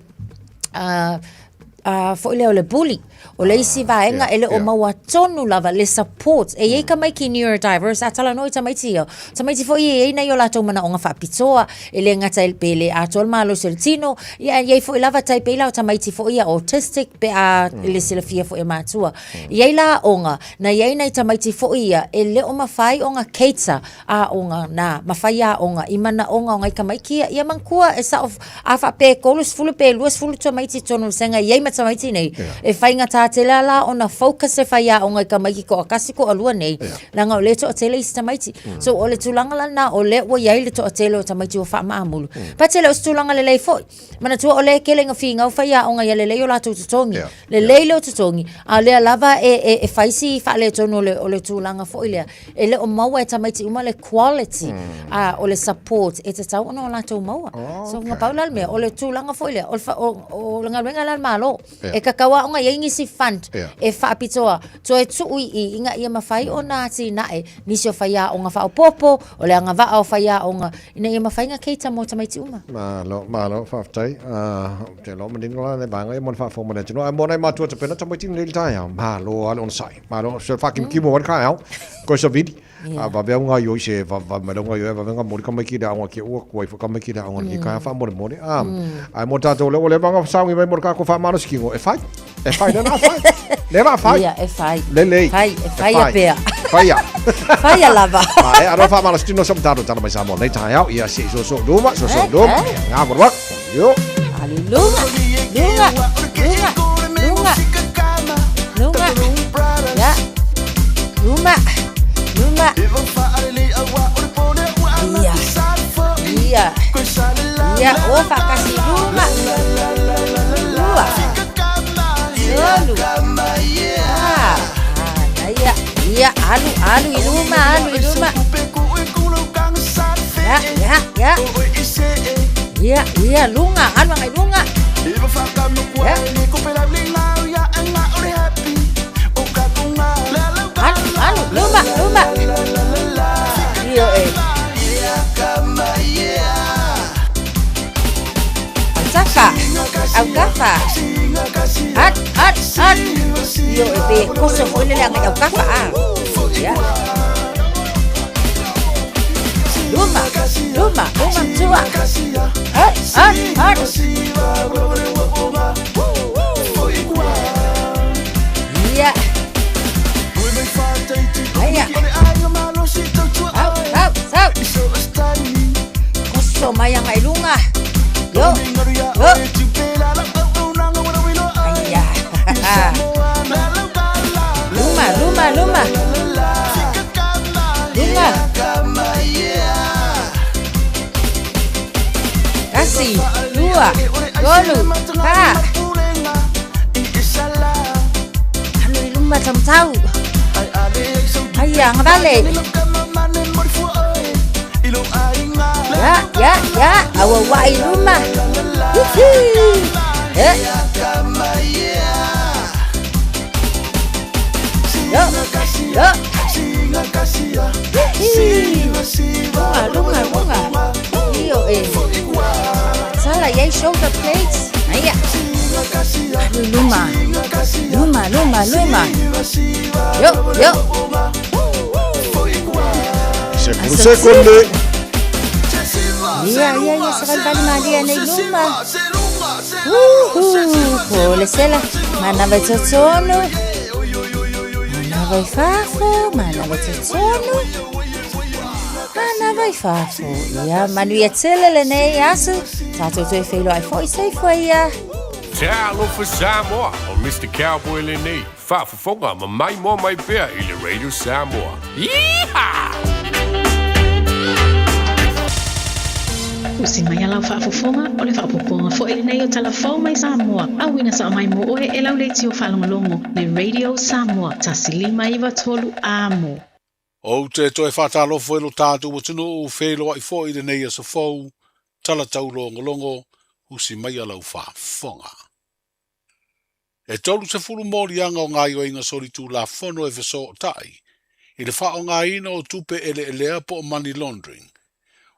fo ile o le bully o le isi vaenga ele o maua tonu lava le support e ei ka mai ki neurodiverse atala noi tamaiti fo i nei o lato mana o nga whapitoa ele ngata el pele a tol malo seltino ia fo i lava tai pela o tamaiti fo ia autistic pe a ele silafia fo e matua ia la onga na ia nei tamaiti fo ia ele o mawhai o nga keita a onga na mawhai a onga imana onga o ngai ka mai kia ia mankua e sa of a whape kolus fulu pe luas fulu tamaiti tonu senga ia ma tamaiti nei e whainga te la ona focus e faia o ngai ka mai ko akasi ko alua nei langa o le to tele is tamaiti so o le tulanga lana o le wo yai le to tele o tamaiti o fa maamulu pa tele o tulanga le lei foi mana tu o le kelenga finga o faia o ngai le lei o la tu tongi le lei lo tu tongi a le lava e faisi fa le tono le o le tulanga foi le e le o maua e tamaiti uma le quality o le support e te tau ona o la tu maua so nga paula me o le tulanga foi le o nga wenga la malo e kakawa o ngai ngi si fund e whaapitoa to e tui i inga ia mawhai o nāti nae nisi o whaia o ngā whao popo o le anga waa o whaia o ngā ina ia mawhai ngā keita mo tamaiti uma malo whaftai te lo mandingola le banga e mon whafo mana tino a mona i matua te pena tamaiti nili tai au malo ale on sai malo se whakim kimo wan kai au ko sa vidi va be unga yo se va madonga yo va venga mori kama ki da ngwa ki o ko i kama ki da ngwa ki ka fa mori ai mo tato le banga sa ngi mai mor ka ko fa mano skingo e fai na fai leva fai ia e fai lele fai a pea fai a lava ai aro fa mano stino som tato tana mai sa mo nei tai au ia si so duma nga borwa yo lunga ya luma iya o fa kasi luma iya alu iluma ya lunga alu ngai lunga alu luma iyo Algafa at yo ebe koso ko le lang algafa ya luma tua at ya koso mayang ay lunga yo luma kasi dua golu ha anu luma tahu ayah ngabale ya awawai luma Lunga. Iyo Salah yay shoulder plates. Aya. Luma. Yo. Sekunde. Iya, sekali bali madia nei luma. Boleh sela. Mana betul sono. vai fafo, mana vai tutonu. Mana vai fafo. Ia, manu ia tele le nei asu. Tato tue feilo ai foi sei foi ia. Talo for Samoa, o Mr. Cowboy Lene. Whaafafonga, ma mai mo mai pea i le Radio Samoa. Yeehaw! Usi mai alau whaafafonga, o le whaapoponga fo ele nei o talafau mai Samoa. Awina sa mai mo oe e lau leiti o whalongolongo le Radio Samoa. Tasilima iwa tolu amo. O te toe whātālofo e lo tātou o tino o whelo ai fo i le nei a sa fau. Tala tau longo, usi mai alau whaafonga. E tolu se fulu morianga o ngai o inga sori tu la fono e feso o tai. I le wha o ngai ina o tupe ele lea po o money laundering.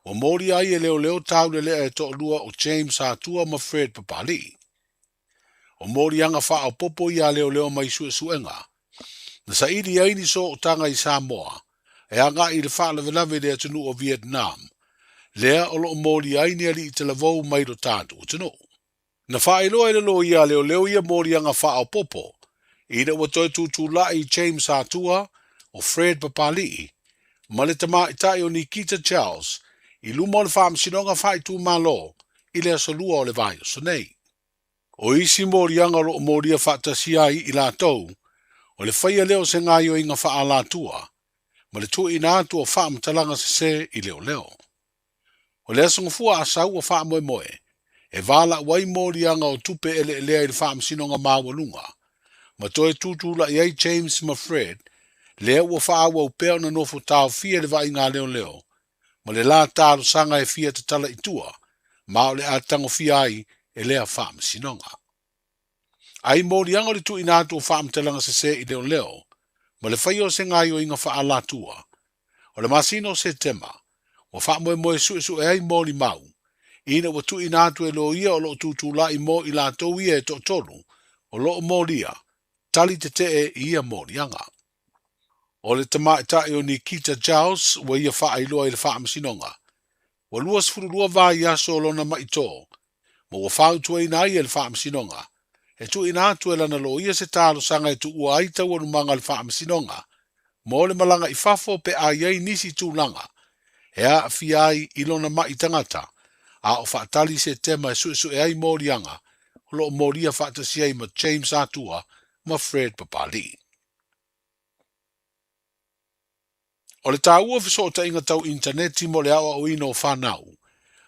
O mori ai e leo tau le lea e to lua o James Hatua ma Fred Papali. O morianga wha o popo ia leo mai suenga. Na sa iri aini so o tanga i Samoa. E anga i le wha lave lea tunu o Vietnam. Lea o lo mori aini ali i te lavou mai do tātu o tunu. Na whaeloa ele lo ia leo ia morianga wha o popo. Ina wa toi tutu lai James Hatua o Fred Papali. Ma le tama i tai o Nikita Charles. I luma o le whaamsinonga whai tu malo. I le asolua o le vai o sonei. O isi morianga lo moria whaatasiai i la tau. O le whaia leo se ngai o inga wha la tua. Ma le tu ina atu o whaamtalanga se i leo. O le asongfua asau o wha moe. E wala wai morianga o tupe ele lea i le whaamsinonga mawalunga. Ma toe tutula i ai James ma Fred. Lea ua whaawa upea na nofo tau fia le vai ngā leo. Ma le la tālo sanga e fia te tala itua. Ma o le atango fia ai e lea whaamsinonga. Ai morianga le tu ina atu o whaamtalanga se i leo. Ma le whaio se ngai o inga wha la tua. O le masino se tema. O wha moe su e ai mori mau. Ina wa tu ina atu e lo ia o lo tutu la i mo i la tau ia e to tolu. O lo moria. Tali te i ia morianga. O le tama tai o Nikita Charles wa ia wha iloa i le wha amasinonga. Wa luas furu lua vai aso lona maito. Ma wa whau tua ina ia le wha amasinonga. E tu ina atu e lana lo ia se talo sanga e tu ua aita wanu manga le wha amasinonga. Mo le malanga i fafo pe a iei nisi tu langa. E a fiai ilona mai tangata. A o whaatali se tema e su e ai morianga. O lo moria whaatasiai ma James Atua ma Fred Papali. O le tāua fiso o ta inga tau interneti mo le awa o ino o whanau.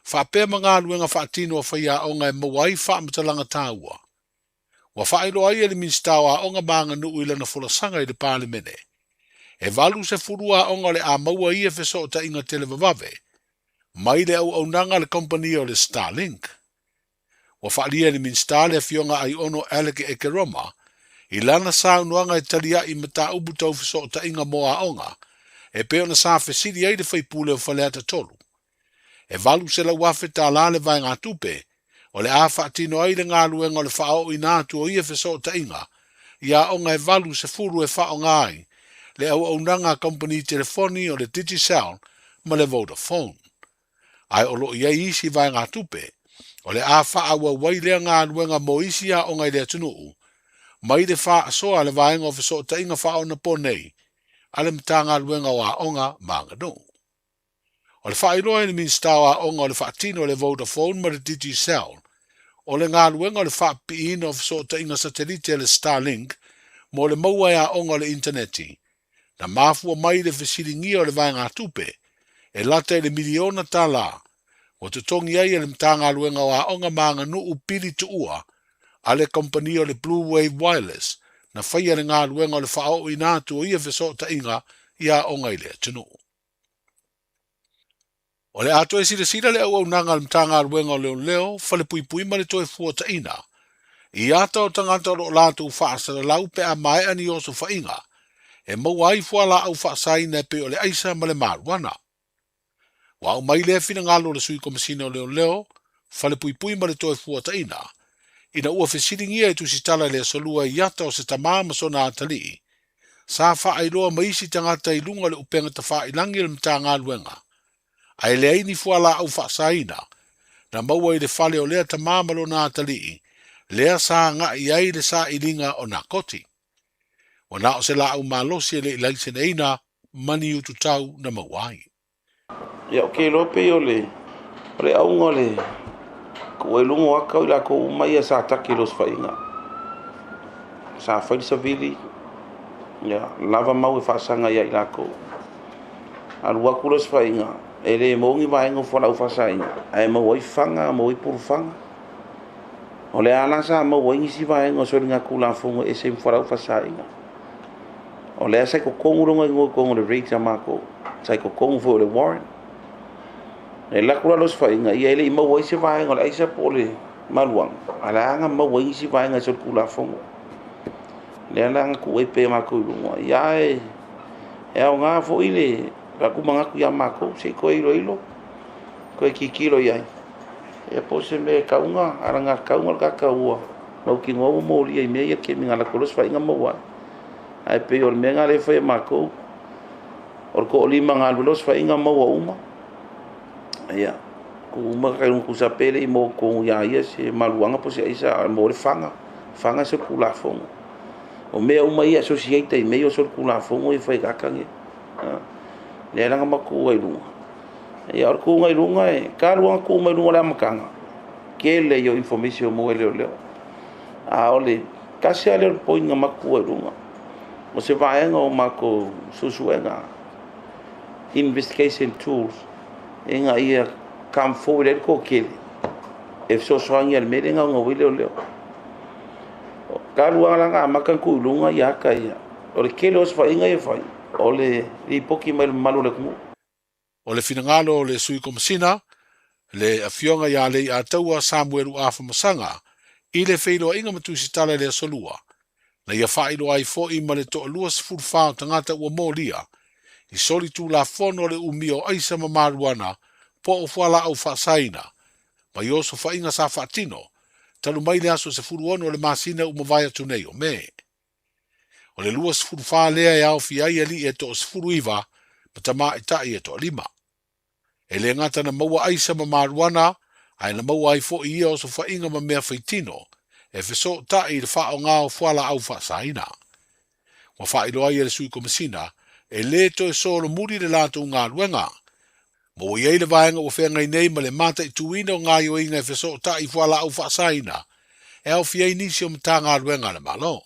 Whapea mga aluenga whaatino o whaia o ngai mawai whaamatalanga tāua. Wa whaelo ai ele minstawa o nga maanga nuu ila na fulasanga i le pālemene. E valu se furua o nga le a maua ia fiso o ta inga televavave. Mai le au nanga le kompani o le Starlink. Wa whaalia ele minstale a fionga ai ono aleke e keroma. I lana sao nuanga e talia i mata ubu tau fiso o ta inga moa onga. E peo na sa fesiri ai de whaipule o whaleata tolu. E valu se la wafe ta lale vai ngā tupe, o le a whaatino ai le ngā luenga o le whaao i nātu o ia wheso ta inga, ia onga e valu se furu e whao ngai, le au nanga company telefoni o le Digicel, ma le Vodafone. Ai o lo ia isi vai ngā tupe, o le a whaao wai lea ngā luenga mo isi a onga i lea tunuu, mai le wha asoa le vai ngā wheso ta inga whao na ponei, ale mtanga luenga wa onga manga no. O le whailoa ni minstawa onga o le whaatino o le Vodafone ma le Digicel. O le ngā luenga o le whaapiina o so ta inga satelite le Starlink mo le maua ya onga o le interneti. Na mafua mai le fesiringia o le vai ngā tupe. E lata le miliona tala. O te tongi ai le mtanga luenga wa onga manga no upili tu ua. Ale kompani o le Blue Wave Wireless. Na whaia le ngā luenga o le whaao i nātu o ia wheso ta inga ia onga i lea tunu. O le ato e sira le au nanga le mtanga luenga o leo, whale pui ma le toe fua ta ina. I ata o tangata o lātu whaasa le lau pe a mai ani o so whainga. E mau ai fua la au whaasaina pe o le aisa ma le maruana. Wa au mai lea fina ngalo le sui komisina o leo, whale pui ma le toe fua ta ina. Ina ua fesiringia e tusitala le solua i ata o se tamama so na atali. Sa wha ailoa maisi tangata i lunga le upenga ta wha ilangi le mtanga luenga. Ai le aini fuala au wha saina. Na maua i le whale o lea tamama lo na atali. Lea sa nga i ai le sa ilinga o na koti. O na o se la au malosi e le ilaise ne ina mani utu tau na mawai. Ia o ke lope o le aunga le ko e lungo aka o la ko mai a sa taki los whainga. Sa whaini sa vili, ia lava mau e whaasanga ia i la ko. Alua ku los whainga, e le mongi vaenga whanau whasainga, e mau i whanga, mau i puru whanga. O le alasa mau i ngisi vaenga o sori ngā kula whunga e se whanau whasainga. O le asai ko kongu ronga i ngoi kongu le reita mako, sai ko kongu fo le Warren. E la kula los whainga, ia ele i mau i se vaenga o le aisa po le maluang. Ala anga mau i ngisi vaenga sori kula whunga. Le alanga ku e pe mako i runga. Ia e au ngā fo i le ka kumanga ku ia mako, se ko ilo ilo. Ko e kikilo iai. E po se me kaunga, aranga kaunga ka kaua. Mau ki ngoa mo li e me ia ke minga la kolos whainga maua. Ai pe o le menga le whai mako. O ko li manga los whainga maua uma. Ia. Ku uma kai un kusapele i mo ko ia ia se maluanga po se isa mo le fanga. Fanga se kula fongo. O mea uma ia associate i mea o sol kula fongo i whai kakange. Le ranga maku ai runga. E ar ku ngai runga e ka runga ku mai runga la makanga. Ke le yo information mo leo leo. A ole kasi ale poinga maku ai runga. Mo se vaenga o mako susuenga. Investigation tools. Enga ia come forward e ko kele. E so soangi al merenga ngo leo leo. Karu alanga makan ku lunga ya ka ia. O le kelos fa inga e fai. O le i poki mai malu le kumu. O le finangalo o le sui komisina, le afionga ya le a taua Samuel Uafa Masanga, i le feilo inga matusitala le solua. Na ia whailo ai fo i ma le toa lua sifuru whao tangata ua mōlia, i soli tu la fono le umio aisa mamaruana po o whala au whaasaina, ma i oso whainga sa whaatino, talu mai le aso se furu ono le masina umawaya tunei o me. O le lua sifuru wha lea e au fi ai ali e to sifuru iwa, ma tama i tai e to lima. E le ngata na maua aisa mamaruana, ai na maua ai fo i ia oso whainga ma mea whaitino, e feso tai le wha o ngā o whala au whaasaina. Wa wha ilo ai e le sui komisina, e le to e solo muri le lato ngā ruenga. Mo i eile vaenga o whenga i nei ma le mata i tuina o ngā yo inga e feso tai whala au whaasaina, e au fiei nisi o mta ngā ruenga le malo.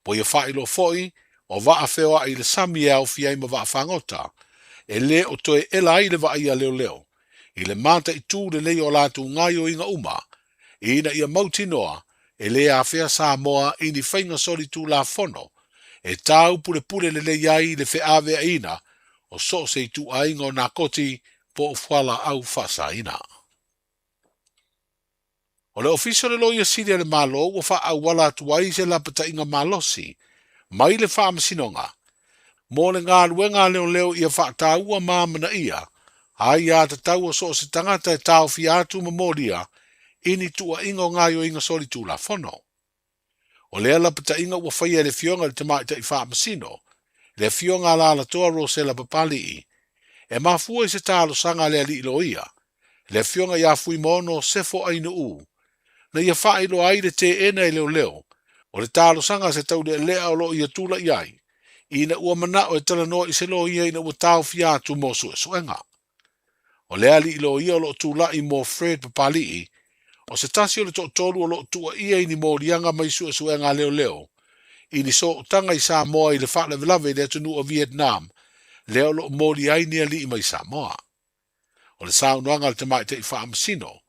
Po ia whailo foi, o waa whewa i le sami e au fiei ma waa whangota, e le o toe ela i le waa ia leo leo, i le mata i tū le leo lātu ngai o inga uma, i ina ia mautinoa, e le a whea Samoa i ni whainga sori tū la fono, e tau pule pule le iai le whe awea ina, o so se i tū ainga o nā koti po o whala au whasaina. O le ofisa le loia siria le malo o wha au wala atuai se lapata inga malosi, mai le wha amasinonga. Mō le ngā luenga leo leo ia wha taua māmana ia, ai a te tau o so se tangata e tau fi atu mamoria, ini tua inga o ngā yo inga soli tū la fono. O lea lapata inga ua whaia le fionga le tamaita i wha amasino, le fionga la la toa Rosela Papali i, e mafua i se talo sanga lea li ilo ia, le fionga ia fui mono sefo ainu u, na ia wha ilo ai le te ena i leo leo, o le talo sanga se tau le lea o lo ia tula iai, ina ua mana o e tala noa i se lo ia ina ua tau fia tu mosu e suenga. O lea li ilo ia o lo tula i mo Fred Papali i, o se tasi o le tolu o lo tua ia ini mo lianga mai su e suenga leo leo, ini so tanga i Samoa i le wha levelave le tunu o Vietnam, leo lo mo li ainia li i mai Samoa. O le saunuanga le tamaita i wha amasino,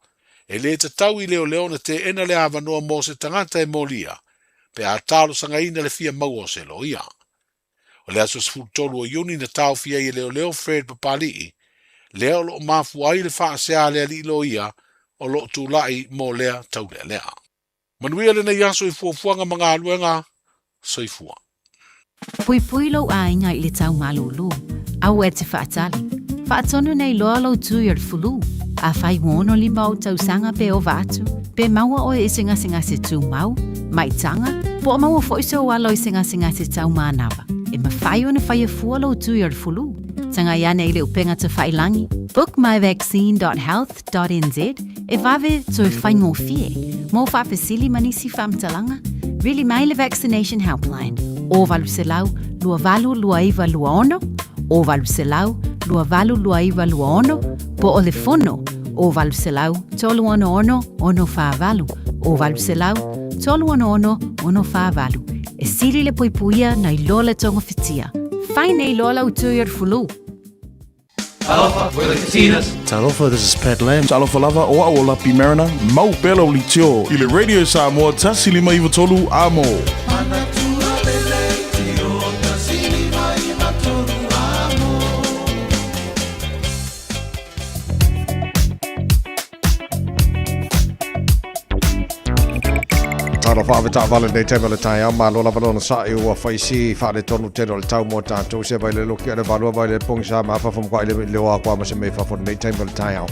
e le te tau i leo leo na te ena le awanoa mo se tangata e molia, pe a talo sanga ina le fia mau o se lo ia. O le aso sfutolu o yuni na tau fia i leo leo Fred Papali, leo lo mafu ai le wha sea lea li lo ia, o lo tu lai mo lea tau lea lea. Manuia le na yaso i fuafuanga mga aluenga, soifua. Pui pui lo ainga i le tau malulu, au e te whaatali. Whaatonu nei loa lo tu i ar fulu, a whai wono li mau tau sanga pe o vatu, pe maua o e singa singa se tu mau, mai tanga, po maua foiso o alo i singa singa se tau maanawa. E ma whai o na whai a fua lo tu i ar fulu. Tanga ia nei le upenga te whailangi, bookmyvaccine.health.nz, e vave to e whai ngō fie, mō whapesili manisi whamtalanga, really mai le vaccination helpline. o valu se lau, lua valu lua iwa lua ono, o valu se lau, lua valu lua iwa lua ono, po o le fono, o valu se lau, tolu ono ono, ono wha valu, o valu se lau, tolu ono ono, ono wha valu. E siri le poipuia na i loa le tonga fitia. Whai nei loa lau tui ar fulu. Talofa, we're the casinas. Talofa, this is Pat Lam. Talofa lava o a Lapi Mariner. Mau pelo li tio. I le Radio Samoa tasili mai tolu amo. Talo wha ta vale nei te mele tai au ma lola valona sa i ua whaisi wha le tonu teno le tau mo tātou se vai le loki ane valua vai le pong sa ma wha whamkwa i le oa kwa ma se mei wha nei te mele tai au.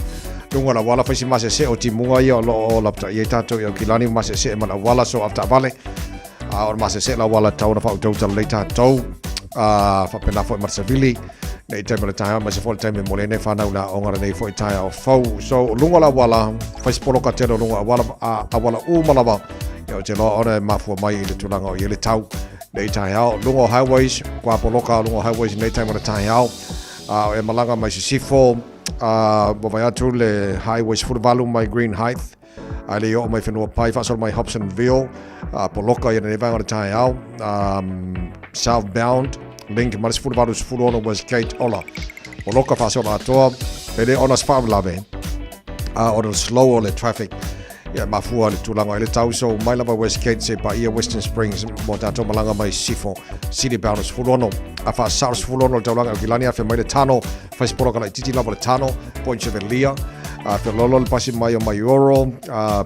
Lunga na wala whaisi ma se se o ti munga i o lo o lapta i e tātou i o kilani ma se se ma na wala so afta vale. O ma se se la wala tau na wha utau tala le tātou. Wha pena fo i Marsavili. Nei te mele tai au ma se fo le taime mo le ne whanau na ongara nei fo i tai au fau. So lunga la wala whaisi poloka teno lunga a wala umalawa. Yo te loa ona mafua mai i le tulanga o i le tau nei tai au. Lungo highways, kua poloka lungo highways nei tai mana tai au. E malanga mai se sifo, mo vai atu le highways furuvalu mai Green Heights. Ai le o mai whenua pai, whasol mai Hobsonville, poloka i nei vanga tai au. Southbound, link maris furuvalu furuono was Gate Ola. Poloka whasol atoa, e le ona spavlave. Ona slow o le traffic. Ya mafua le tulanga i le tau so mai lava West Gate se pa ia Western Springs mo tato malanga mai sifo city bound is fulono a fa sars fulono taulanga o kilani a fe mai le tano fa sporo kana titi lava le tano point se velia a fe lolo le pasi mai o Mayoro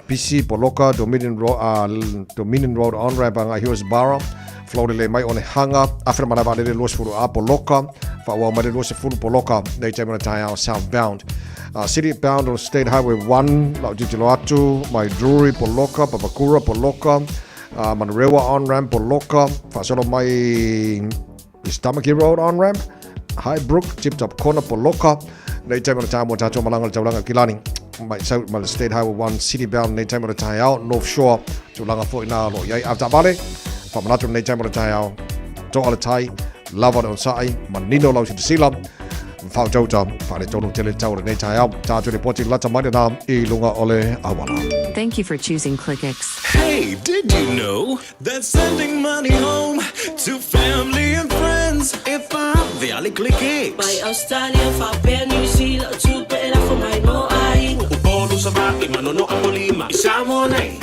PC Poloka Dominion Road on ramp anga Hillsborough Florida le mai on hanga a fe mana le los furu a Poloka fa wa mai le los furu Poloka nei te mana tai out southbound. City bound on State Highway 1, Lau Titiloatu, my Drury, Poloka, Papakura, Poloka, Manrewa on-ramp, Poloka, Fasolo my Stamaki Road on-ramp, Highbrook, Tip-Top Corner, Poloka, nei time on the time, Tato Malanga, Taulanga, Kilani, my State Highway 1, City bound, nei time on the time out, North Shore, Taulanga, Foina, Lo, Yai, After Valley, Famanato, nei time on the time out, Toala Tai, Lava on Sai, Manino, Lau Sila, Fau Jota, Fale Tonu Tele Tower, nei tai au, Tato reporting Lata Madina, I Lunga Ole Awala. Thank you for choosing ClickX. Hey, did you know that sending money home to family and friends if I'm the ClickX? By Australia, for New Zealand, to better for my no eye. Ubolu sabaki manono apolima isamone.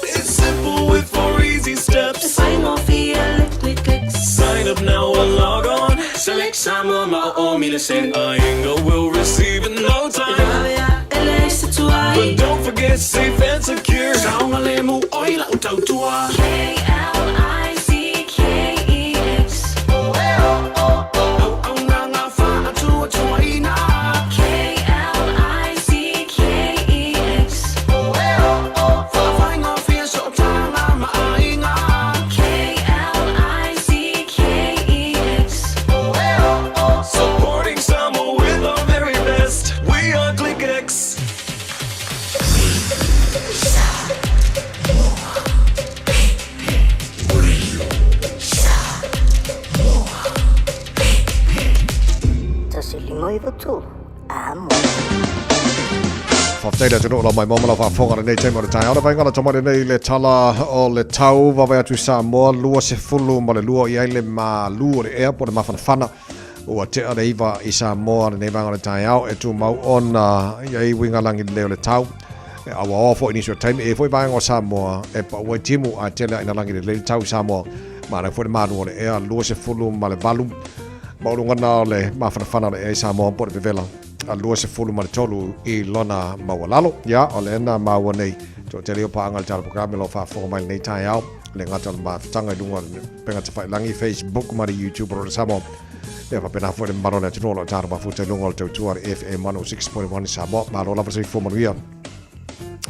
It's simple with 4 easy steps. I'm off here, ClickX. Sign up now or log on. Select Samoa ma'o miliseng Ainga will receive in no time. But don't forget safe and secure. Saunga lemu oila utautua. KLICKEX. Aunanga fa atua tuaina. KLICKEX. Flying off here so tanga ma'ainga. KLICKEX. Supporting Samoa with our very best. We are ClickX. Whafteira te rola mai momala whawhonga nei te mora tai. Ora vai ngana tomare nei le tala o le tau wawai atu Samoa. Lua se fulu ma le lua i aile ma lua le airport ma whanawhana. Ua te ara iwa i Samoa nei vai ngana tai au. E tu mau ona i ai winga langi leo le tau. E awa ofo inisio taimi e fwoi vai ngā Samoa. E pa ua timu a tele ina langi le tau Samoa. Ma na fwoi maru o le ea lua se fulu ma le valu. Maurunga na le ma whanawhana le ea Samoa po le bevela. A lua se fulu mare tolu I lona mawalalo. Ya, o le ena maua nei. To te leo pa angal tala programe lo whaafonga mai nei tai au. Le ngata le maafutanga I lunga penga te whailangi Facebook mari YouTube o le Samoa. Le whapena fwere maro le tinola o tara mafuta I lunga o le tautua le FM 106.1 I Samoa. Maro la pasai fumanuia.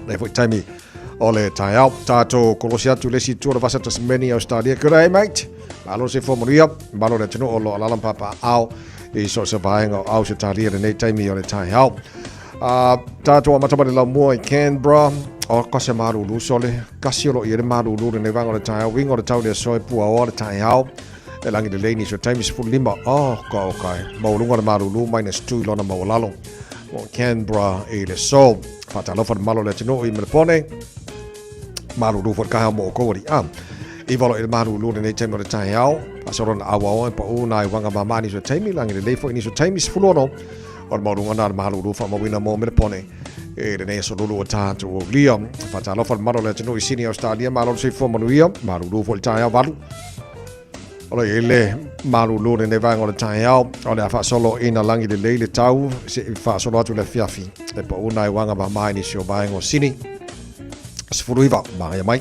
Le fwoi taimi o le tai au. Tato kolosi atu lesi tua vasa Tasmania Australia. Good day mate. Maro se fumanuia. Maro le tinola o lo alampapa au. I so se vaenga au se talia nei taimi o le tai hau. Tātua matamari lau mua I Canberra, o ka se marulu sole kasi lo i le marulu le vanga le tai wingo le tau le soi pua o le tai hao e langi le leini so time is full lima ka o kai maulunga le marulu -2 lona maulalo o Canberra e le so fatalo fa malo le tino i Melbourne marulu for ka mo ko ri i valo il marulu le time no le tai hao asoro na awa pa una i wanga mamani so time langi le leifo ini so time is full ono o maulunga na marulu fa mo wina mo Melbourne e le so lulu o tātou o lia fatalo fa malo le tino i sini Australia malo se fo manuia marulu fo tai hao valu o le marulu le vanga o le tai hao o le fa solo ina langi le leile tau se fa solo atu le fiafi e po una i wanga mai ni sio bai ngo sini se furuiva mai mai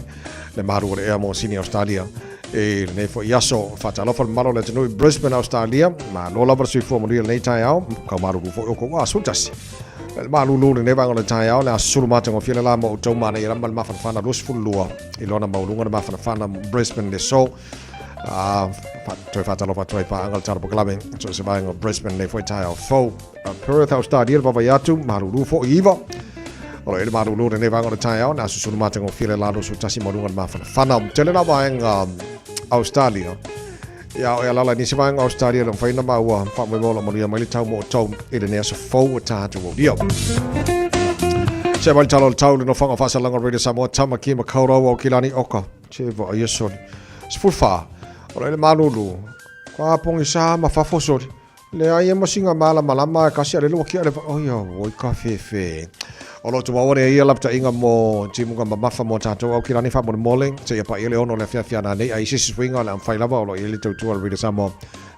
le marulu le mo sini Australia e ne fo yaso fa talo fa malo le tino Brisbane Australia ma lo la verso fo mo le tai hao ka marulu fo o ko wa sultasi le marulu le vanga o le tai hao le sulu mata ngo fiela la mo tau mana i ramba ma fa na lus fulua i lona maulunga ma fa na Brisbane le so toi fatalo fa toi pa angal taro klame so se vai ngo Brisbane le foi tai fo Perth Australia va yatu marulu fo iva o le marulu le vanga o tai na su mata ngo file la su tasi marunga ma fa na tele na va en Australia ya la ni se vai ngo Australia le fa na ma wa fa mo lo mo mai tau mo tau i le so fo ta to dio se vai talo tau no fa fa salanga radio Samoa tamaki ma kauro o kilani oka che va yeso sfulfa o le marulu kwa pongi sa ma fa fosori le ai mo singa mala malama ka sia le lo ki le o yo o ka fe o lo tu ore ia lapta inga mo timunga mafa mo tato o kirani fa mo moling se pa ile ono le fia na nei ai sisi swinga le fai lava o lo ile tu tu al samo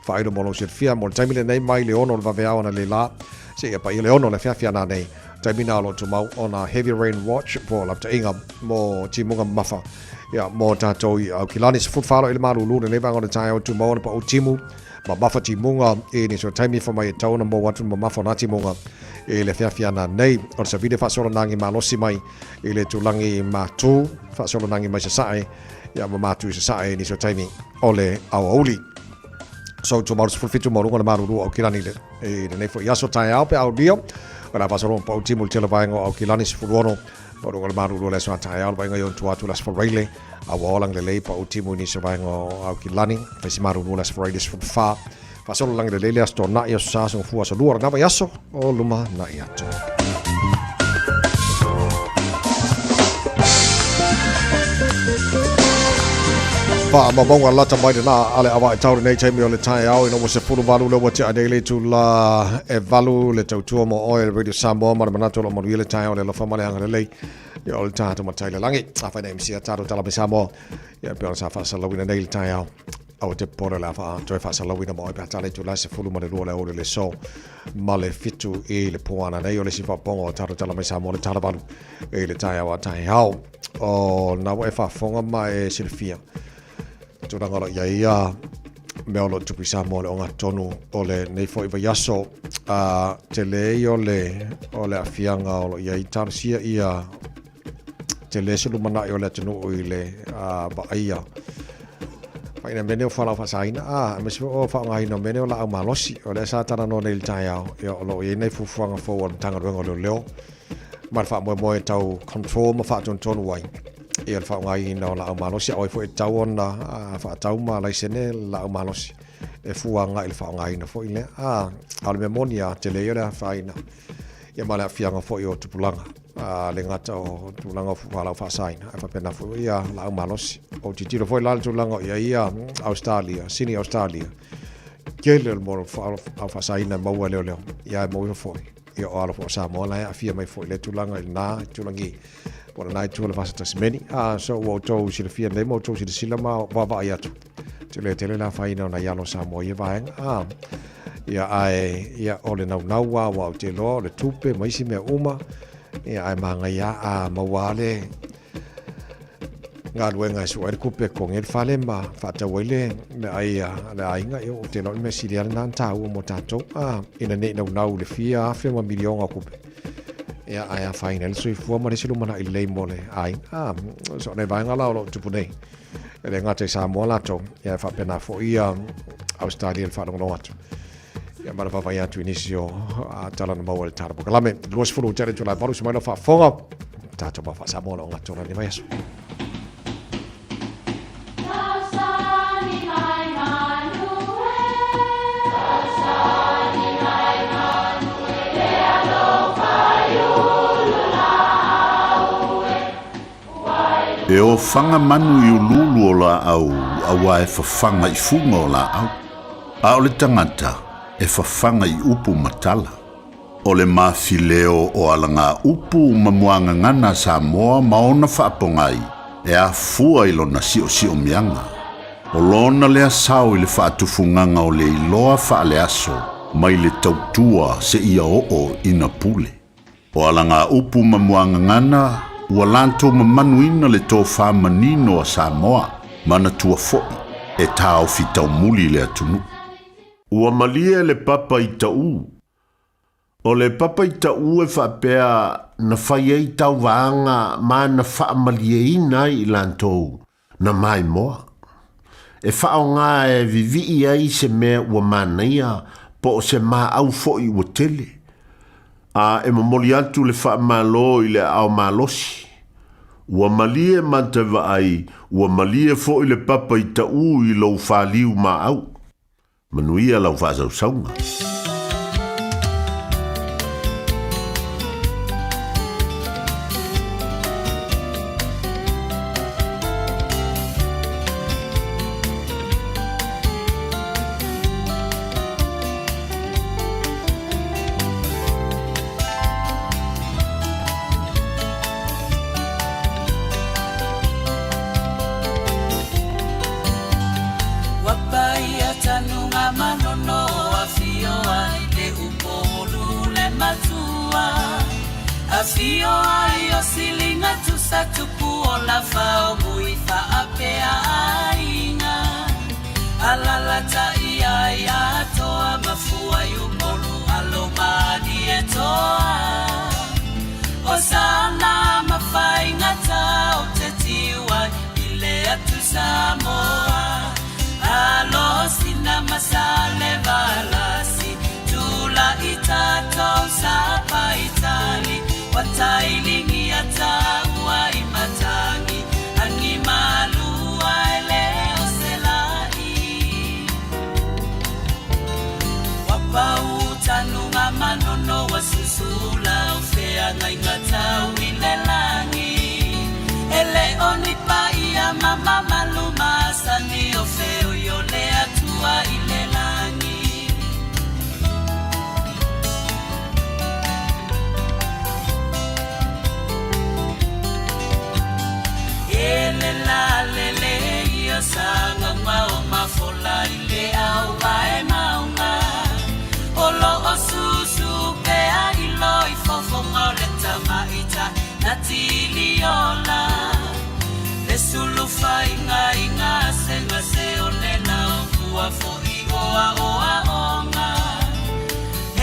fa ilo mo lo se fia mo time le nei mai le ono va vea ona le la se pa ile ono le fia na nei time na lo tu mau ona heavy rain watch po lapta inga mo timunga mafa ya mo tato i au kilani se futfalo ile marulu le vanga o tai o tu mo pa o timu ma mafa timunga e ni so time for my town mo watu mo mafa na timunga e le fiafiana nei o se vide fa solo nangi malosi mai e le tulangi matu fa solo nangi mai sai ya ma matu sai ni so time ole au oli so to mars for fitu morunga maru o kilani le e nei fo yaso tai au pe au dio ora fa solo po timu tele vai ngo au kilani se furono morunga maru le so tai au vai ngo yon tu las for rele au olang le lei po timu ni so vai ngo au kilani fa si maru las for rele for fa fa solo lang le lele sto na yo sa so fu so luar na yaso o luma na yato fa ma bonga la tamai na ale awa tau nei chemi o le tai au ino mo se fulu valu le wati adele tu la e valu le tau tu mo oil radio Samoa ma mana to lo mo le tai au le lo fa male ang le yo le tatu ma tai le langi a fa nei msia tatu tala be Samoa ya pe sa fa sa lo wina nei tai au au te pore la fa toi fa sala wina mo pe tale tu la se fulu mo le rola o le so male fitu e le poana nei o le sifa pongo tatu tala me Samoa le tala valu e le tai au o na wa fa fonga mai Silvia tu rangalo ia me o lo tupi Samoa le onga tonu o le nei fo iwa yaso te le o le afianga o lo ia i tarsia ia te le sulu mana i o le tunu o i le ba aia pa ina mene o whala o whasaina me se o wha ina mene o la au malosi o le sa tana no neil tai au ia o lo i nei fufuanga fo o tanga ruenga o leo ma wha moe tau control ma wha tonu wai ia fa ngai na la malosi o fo tau ona fa tau ma lai sene la malosi e fuanga il fa ngai na fo ile al memonia te le ora fa ina ia mala fianga fo yo tupulanga le ngata o tupulanga fa la fa saina fa pena fo ia la malosi o titiro fo la tupulanga ia Australia sini Australia kele mo fa saina mo wale le ia mo fo ia o ala fo Samoa la afia mai fo le tupulanga na tulangi por nai tu le fasa tasmeni so wo to si le fia le mo to si le silama va ia tu tele la faina na yalo Samoa ia va ia ai ia ole na wa te lo le tupe mai si me uma ia ai manga ia ma wale nga luenga su er kupe con el fale ma fata wele me ai nga yo te lo me si le nan ta u mo tato ina ne na le fia ma milion a kupe ia ai final so fu ma le silu mana il lei mole ai so ne va ngala lo tu pune le ngate Samoa lato ia fa pena fo ia Australia fa lo atu ia mara fa ia tu inicio a tala no mawal tarbo kalame los fulu tere tu la varu sima fa fonga Tātou ma whaasamoa o ngā tōna ni mai aso. E o whanga manu i ululu o la au, awa e whawhanga i funga o la au. A o le tangata, e whawhanga i upu matala. O le mawhileo o alanga upu mamuanga ngana Samoa maona whaapongai, e a fua i lona si o mianga. O lona lea sao i le whaatufunganga o le iloa whaale aso, mai le tautua se ia o ina pule. O alanga upu mamuanga ngana, ua lantou mamanuina le tō whamanino a Samoa, mana tua fo'i, e tā o fitau muli le atunu. Ua malia le papa i tau. O le papa i tau e whaapea na whai ei tau waanga ma na whaamalie ina i lantou na mai moa. E whao ngā e vivi ai se mea ua manaia po o se maa au fo'i ua tele. A e mamoli atu le whaamalo i le au malosi. Ua malie mantawa ai, ua malie fo i le papa i tau i lau whaliu ma au. Manuia lau whazau saunga. Afio ai o silinga tu sa tupu o la fao mui fa apea ainga. Alalata ia ia toa mafua yu molu alo madi e toa. O sana mafai ngata o te tiwa ile atu Samoa. Alo sina masale valasi tula itato sapa itali. Watailingi ataua imatangi angi malua eleo selai. Wapau tanunga manono wasusula ufea ngaingatau ilelangi. Eleo nipa ia mama maluma sani ofeo yole atua ilelangi. Ele la lele yo sanga ngao mafola ile au vai maunga. Olo osusu pe a ilo ifofo ngole tamaita natili yola. Le sulufa inga senga se olela ua fo i oa onga.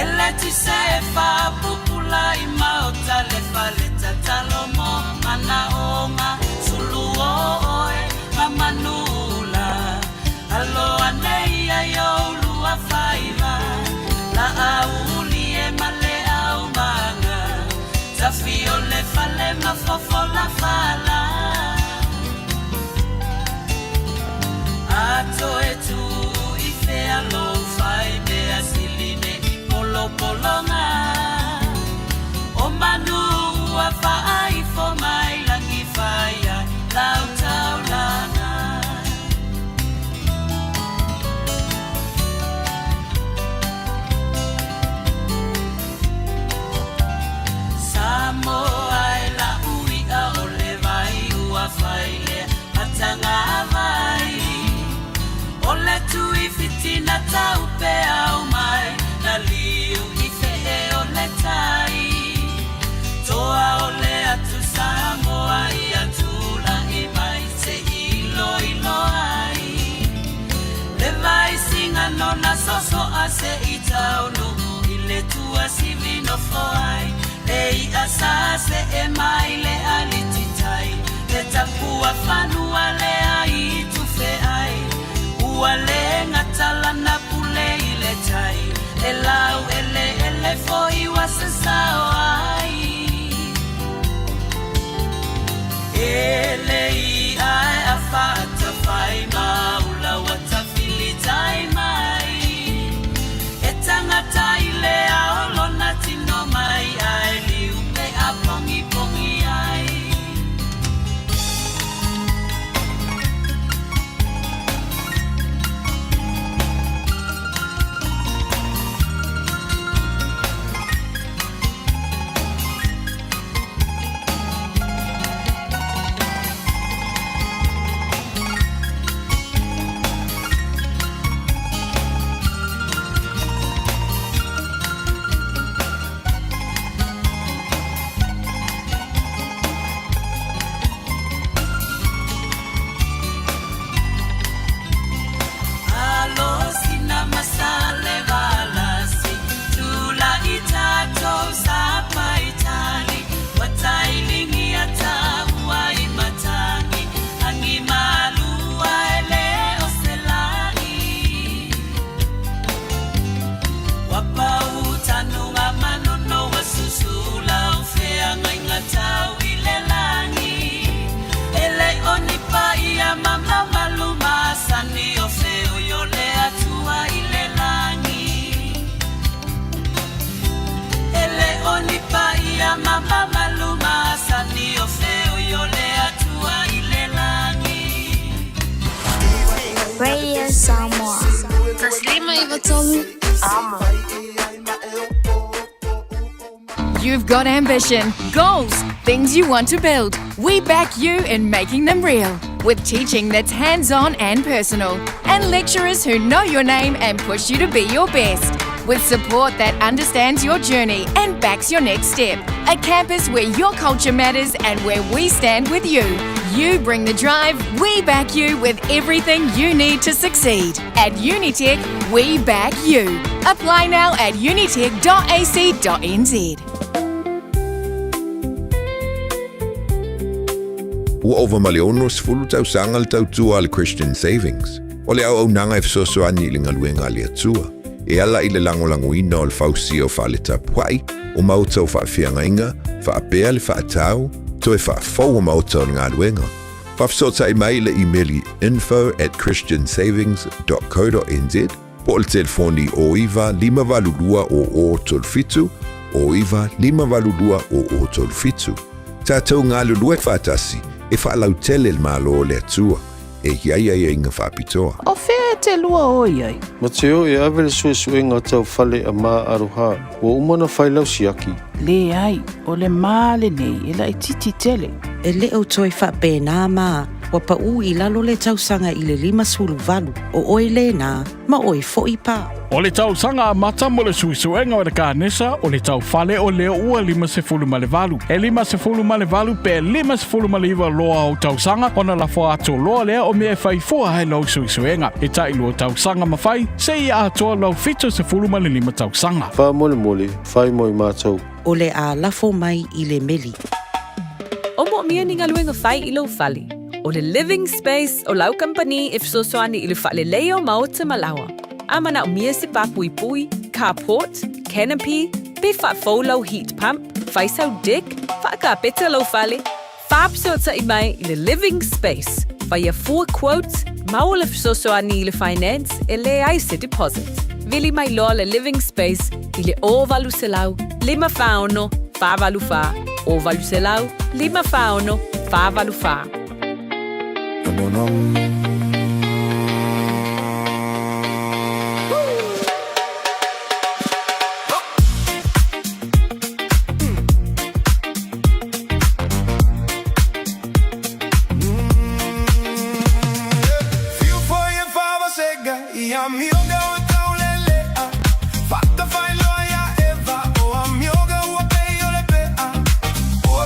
Ele ti se fa pupula ima otale faleta talomo mana onga. Oe mamanula alo aneia yo lua faiva la auli e male au manga tafio le fale mafofo la fala ato etu ife alo faibe asiline polo polonga o manu afa ai fo mai langi faya lau taulana. Samoa e la uia o le vai ua faile atanga vai. O le tui fitina tau pe au mai na liu i fehe o le tai. Toa o le atu Samoa i atu nona soso ase itaunu ile tua sivino foai ei asase e mai le alititai le tapua fanua le ai tufe ai uale ngatala na pule ile tai e lau ele foi wasasao ai You've got ambition, goals, things you want to build. We back you in making them real. With teaching that's hands-on and personal. And lecturers who know your name and push you to be your best. With support that understands your journey and backs your next step. A campus where your culture matters and where we stand with you. You bring the drive, we back you with everything you need to succeed. At Unitech, we back you. Apply now at unitech.ac.nz. Ua ova maleono sefulu tausanga le tautua le Christian Savings. O le au nanga fesoasoani i le galuega a le atua. E ala i le langolangoina o le fausio faaletāpuaʻi o mautau faafeagaiga faapea le faatau toe faafou o mautau o le galuega. Faafesoataʻi mai le imeli info@christiansavings.co.nz po o le telefoni o iva 5valulua o tolufitu o iva 5valulua o tolufitu. Tatou galulue faatasi e faalautele le malo le atua e iaia ia inga faapitoa. O fea te lua o iai. Ma te o e ave le suesuenga tau fale a mā aroha. Ua umana whailau siaki. Le ai, o le mā le nei, e la i titi tele. E le au toi whapena mā, wa pa u i lalo le tausanga i le 5 o oi le nā, ma oi fo i pā. O le tausanga a mata mo le suisuenga o le kānesa o le tau fale o leo ua 5 E 5 pe 5 loa o tausanga ona la fo ato loa lea o mea fai fua hai lau suisuenga. E tai lua tausanga mawhai, se i atoa lau fito 5 tausanga. Wha mole mole, whai moi mātou. O le a lafo mai i le meli. O mo mia ni ngaluenga whai i lau fali. O le living space o lau company if so soani i le whale leo maota malawa. Amana o mia se papui pui, carport, canopy, be wha faulau heat pump, whaisau deck, wha peta lau fale. Whaapsota i mai i le living space. Whaia 4 quotes, mau le fisosoani i le finance e le ai se deposit. Vili mai loa le living space i le o valu se lau, 5 whaono, 5 valu wha, o valu se lau, 5 whaono, 5 valu wha.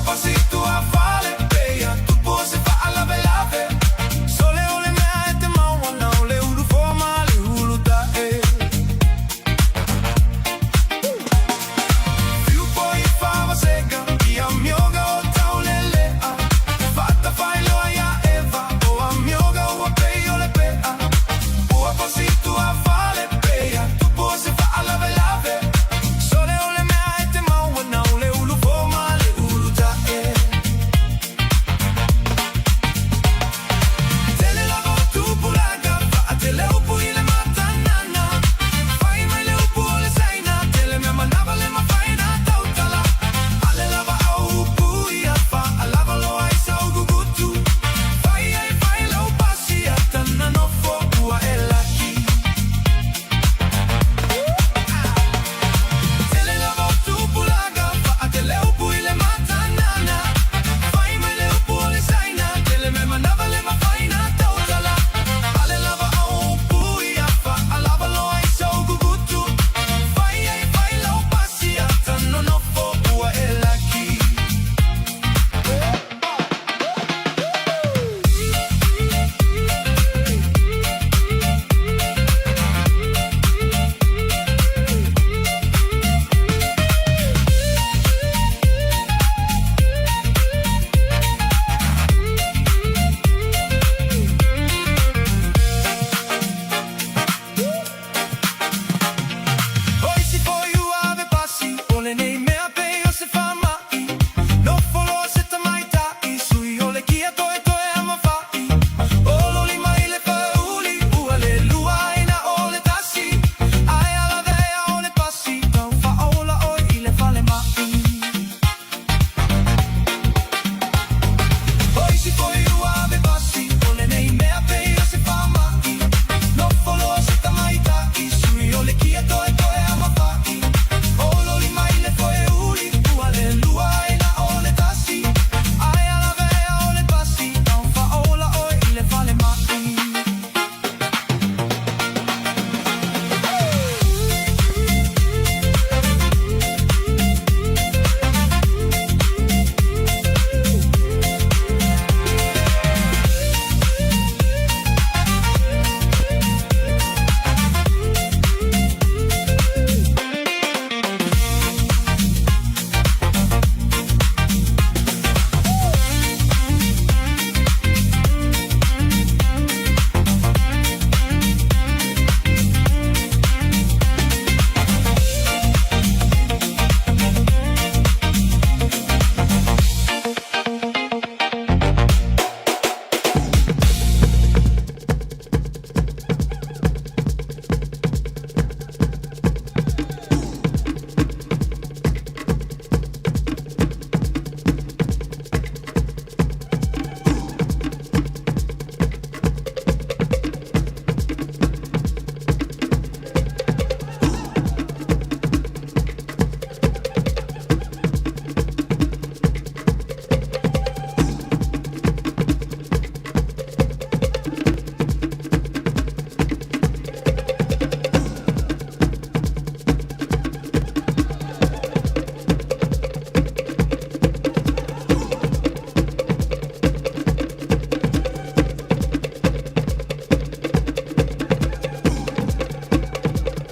Pasito a fale, bella, tu pose fa alla velave. Sole ole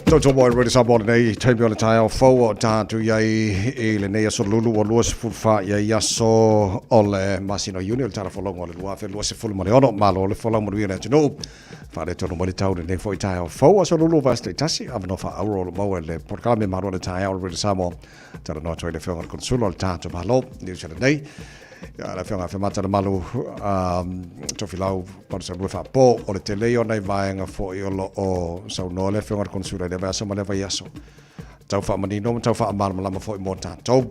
Toto boy ready sabon nei tabi ole tai o fo ta tu yai ele nei so lulu o luas fulfa ya so ole masino union tara fo longo le lua fe luas ful mare ono malo le fo longo le no fa le tono mari tau nei fo tai o fo so lulu vaste tasi avno fa auro mo le porkame maro le tai o ready samo tara no toile fe on consulo ta to malo ni se nei ya la fionga fe mata malu to filau por sa lufa po o le teleo nei vaenga fo i lo o sa no le fionga consula de vasa male vai aso tau fa mani no tau fa mal mala fo i monta to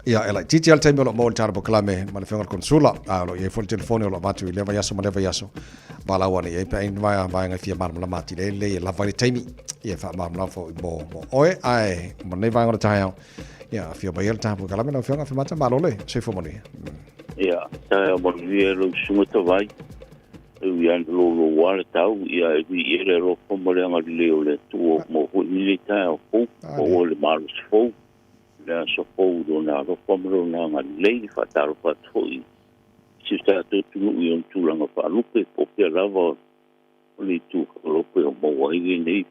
ya ela titi al temelo mo tar bo clame male fionga consula lo ye fo telefono lo vatu le vai aso male vai aso bala wani e pe in vai vaenga fia mal mala mati le la vai temi ye fa mal mala fo mo oi ai mane vai ngora tai ya fio ba yel tapu kala mena fio nga fimata malole se fo moni ya ta mo vie lo sumata vai e ya lo wala tau ya e le ro fo mo le nga le o le tu mo ho ni le ta fo o le malos fo la so fo do na ro fo mo na nga le fa ta ro fa toi si sta tu tu yo tu la nga fa lupe po pe la vo le tu lo pe mo wa i ni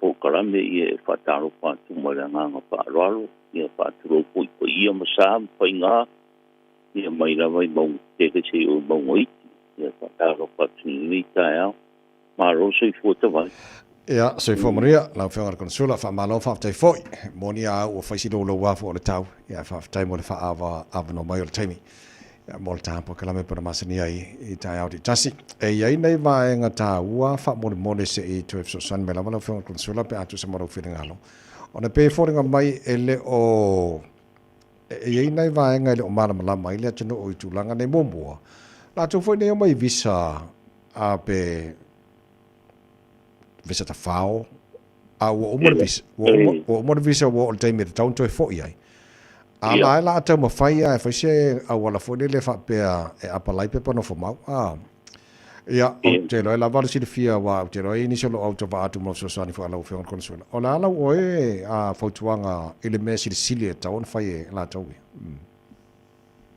po karame e fataro pa tu moranga pa ralo e fatro po ia masam pa inga e mai la vai mo te ke se o mo i e fataro pa tu ni ta ma ro se fo te vai ya se fo maria la fionga consula fa malo fa te foi monia o fa si lo wa fo le tau ya fa tai mo le fa ava no mai le temi molta po kala me por masani ai i tai out tasi e ai nei vai ngata ua fa mo se i to so san mela mala fo consula pe atu se mo feeling alo ona pe for nga mai ele o e ai nei vai nga le o mala mala mai le tino o tu langa nei mombo la tu foi nei mai visa a pe visa ta fao a o mo visa o mo visa o te me tau to fo ai ala la ta mo fai ai fa se a wala fo le fa pe e apalai pe pono fo mau ya te lo la vale si fia wa te lo ini solo auto va atu mo so sani fo ala o fe consuela ola ala o e a fo tuanga ele me si silia ta on fai la tau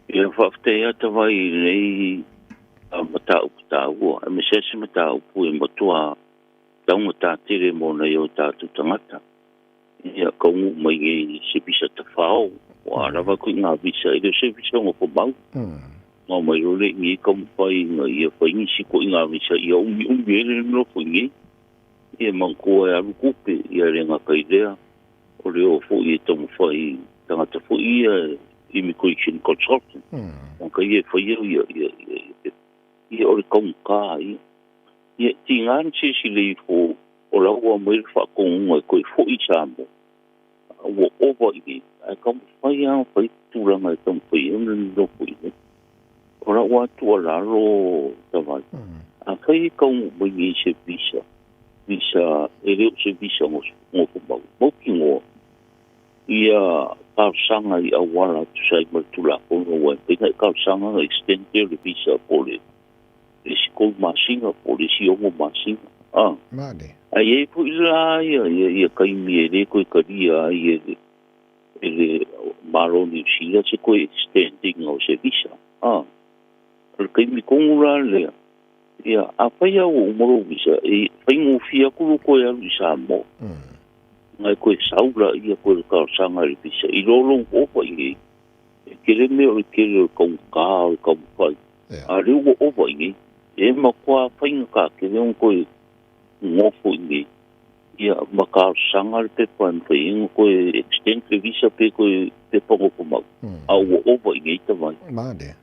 e fa te ya ta vai nei a mata o a me se mata o pu mo tua ta mo ta tire mo na yo ta tu tangata ya ko mai ngi se bisa ta fao wa rava ku nga visa e se visa ngo po mau mo mai role ngi kom pai ngi e pai ni si ko nga visa ia le no po ngi e man ko ya ku pe ia le nga ka idea o le o fo i to mo fai tanga ta fo i immigration consultant on ka ye fo ia o le kom ka ia tingan si le fo o la o mai fa ko ngo ko fo i chambo o over i a kom fai a fai tu la mai tom fai no fai ora wa tu la ro ta vai a fai kom mo ni se visa ele se visa mo mo ki mo ia ka sanga i a wala tu sai mo tu la ko no pe ka sanga extend the visa pole e school machine pole si o mo machine mane ai pu la ia kai mi ele ko karia ia ele maro ni sia se ko extending o se visa kai mi kongula le ia apa ia o moro visa e fai ngo fia ku ko ia visa mo ngai ko saula ia ko ka sanga visa i lolo o ko i kele me o kele ko ka ko fai a ru o o i e ma ko fai ka kele on ko ngo fo i ia maka sanga pe pan fai ko extend visa pe ko pe pongo ko mau au o i ta vai made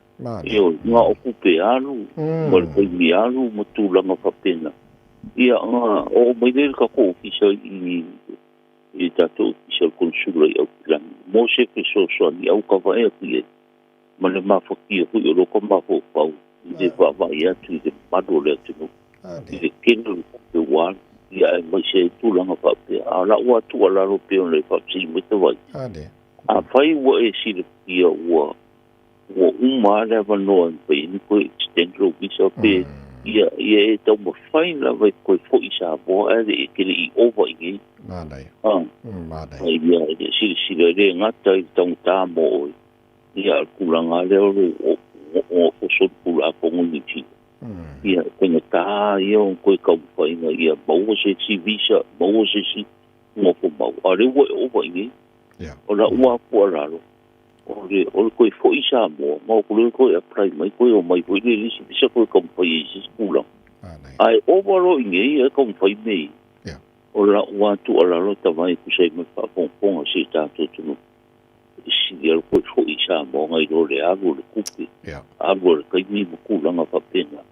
yo nga okupe alu mo ko mi alu mo tu la ma pena ia o mai del ka ko fisa i tato fisa consula i plan mo se que so ni au ka vai ki ma le ma fo ki ko yo ko ma fo pau de va ia tu de madole tu de kendo de wa ia mo se tu la ma ala wa tu ala ro pe on le fa si mo te vai a fai wo e si de ia wa o uma leva no pe ni ko extend lo visa pe ia e to mo fai la vai ko fo isa bo e ke li over i madai ia si le ngata i tong ta mo ia kulanga le o so kula ko ni ti Ia tenga ta ia on koe kau whainga ia maua se si visa, maua se si ngofo mau. A re ua e owa ingi. O la ua pua raro. O le koe fo isa mua, mau kule koe apply mai koe o mai koe le lisi visa koe kau whai e si skula. Ai owa ro ingi e kau whai mei. O la ua tu a raro tawai kusei me whapongponga se tātou tunu. Si ia koe fo isa mua ngai ro le aru le kupi. Aru le kaimi mukulanga whapena.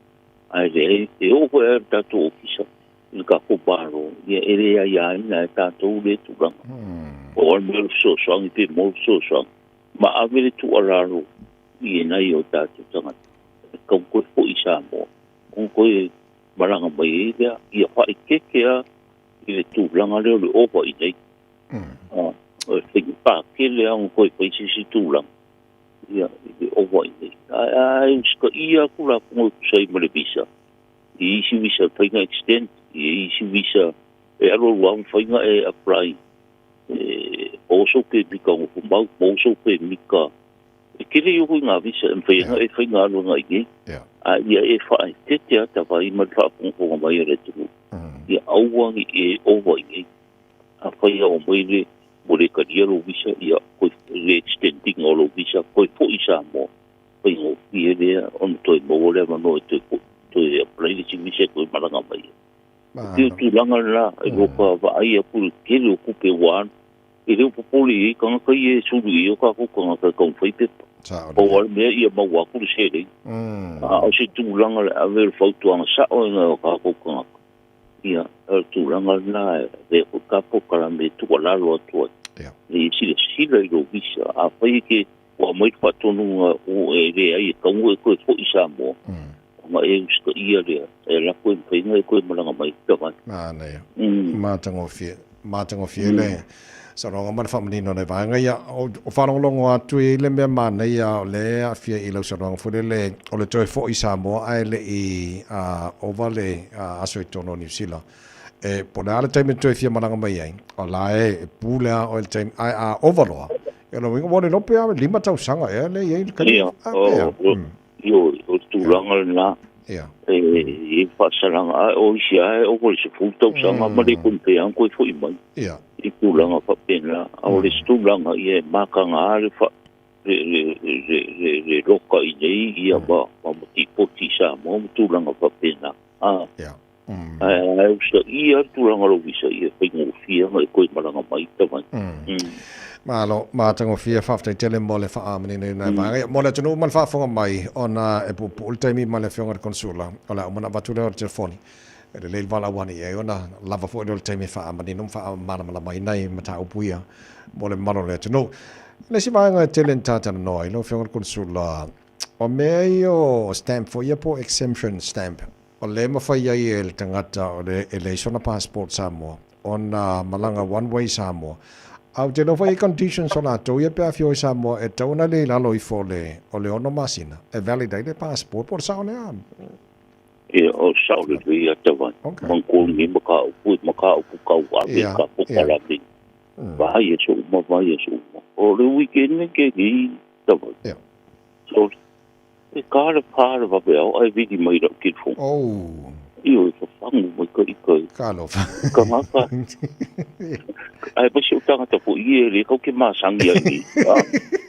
Ai le e owa e tātou ofisa. I ka koparo, ia ere ia ina e tātou le turanga. O al mele sosoangi pe mo sosoangi. Ma avele tu araro, i e nai o tātou tangata. Kau koe fo isa mo. Kau koe maranga mai e lea, ia whae kekea, i le tūranga leo le owa i nei. O e whengi pāke lea, o koe paisisi tūranga. Ia, i le owa i nei. Ai, ska ia kura pungo kusai male visa. I isi visa whainga extend, i isi visa e alo wang whainga e apply. Oso ke mika ngofu mau, oso ke mika. E kere yuhu ngā visa, e whainga alo ngā inge. Ia e whae tete ata whai mara whapungonga mai ere tunu. Ia auwangi e owa inge. A whaia o maile, mo le karia lo visa, ia koe le extending o lo visa, koe po isa mo. Whainga o fie lea, ono toi mo lea mano e toi po. Toi apply le si visa koe maranga mai. Tio tu langa la, e roka vai a pulu kere o kupe wan. E reo popoli e kanga kai e suru i o ka kukanga kai kong whaipepa. O wale mea ia mau wakuru se rei. O se tu langa la, a vero whautuanga sa o inga o ka kukanga. Ia, tu langa la, e o ka pokara me tua lalo atua. E sila sila i ro visa. A whai ke, o mai whatonunga o e rea i e kaunga e koe fo isa mo. Ma e uska ia rea, e la koe mwhainga e koe malanga mai tawai. Nei, mātango fie le. Sa ronga mana whamanino nei vanga ia, o whanongolongo atu i le mea mana ia o le a fia i lau sa ronga fure le, o le toi fo i Samoa, ai le i ova le aso i tono New Zealand. E po le ala taime toi fia malanga mai ai, o la e pūlea o le taime, ai a overloa. E lo winga wale lope a 5 tausanga e le iei kari. Ia, o tūranga na. E whasaranga, o isi ai, o kore se fūtau sanga, ma le kumpe an koe fo i mai. I tūranga whapena, a o le stūranga i e makanga are le roka i nei, ia ma mati poti sa, ma tūranga whapena. Usta ia tūranga lo visa, ia whaingo fia, ma e koe maranga mai tawai. Malo, mātango fia whaftai tele mo le whaamani nei nai vanga. Mo le tunu man whaafonga mai, ona e pupu ultaimi ma le whionga konsula, o le umana watule o telefoni. E le leil wala wani e, ona lava fo e le taimi whaamani, num whaamana mai nei mata upuia, mo le malo le tunu. Le si vanga tele ntātana noi, lo whionga konsula, o mea i o stamp fo ia po exemption stamp. O le mawhai ai e le tangata o le sona passport Samoa, ona malanga one way Samoa. Au te lofa i conditions o la tau ia pia fio i Samoa e tau na le lalo i fo le o le ono masina. E validate le passport por sao ne an. E o sao le vei a tawai. Mangkong ni maka upu kau ame ka pukara me. Vai e so uma. O le weekend ne ke ni tawai. So, e kāra pāra wape au ai vidi mai rau kitfo. Io e whangu mai kai. Kālofa. Ka ngaka. Ai pasi o tangata po i e le kau ke māsangi ai ni.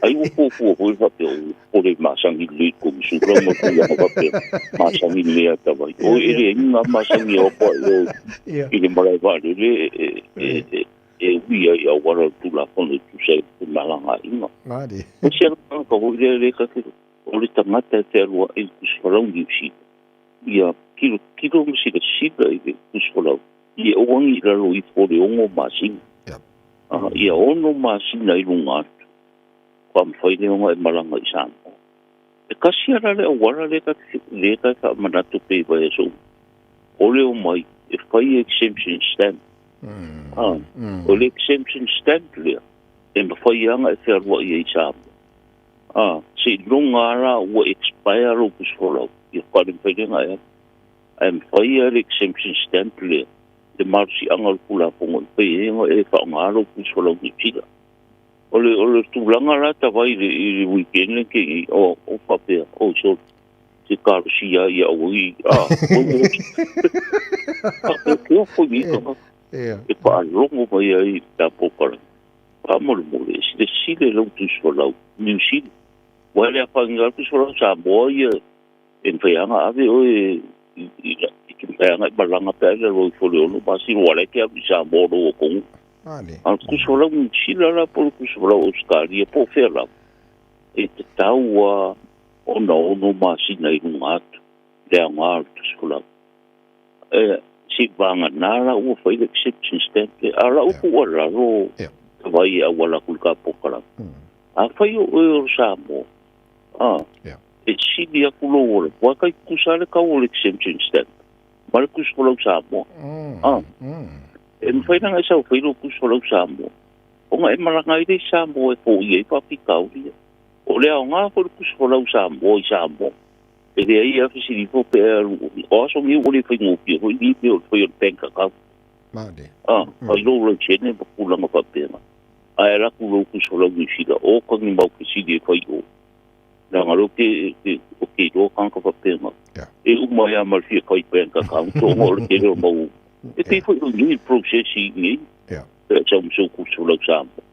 Ai upo hoi wape o le māsangi le komisura mo kui ana wape māsangi lea tawai. O e le inga māsangi o pa i le marai wale le e wia i au wara tula kono tu se malanga inga. Madi. O se ana ka hoi le kakiro. O le tangata te alua e kuswarau ni usi. Ia kilo masi le sida i le kuswarau. Ia oangi raro i fore ongo māsinga. Ia ono māsina i lunga atu. Kwa mwhaile onga e maranga i Samoa. E kasi ara le awara le ka manatu pe vai e so. O leo mai, e whai exemption stamp. O le exemption stamp lea. E mwhai anga e whiarua i e Samoa. Se lunga ara ua expire o kuswarau. Ia whare mwhailenga e. E mwhai a le exemption stamp lea. Le marsi anga pula pongo pe enga e fa ngaro kusolo ni tira ole tu langa la ta vai le weekend ke o pape o so te karusia ia ui. Keo foi mika. E pa longo mai ai ta pokara. Pa mole mole, sile lau tuso lau, New Zealand. Wale apa ngal tuso lau sa moia, en whaianga ave oe, i whaianga i malanga pe aile roi fole ono, masi wale ke avi sa moro o kongu. Al tuso lau New Zealand la polo tuso lau Australia, po whea lau. E te tau a ono masi nei runga atu, lea ngāru tuso lau. Si vanga nara ua whaile exception stamp, ala upu wala ro, vai a wala kulka pokala. A whai o e o Samoa. E sidi a kulo ora. Wakai kusale ka o exemption stamp. Mare kusolau Samoa. E mwhaina ngai sau whairo kusolau Samoa. O nga e maranga i rei Samoa e po i e papika uria. O lea o ngā kore kusolau Samoa i Samoa. E rea i a whisiri po pe e aru. O aso mi o le whai ngopia. Hoi ni me o whai o bank account. Ai lo lo chene pa kulanga pa pena. Ai la kulo kusolau ni sida o kangi mau kisidi e whai o. Nā ngaro ke ro kanka pa pena. E umai a marfia whai bank account. O ngore ke reo mau. E te whai o nui processi ngi. E tau mso kusolau Samoa.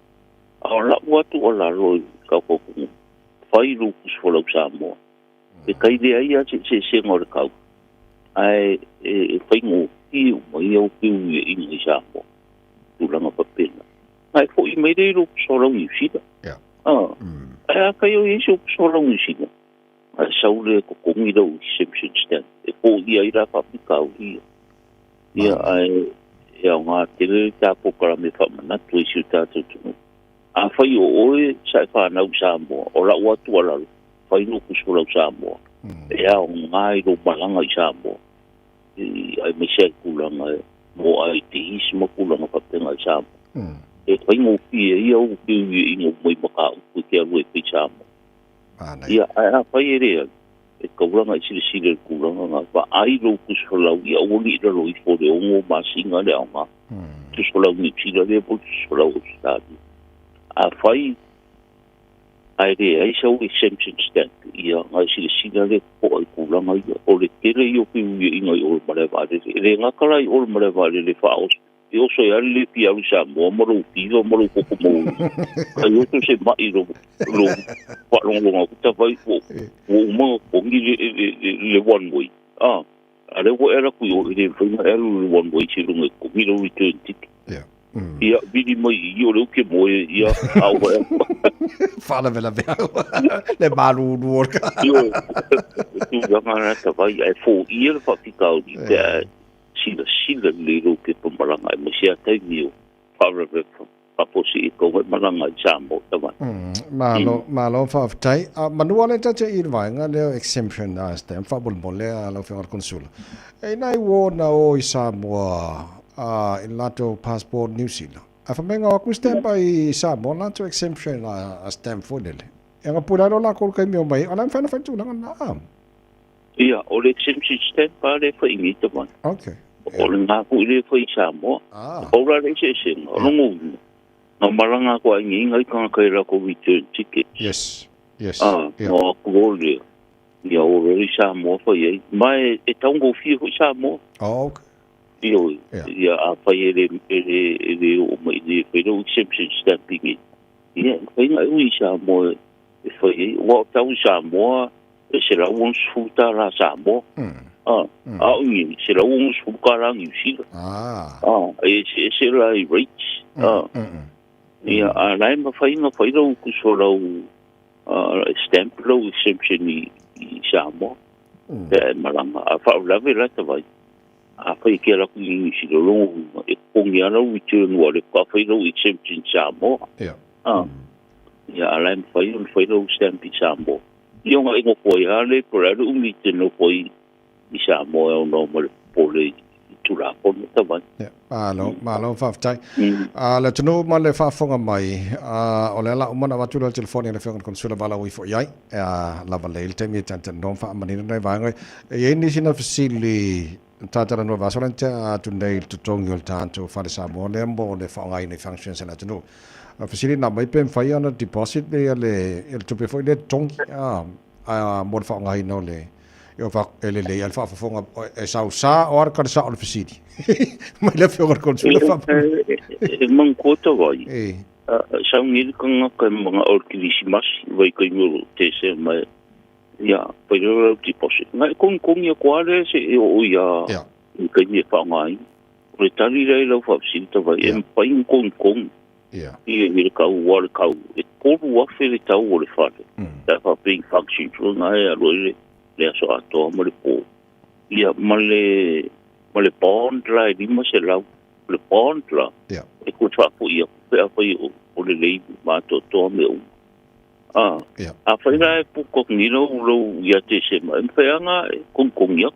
A la watu o la roi ka kokungu. Whai lo kusolau Samoa. E kai rea ia se ngore kau. Ai e whai ngō ki umai au ki ui e inga i Samoa. Tūranga pa pena. Ai fo I meire ro kusolau New Zealand. Ai a kai o ese o kusolau New Zealand. Ai saule ko kongi rau exemption stamp. E fo I ai ra papika au ia. Ia ai e au ngā tere tā pokara me whamanatu e siu tātou tunu. A whai o oe sai whanau Samoa. O la watu alaru. Whai no kusolau Samoa. E au ngā i ro malanga I Samoa. Ai me se kulanga e. Mo ai te isi ma kulanga papenga I Samoa. E whai ngō pia ia o pia i ngō mai maka upu ke aru e pi Samoa. Ia a whai e rea. E kauranga I sile kulanga ngā. Wa ai ro kusolau ia oli I raro I fore o ngō masinga le au ngā. Kusolau ni tira rea po kusolau o stadi. A whai ai rea ai sau exemption stamp. Ia ngā sile le po ai kulanga ia. O le tere I o pia I ngā I ol marevare. E re ngā kara I ol marevare le whaos. E oso e ali le pia au Samoa, maro piro, maro koko mou. Kai oto se mai ro whalongonga kuta vai o umanga kongi le one way. A le wo era kui o le whainga elu le one way se runga kongi le return ticket. Ia vidi mai I o leo ke moe ia au e. Whana vela vea. Le maru nuorka. Ia, tu wangana ta vai e fō ia le whapikau ni te sila lero ke pamaranga e masia taimi o wharewe paposi I konga maranga I Samoa tawa. Malo whawhtai. Manua le tacha I rwainga leo exemption stamp whabul mo lea lau whengar konsula. E nai wōna o I Samoa I lato passport New Zealand. A whamenga waku stamp I Samoa lato exemption stamp whodele. E ngā pūraro la kōr kai meo mai. Anam whana whaitūlanga na am. Ia, o le exemption stamp pa le whaingi tawa. Okay. O le ngā kui le whai Samoa. Ora le se senga. O nongo unu. Ngā maranga ko ai ngai kanga kai rako return ticket. Yes. Ngā aku o le. Ia o le Samoa whai ei. Mai e taungo fia whai Samoa. Okay. Ia a whai ele o mai le whairo exemption stamp ingi. Ia, whai ngai ui Samoa e whai ei. Wa tau Samoa e se la uang suta la Samoa. Ungi, se la uang suka la New Zealand. E se la I rates. Ia, a lai ma whainga whairau kusolau stamp lau exemption I Samoa. E maranga. A whaulawe la ta vai. A whai ke la kui New Zealand longu. E kongi ana return wale ka whairau exemption Samoa. Ia, a lai ma whairau stamp I Samoa. Ia ngā ingo poi hale, porare umi te no poi I Samoa o no mare pole I tura kono tawai. Malo whawhtai. Le tunu ma le whawhonga mai, o le ala umana watula telefoni le whengan konsula wala ui fo iai, lava leil te mi tantan non wha amanina nei vāngai. E ni sina whasili tātara no vasorante tu nei tutongi o tātou whare Samoa le mo le whaongai nei functions na tunu. Whasili na mai pen whai ana deposit le tupe fo le tongi, mo le whaongai no le Yo fa ele le al fa fonga e sa o ar ka sa al fisidi. Mai le fior kon sula fa. Man kota vai. Sa ngil kanga ka mga orkilisimas vai ka ngulu te se mai. Ya, pero ti posi. Ngai kong ya kwale se o ya. Ya. Ka ni fa ngai. O tali le lo fa fisita vai em pai kong. Ya. Ia ka wal ka. E ko wa fe le tau o le fa. Da fa being function tru ngai a lo le so ato mo le po ia male pond la di mo se la le pond la e ko fa po ia pe a foi o le lei ma to me a fa ina po ko ni lo ia te se ma pe anga con ia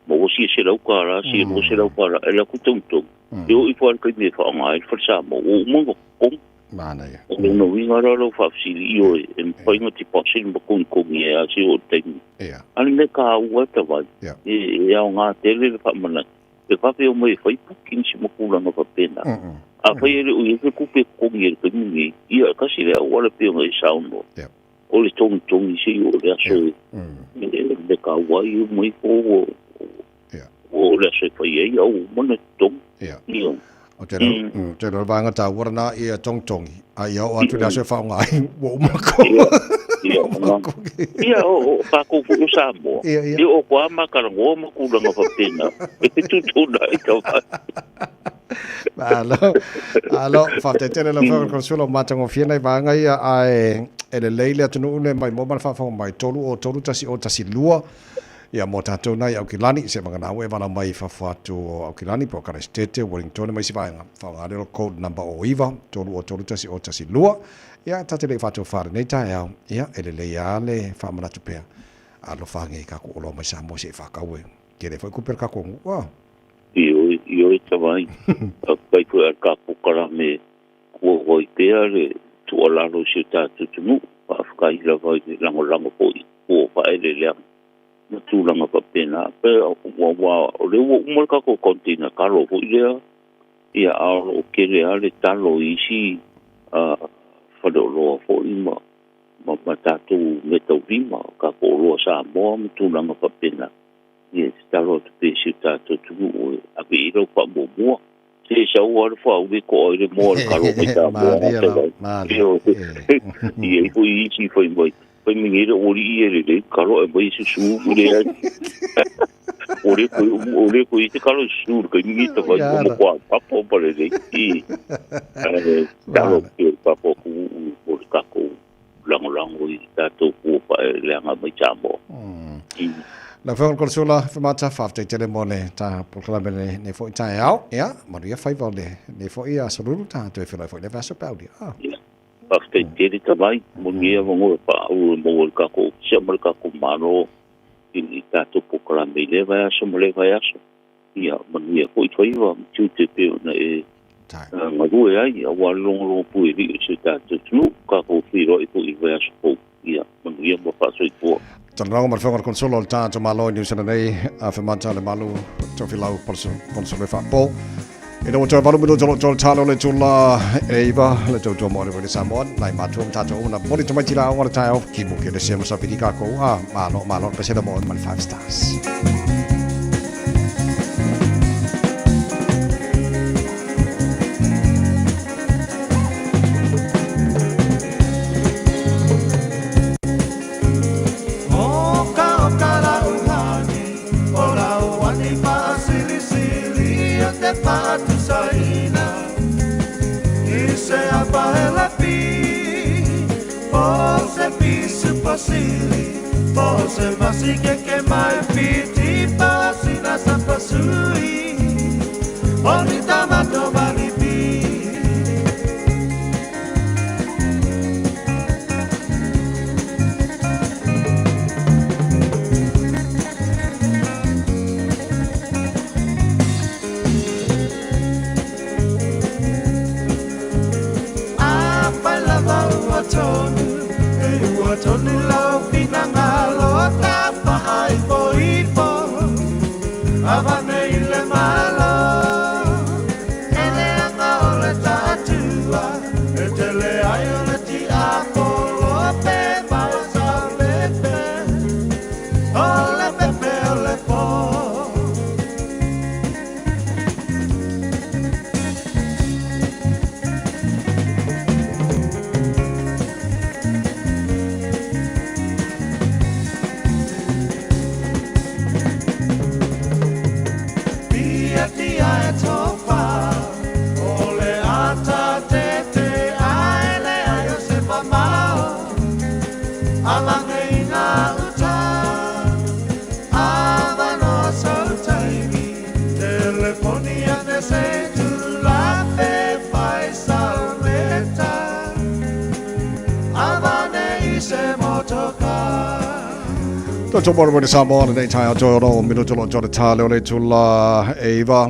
mo si se la ka la si mo se la ka la la ku tonto yo i fa ka ni fa mai fa sa mo mo ko mana ya no winga lo fa si io en poi no ti posso mo con ia si o te al me ka wa ta va ya nga tele fa mana e fa pe o mo fa pukin si mo kula no fa pena a fa ele o ye ku pe ko ia ke ni ia ka si le wa le pe o sa no o le tong si o le so le ka wa io mo ko o le se fa ye o mo no tong ia o te ro vanga ta warna ia tong ai o atu la se fa ngai wo ma ko ia o pa ko fu sa mo ia o kwa ma ka ngo ma ku la fa pena e tu dai ka alo fa te la fa ko solo ma tango fiena vanga ia ai ele leile atu no le mai mo ma fa mai tolu tasi o tasi lua ia mo tātou nai au kilani se mangana au e wala mai whawhatu au kilani po Karestete Wellington mai si vaenga whaongarelo code number o iwa tolu o tolu tasi o tasi lua ia tate le whatu whare nei tae au ia ele le ia le whamanatu pea alo whange kako olo mai sa mo se whakaue ke le whai kuper kako ngua Io e tawai kai pu a kako kara me kua hoi pea le tuolaro si tātou tunu whafkai la vai lango poi kua whae le leang tulanga pa pena pe wa le mo ka ko kontina karo ho ia o kele ale talo isi fa do lo fo ima ma tatu meto vima ka ko lo sa mo tulanga pa pena ia talo te pe si tatu tu a be ro pa mo se sa o fa o ko le mo karo me ta ma ia ko isi foi moi Poi mi ngira ori le karo e bai su ore ko ite karo su ko mi ta vai mo kwa papo pare le i dalo pe papo ku ka ko lango i ta to ku pa le nga mai chambo la fa con sola fa mata fa te telemone ta proclamene ne fo ta au ya maria fa vole ne fo ia solo ta to fa le va so paudi After did tamai mungia mo pa o mo ka ko chamar ka ko mano in tato pokra me le va so mo le va so ia mungia ko i foi va tu te pe na e ma go ai a wa long pu i se tato tu ka ko firo i ko i va so ia mungia mo pa so i ko Tanrao mar whangara konsolo al tātou malo i Niusana nei a whamanta le malu tau whilau konsolo e whapo. E no tau walu mino tolo tālo le tula e iwa le tau tua mōre wale Samoan lai mātua tātou una mori tamai tila o ngara tai au ki muke le sema sapiri kako a malo pasena mo mani 5 stars. Pose masi que mai piti pasi na sapasui Oni tamato malipi Apa lava uatonu Uatonu lau pinangalo Tapahai poipo Avane ile malo Ele anga ole tatua Etele ayole ti ako Lope basa lepe Ole Tot zo worden we samen aan het eind van minuut lang tot talen oleh tula Eva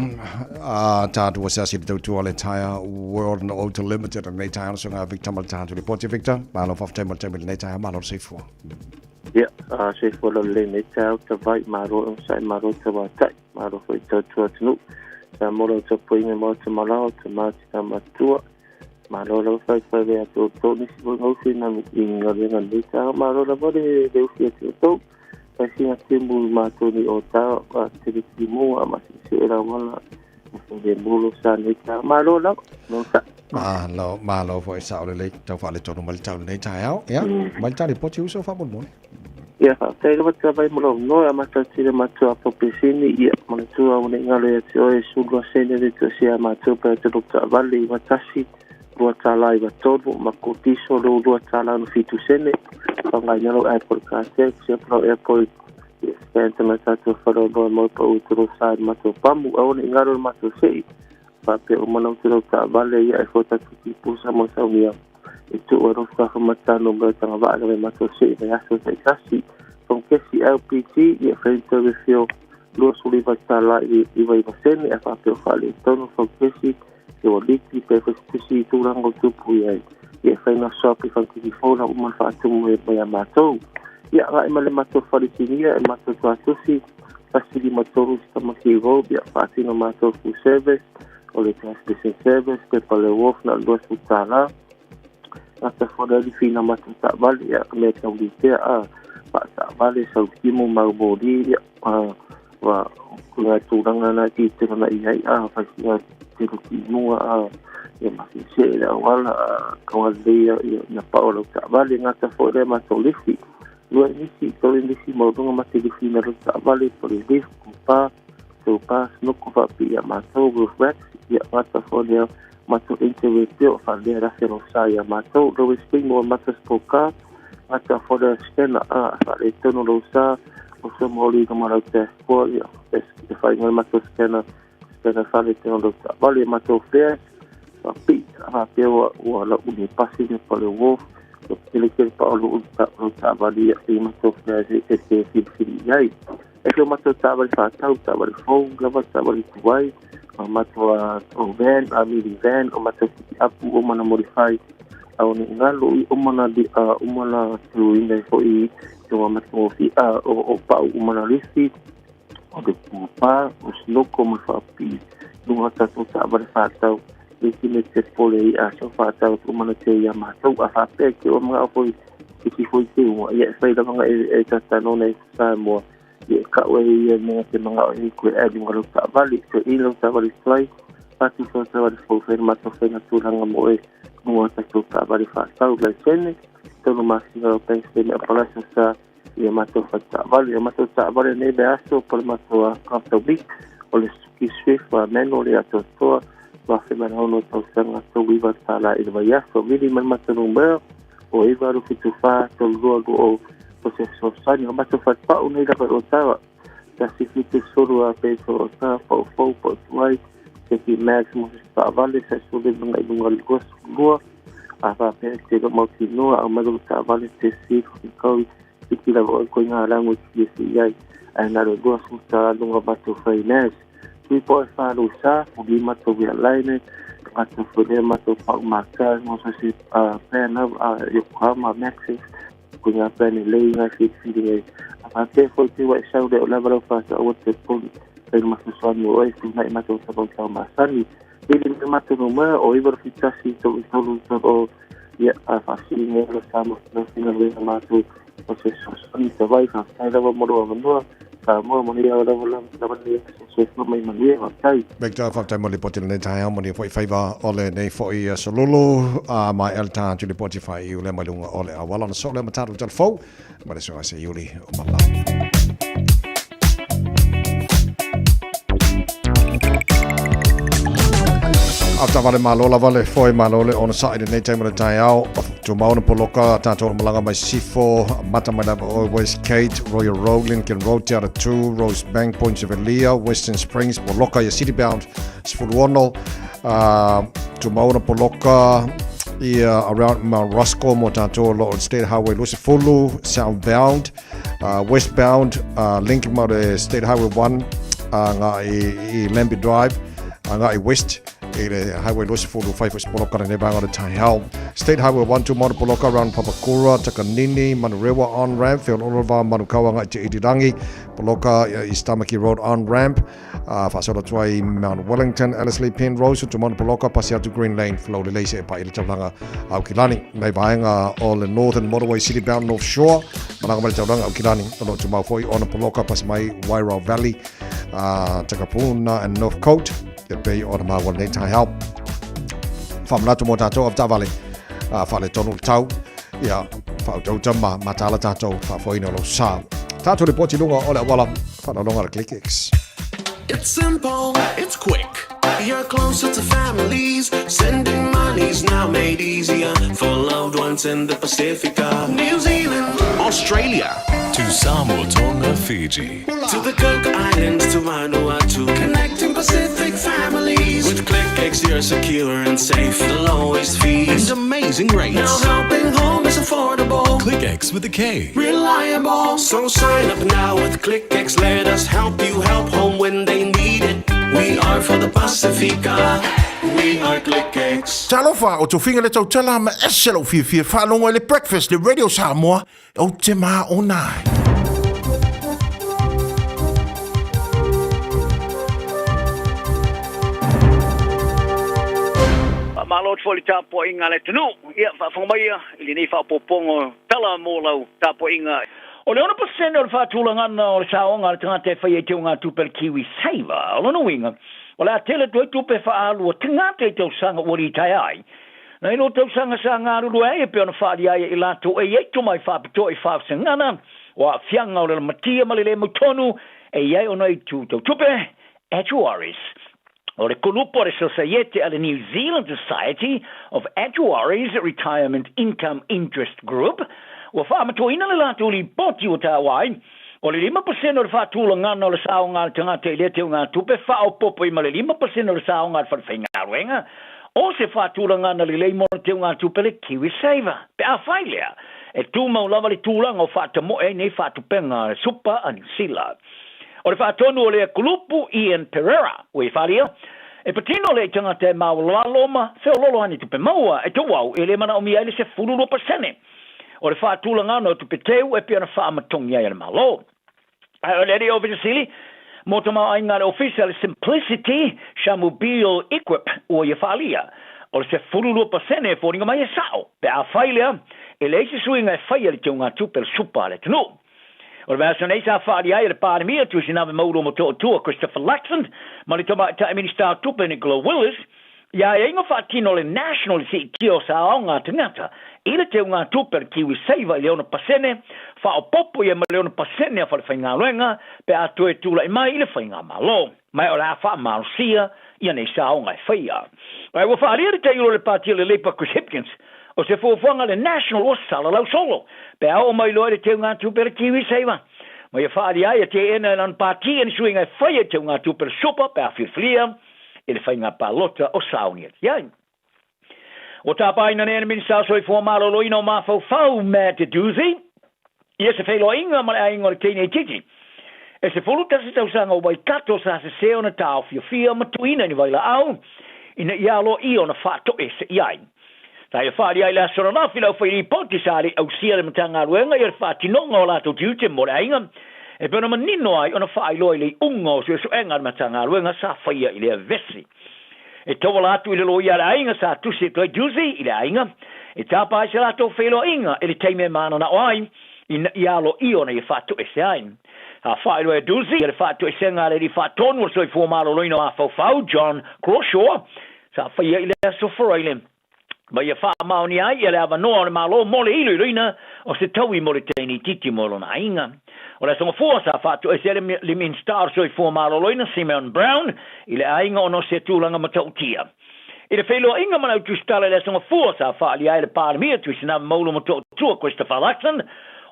taat was sesi to all entire world no auto limited and night time so Victor Maltan to report Victor malo of time night time malo safe for yeah safe for the night time to fight maro sai maro to attack maro for to no sa moro to point mo to malo to match to maro lo sai fa de to ni no sin na inga de night time maro la bode de to kasi nga timbu matoni o tao aktiviti mo masisira wala de bulu sanita malo la no sa malo for sa ole lek tao fa le to mal tao nei tao ya mal tao report you so fa bon mon ya fa tao wat sa vai mo no ya mata tire mato apopesini ya mantu a une ngale tio e sugo sene de to sia mato per to ta vale matasi dua tala i todo makotiso dua tala no fitu sene panganyalo airport kase sepro airport sente masato faro do mo po utro sa mato pamu au ni ngaro mato sei pape o mano tro ta vale ya fota ki pusa mo sa via itu oro sa mata no ba tanga va le mato sei ya so sai kasi con che si LPG e frente al fio lo suli va tala i vai sene a pape o fale tono so che si o liki pe fesi tu rango tu puia e fai na shop i fanti di fona o ma fa tu mo e mato ya ga male mato faritinia e mato tuasi fasili motoru sta masivo ya fasino mato fu service o le transportation service pe pale wolf na do sutala ata fora di fina mato ta vale ya me ka ulite a pa ta vale sa ultimo marbodi ya wa kuna turanga na ti tena ia a fasina tiro ki no a ya masisela wala kawale ya paolo ta vale ngata fora mato lifi lua nisi tole nisi maudonga mate di fina rota vale por el disco pa so pa no kufa pia mato reflex ya mata folia mato interview fa de la ferocia mato do spring mo mato spoka mata folia stena a fa le tono lo sa o so moli como la te folia es que fa no mato stena fa le tono lo sa vale mato fe fa pi fa pio o la uni passi por el wolf ele que Paulo estava ali em uma sofrência que se aí é que uma estava ali estava ali fogo estava ali tuai uma o van a minivan uma apu uma modify ao ngalo uma na tu ainda foi uma mofi o pau uma na listi o de pa os no como fa pi uma estava ali esse nesse pole a só falta uma noite ya matou a fape que o mga foi que foi que o ia sai da mga e tá no nei samo e ka o ia mga e que é de uma luta vale que ele não estava ali sai pati só estava foi fer matou foi na tua nga mo e no ata que estava ali fasta o glicene todo mais que eu pensei na palestra sa e matou fasta vale e matou tá vale nei beaso por matou a capta big o les que swift va meno le atoto va semana no tausan so viva sala il vaya so vidi man matunumba o iba ru fitu fa to go o processo sanyo ma to fa pa unai da rota da si fitu solo a peso ta po wai que ki máximo sta vale se so de ngai bungal go a va pe te do mo ki no a ma do ta vale te si ko ki la ko nga la mo ki si ai ana do go su ta do ba to finance we pode falar usar o lima sobre a line até poder matar o marcar não sei se a pena eu como a maxi com a pena lei na fixe até foi que vai sair o level fast o outro ponto ele matou só no hoje não é matou só com a massani ele matou no mar ou ele fica assim todo e a facinha nós estamos no final de matou você só isso vai fazer leva moro mo moni ala wala so mai mani wa kai Victor fa time mo potil nei tai mo ni foi faiva ole nei foi sololo a mai alta to Spotify u le malunga ole a wala so le mataru tel fo ma le so ase yuli o mala After vale malola vale foi malole on side nei time mo tai au to mauna poloka tato malanga mai sifo mata mai always Kate Royal Road Can Road Teara 2 Rose Bank Points of Elia Western Springs poloka ya city bound sfuluono to mauna poloka around Mount Roscoe mo tato Lord State Highway Lusifulu southbound westbound linking mo the State Highway 1 nga I Lambie Drive nga I west highway losi fulu 5 poloka ne banga tai hau State Highway 1 to Manu Poloka around Papakura Takanini Manurewa on ramp Phil Olova Manukawa nga Itirangi Poloka Istamaki Road on ramp Fasola Twai Mount Wellington Ellerslie Pin Road to Manu Poloka Pasia to Green Lane flow the lace pa ili tablanga au kilani mai baanga all the northern motorway city bound North Shore malanga mal tablanga au kilani ono to Mafoi on Poloka pas mai Wairau Valley Takapuna and North Coast Bay on my one day time help from Lato Motato of Tavali Fale Tonu Tau ya Fauto Jama Matala Tato Fafoino Sa Tato the Portilunga Ola Walla Falonga ClickX. It's simple, it's quick. You're closer to families. Sending money's now made easier for loved ones in the Pacifica. New Zealand, Australia, to Samoa, Tonga, Fiji, to the Cook Islands, to Vanuatu. Connecting Pacific families. With ClickX, you're secure and safe. The lowest fees and amazing rates. Now helping home is affordable. ClickX with a K. Reliable. So sign up now with ClickX. Let us help you help home when they need it. We are for the Pacifica. We are ClickX. Talofa o to finga le tau tala ma eselo fi whanonga le breakfast le Radio Samoa o te maa o nai. Malot foli tapo inga le tunu. Ia whawhangmaia, ili nei whapopongo tala mōlau tapo inga. O le 1% o le whatulangana o le saonga le tangata e whai e teo ngā tupel Kiwi Saver. O lona winga, o le atele tue tupe whaalu o tangata e teo sanga ori tai ai. Na ino teo sanga sa ngā ruru e pe ona whaari ai e lato e eto mai whapito e whaafsangana o a whianga o le matia malile mutonu e iai ona i tu teo tupe Actuaries. O le kulupo le Societe a le New Zealand Society of Actuaries Retirement Income Interest Group. Wa whaamatoina le lato li poti o tā wai. O le 5% o le whaatulangana o le saonga le tangata i le teo ngā tupe whaopopo i ma le 5% o le saonga le whawhainga ruenga. O se whaatulangana le leimo le teo ngā tupe le Kiwi Saver. Pe a whailea. E tūmau lava le tūlanga o whaatamo e nei whaatupenga le Super Anisila. O le whaatonu o le kulupu Ian Pereira. O e whalia. E patino le tangata e maulaloma. Feo lolo hani tupe maua. E tōwau e le mana o mi aile se 40%. O le whaatulangana o tupe teu e pia na whaamatongi ai le malo. O le reo Vasili, mo te mau ainga le official Simplicity Shamobile Equip o ia whaalia. O le se 40% e fōringa mai e sao. Pe a whailea, e le eisi suinga e whaia le teo ngā tupe le supa le tunu. O le vasa nei sa whaari ai le pāremia tu sinawe mauro mo toa tua Christopher Luxon, ma le toma ta minister tupe Nicola Willis, ia e inga whaatino le national si kio sa au ngā tangata, i le teo ngā tupe le Kiwi Saver i leona pasene, whao popo i e ma leona pasene a whawhainga luenga, pe atu e tūla i mai i le whainga malo. Mai o le a wha marusia, i anei sa au ngai whaia. Rai wa whaari le te ilo le pātia le leipa Chris Hipkins, o se fuafuanga le national o sala lau solo, pe au mai loa le teo ngā tupe le Kiwi Saver. Mai e whaari ai e te ena lan pātia ni suinga e whaia teo ngā tupe le sopa, pe a whiwhilia, e le whainga pālota o sauniat. Iai. O tāpaina ne minister soi fua malolo ino mafau fau Matt Doozy. Ia se whailo inga male a inga le teine titi. E se fuluta se tausanga o Waikato sa se seo na tau fia matuina ni waila au. Ina ialo io na whato e se iai. Tai e whaari ai la soranafi lau whairi poti sari au sia le matanga ruenga i le whaatinonga o lato tiute mo le ainga. E pena manino ai ona whailo i le ungo so enga le matanga ruenga sa whaia i le vesi. E tawa latu i le loia le ainga sa tusi toi Doozy i le ainga. E tapa ai se lato whailo inga e le teime mana na oai i alo io na i whatu e se ain. Ha whailo e Doozy i le whatu e se ngare li whatonu o soi fuamalo loino a whau John Crawshaw sa whaia i le asofora i le. Ma ia wha maoni ai i le awa noa le malo mole ilu iluina o se taui mo le teini titi molo na inga. O le songa fua sa whatu e se le min star soi fua malo loina Simeon Brown i le ainga ono se tūlanga matautia. I le whailo inga mana utu stale le songa fua sa whaali ai le pārmia tu sina maulu matautua Christopher Luxon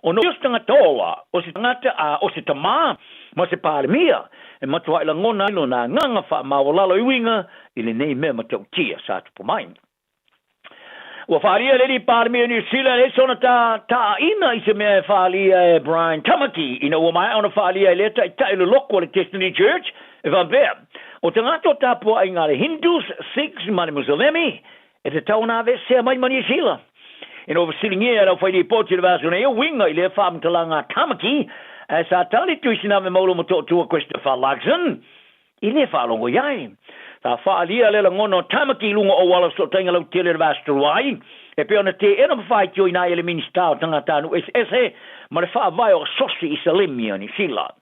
o no justanga toa o se tangata a o se tamā ma se pārmia e matua ila ngona ilo na nganga wha mawalalo i winga i le nei mea matautia sa tupu mai. Wa whaalia leni pārmia New Zealand e sona ta ina i se mea whaalia Brian Tamaki. Ina ua mai ona whaalia le ta ilu loko le Destiny Church e whanpea. O te ngato tāpua i ngāre Hindus, Sikhs, mani Muslimi, e te tau nā vesea mai New Zealand. Ina ua silingia rau whaidi pōti le vāsu nei o winga i le whaamtalanga Tamaki, e sa tali tuisina me maulo mo tōtua Christopher Luxon, i le whaalongo iai. Ta whaalia le ngono Tamaki lunga o wala so tainga lau tele le vāstu ruai, e pe ona te ena mwhai tio ina ele minister tangatanu SS, ma le whaavai o sosi i Salimia New Zealand.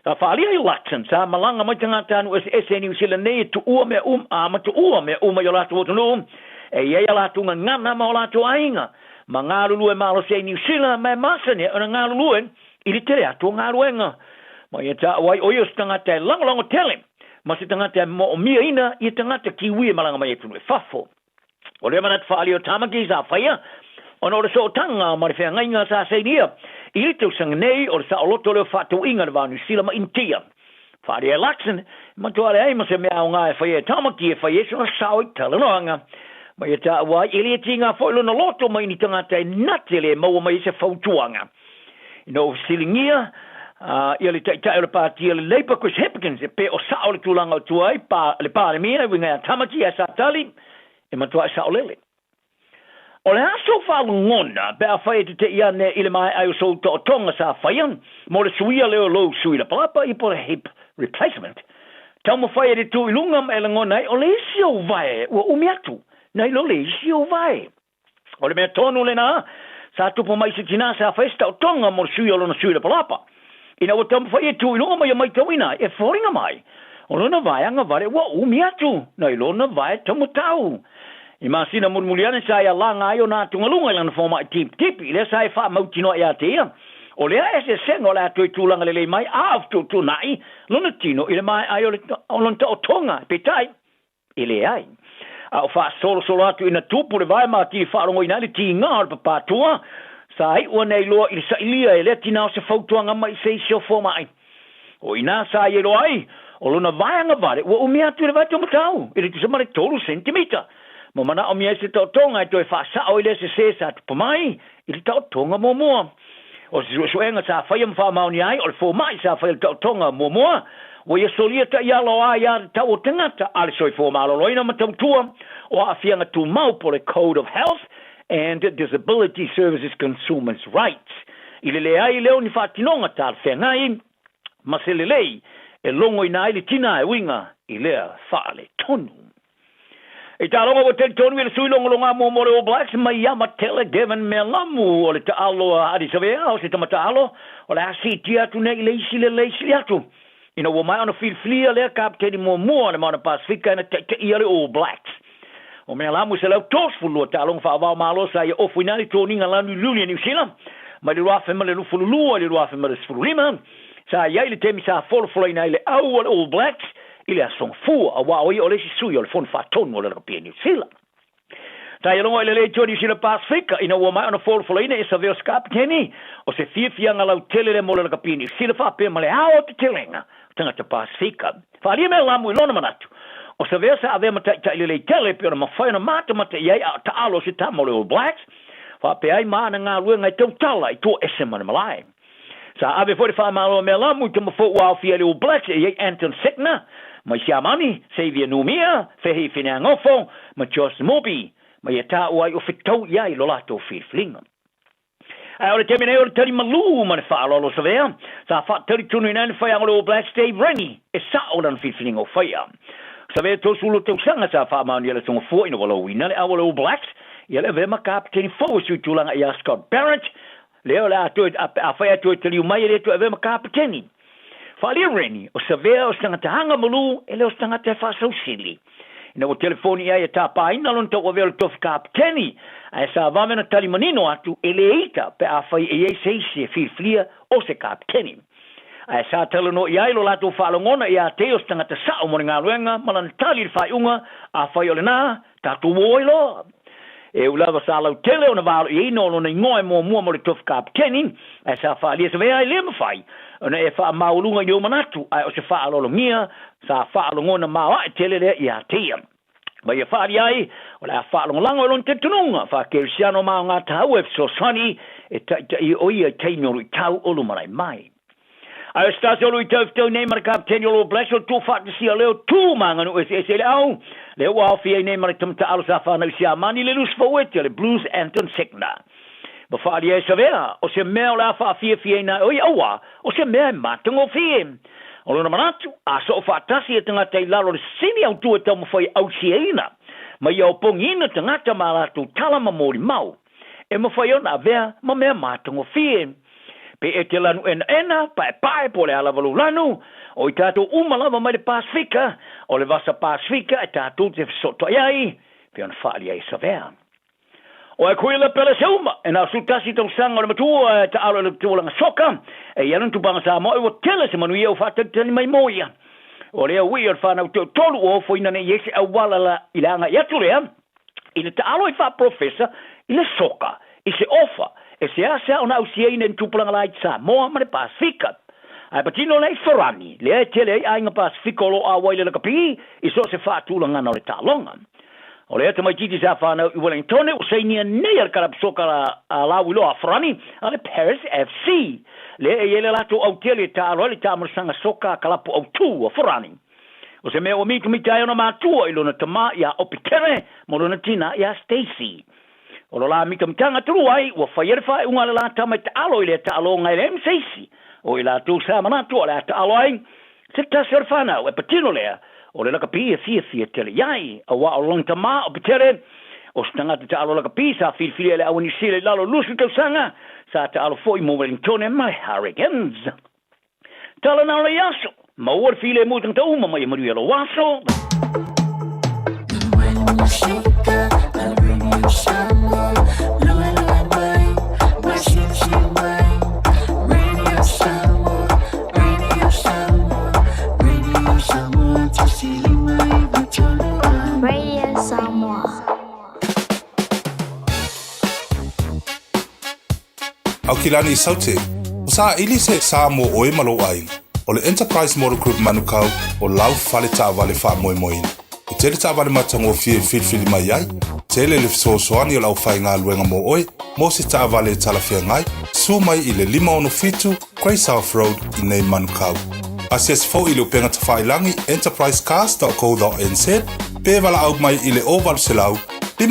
Ta whaalia i Luxon, sa malanga mai tangatanu SS New Zealand nei tu ua mea ama tu ua mea i o latu otunu, e iei a latu ngana ma o latu ainga, ma ngā lulue malo se New Zealand mai masane, ona ngā lulue, i li tere atu ngā luenga. Ma ia ta wai oios tangata lango tele, ma se tangata mo o mia ina, i tangata kiwi e malanga mai e punu e fafo. O le manat whaali o Tamaki sa whaia, ona o le so o tanga, ma le whea ngainga sa seinia, i li tau sanga nei, o le sa o loto leo whātou inga le wānu sila ma intia. Whaali e Luxon, ma tuare ai ma se mea o ngā e whaia Tamaki e whaia, so na sao i talanoanga. Ma ia ta wai, ili e tinga whailo na loto mai ni tangata e natele maua mai se whautuanga. No silingia, ia le tai o le pātia le Labour Chris Hipkins, e pe o sao le tūlanga o tuai, le pāremia, winga Tamaki e sa tali, e matua e sao lele. O le aso whalu ngona, pe a whaia te ia ne ile mai ai o so to tonga sa whaian, mo le suia leo lo sui la palapa i po le hip replacement. Tau mo whaia de tu ilungam e le ngona, o le isi o vai, ua umiatu, nei lo le isi o vai. O le mea tonu le na, sa tupo mai se tina sa festa o tonga mo sui o lona sui la palapa. Ina o tamu whaia tu ilunga mai tauina, e whoringa mai. O lona vai anga vare, ua umiatu, nei lona vai tamu tau. I masina murmuliane sa ia langa ai o nā tungalunga i lana whoma i tipi, le sa e wha mautino i atea. O lea e se sengo le atu i tūlanga lelei mai, aftu tu nai, lona tino i le mai ai o lona o tonga, petai, i le ai. O wha solo atu ina tupu le vai mā ti whaarongo ina le ti ngā o papatua, sa ai ua nei loa i le sa ilia e le tina o se whautuanga mai se isio whoma ai. O ina sa i e loa ai, o lona vai anga vare, ua umea tu le vai tomatau, i le tisamare tolu centimeter. Mo mana o mia se tau tonga e toi whaasa o ile se sa tupu mai, i le tau tonga mua. O se suenga sa whaia mwha mauni ai, o le fō mai sa whaia tau tonga mua, o ia solia ta ia loa ia tau o tangata, ale soi fō maloloina ma tau tua, o a fianga tu mau po le Code of Health and Disability Services Consumers' Rights. I le lea i leo ni whātinonga tāle whengai, ma se le lei, e longo ina i le tina e winga, i lea whaale tonu. E tālonga o te tonu i le sui longa mo more o Blacks, mai ama tele Devon me lamu o le taalo a Adi Savea, o se tamata alo, o le asiti atu nei leisi atu. Ina o mai ona flia lea kapteni mo le mauna Pasifika ina te ia le All Blacks. O mea lamu se lau tosfulu o tālonga whaavao malo sa ia ofu inani tōninga lanu lunia New Zealand, ma le ruafe ma le lufululua, le ruafe ma le sfululima, sa ia le temi sa folofolo ina le au o le All Blacks, i le asong fua a waoi o le si sui o le fon whatonu o le rapia New Zealand. Ta ilongo i le le New Zealand Pasifika, ina ua mai ona folofolo ina e sa veo skapteni, o se fiafianga lau tele le mo le rapia New Zealand whapea ma le hao te telenga, tangata Pasifika. Whaalia mea lamu i lona manatu, o sa veo sa ave mata i le tele pe ona mawhai ona mata iei a taalo se tamo le All Blacks, whapea ai maana ngā ruenga i tau tala i tō esemana malai. Sa ave fwere whaamalo mea lamu i tamo fo wao fia le All Blacks e iei Anton Sekna, mai siamani, Xavier Numia, Fehi Finangofo, ma Josh Mobi, mai e tā uai o whitau iai lo lato whirflinga. O le temine o le tari malu ma ne whaalolo sa vea, sa whaatari tunu ina ne whaianga le All Blacks Dave Rennie, e sa o lan whirflinga o whaia. Sa vea tosulo tau sanga sa whaamani ala tonga fua ina wala uina le awa le All Blacks, ia le vea ma kapteni fau sui tulanga ia Scott Barrett, leo le a whaia tui tali umai le tu a vea ma kapteni. Whalia Rennie, o sa vea o stangata hanga malu, e leo stangata e whasau sili. Ina o telefoni ai e tāpā ina lon tau o vea le tofi kapteni, a e sa vamena tali manino atu, e le eita pe a whai e ei seisi e whirflia o se kapteni. A e sa talano i ai lo lato whaalongona i a te o stangata sao mori ngā ruenga, malan tali le whai unga, a whai o le nā, tātou woi lo. E ulawa sa lau tele o na wālo i eino lona i ngoe mua mo le tofi kapteni, a e sa whaalia sa vea i le mawhai, ona e wha maulunga i o manatu, ai o se wha alolo ngia, sa wha alongona mawa e tele lea i a tea. Mai e whaari ai, o la whaalonga o lon te tununga, whakerisiano maa ngā tau e sosani, i oi ai teinoru I tau olu marai mai. Ai stasi olu I tau ftau nei mara kapteni olu bless o tū whaatasi a leo tū manganu e le au, le ua awhi ai nei mara tamta alo sa whanau si a mani le lus fawete, le Blues Anton Segna. Ma whaari ai sa vea, o se mea o la whaafia fie na oi awa, o se mea e matango fie. O lona manatu, a so o whaatasi e tangata I lalo le sini au tu e tau mawhai au si eina, ma ia o pongina tangata ma latu talama mori mau. E mawhai ona vea, ma mea matango fie. Pe e te lanu ena, pae po le alavalu lanu, o I tātou umalava mai le Pasifika, o le vasa Pasifika e tātou te soto iai, pe ona whaali ai sa vea. O e kuila pele seuma, e nā sutasi tau sanga o le matua ta alo le tuolanga soka, e ianun tupanga sa mo e wa tele se manu ia o whatatani mai moia. O lea ui ar whanau tolu o fo ina ne yese a walala ilanga iatu lea, ina ta alo I wha professor, ina soka, I se ofa, e se asa o na usiei ne tupulanga lai sa moa mane Pasifika. Ai patino nei Farani, lea tele ai ainga Pasifika lo a waile la kapi, I so se wha tulanga na o le talonga. O le ata mai titi sa whanau I Wellington, o seinia nei ar karap soka la lauilo a Farani, a le Paris FC. Le e ele lato au tele ta alo le ta marsanga soka kalapo au tu a Farani. O se mea o mitu mitai ona mātua I lona tama ia Opitere, mo lona tina ia Stacy. O lo la mika mitanga turu ai, ua whaierwha e unga le la tama ta alo I le ta alo ngai le MCC. O I la tu sa manatua le ta alo ai, se ta ser whanau e patino lea, o le laka pi e fia tele iai, a wa o long tama Opitere, o stangata ta alo laka pi sa fili le awani sile lalo lusu tau sanga, sa ta alo foi mo Wellington e mai Hurricanes. Tala na le yaso, mawar file mutang tau ma mai maria lo waso. Radio Samoa. Au kilani I saute, o sa ili se Samoa o e malo ai, o le Enterprise Motor Group manukau o lau fale ta vale fa moe moina. E tele ta vale matango fie filfili mai ai, tele le fisosoani o lau fai ngā luenga mo oe, mo se ta vale talafia ngai, su mai I le 5 Grey South Road I nei manukau. Asias fo I le upenga ta whailangi enterprisecars.co.nz, pe wala au mai I le oval selau, 5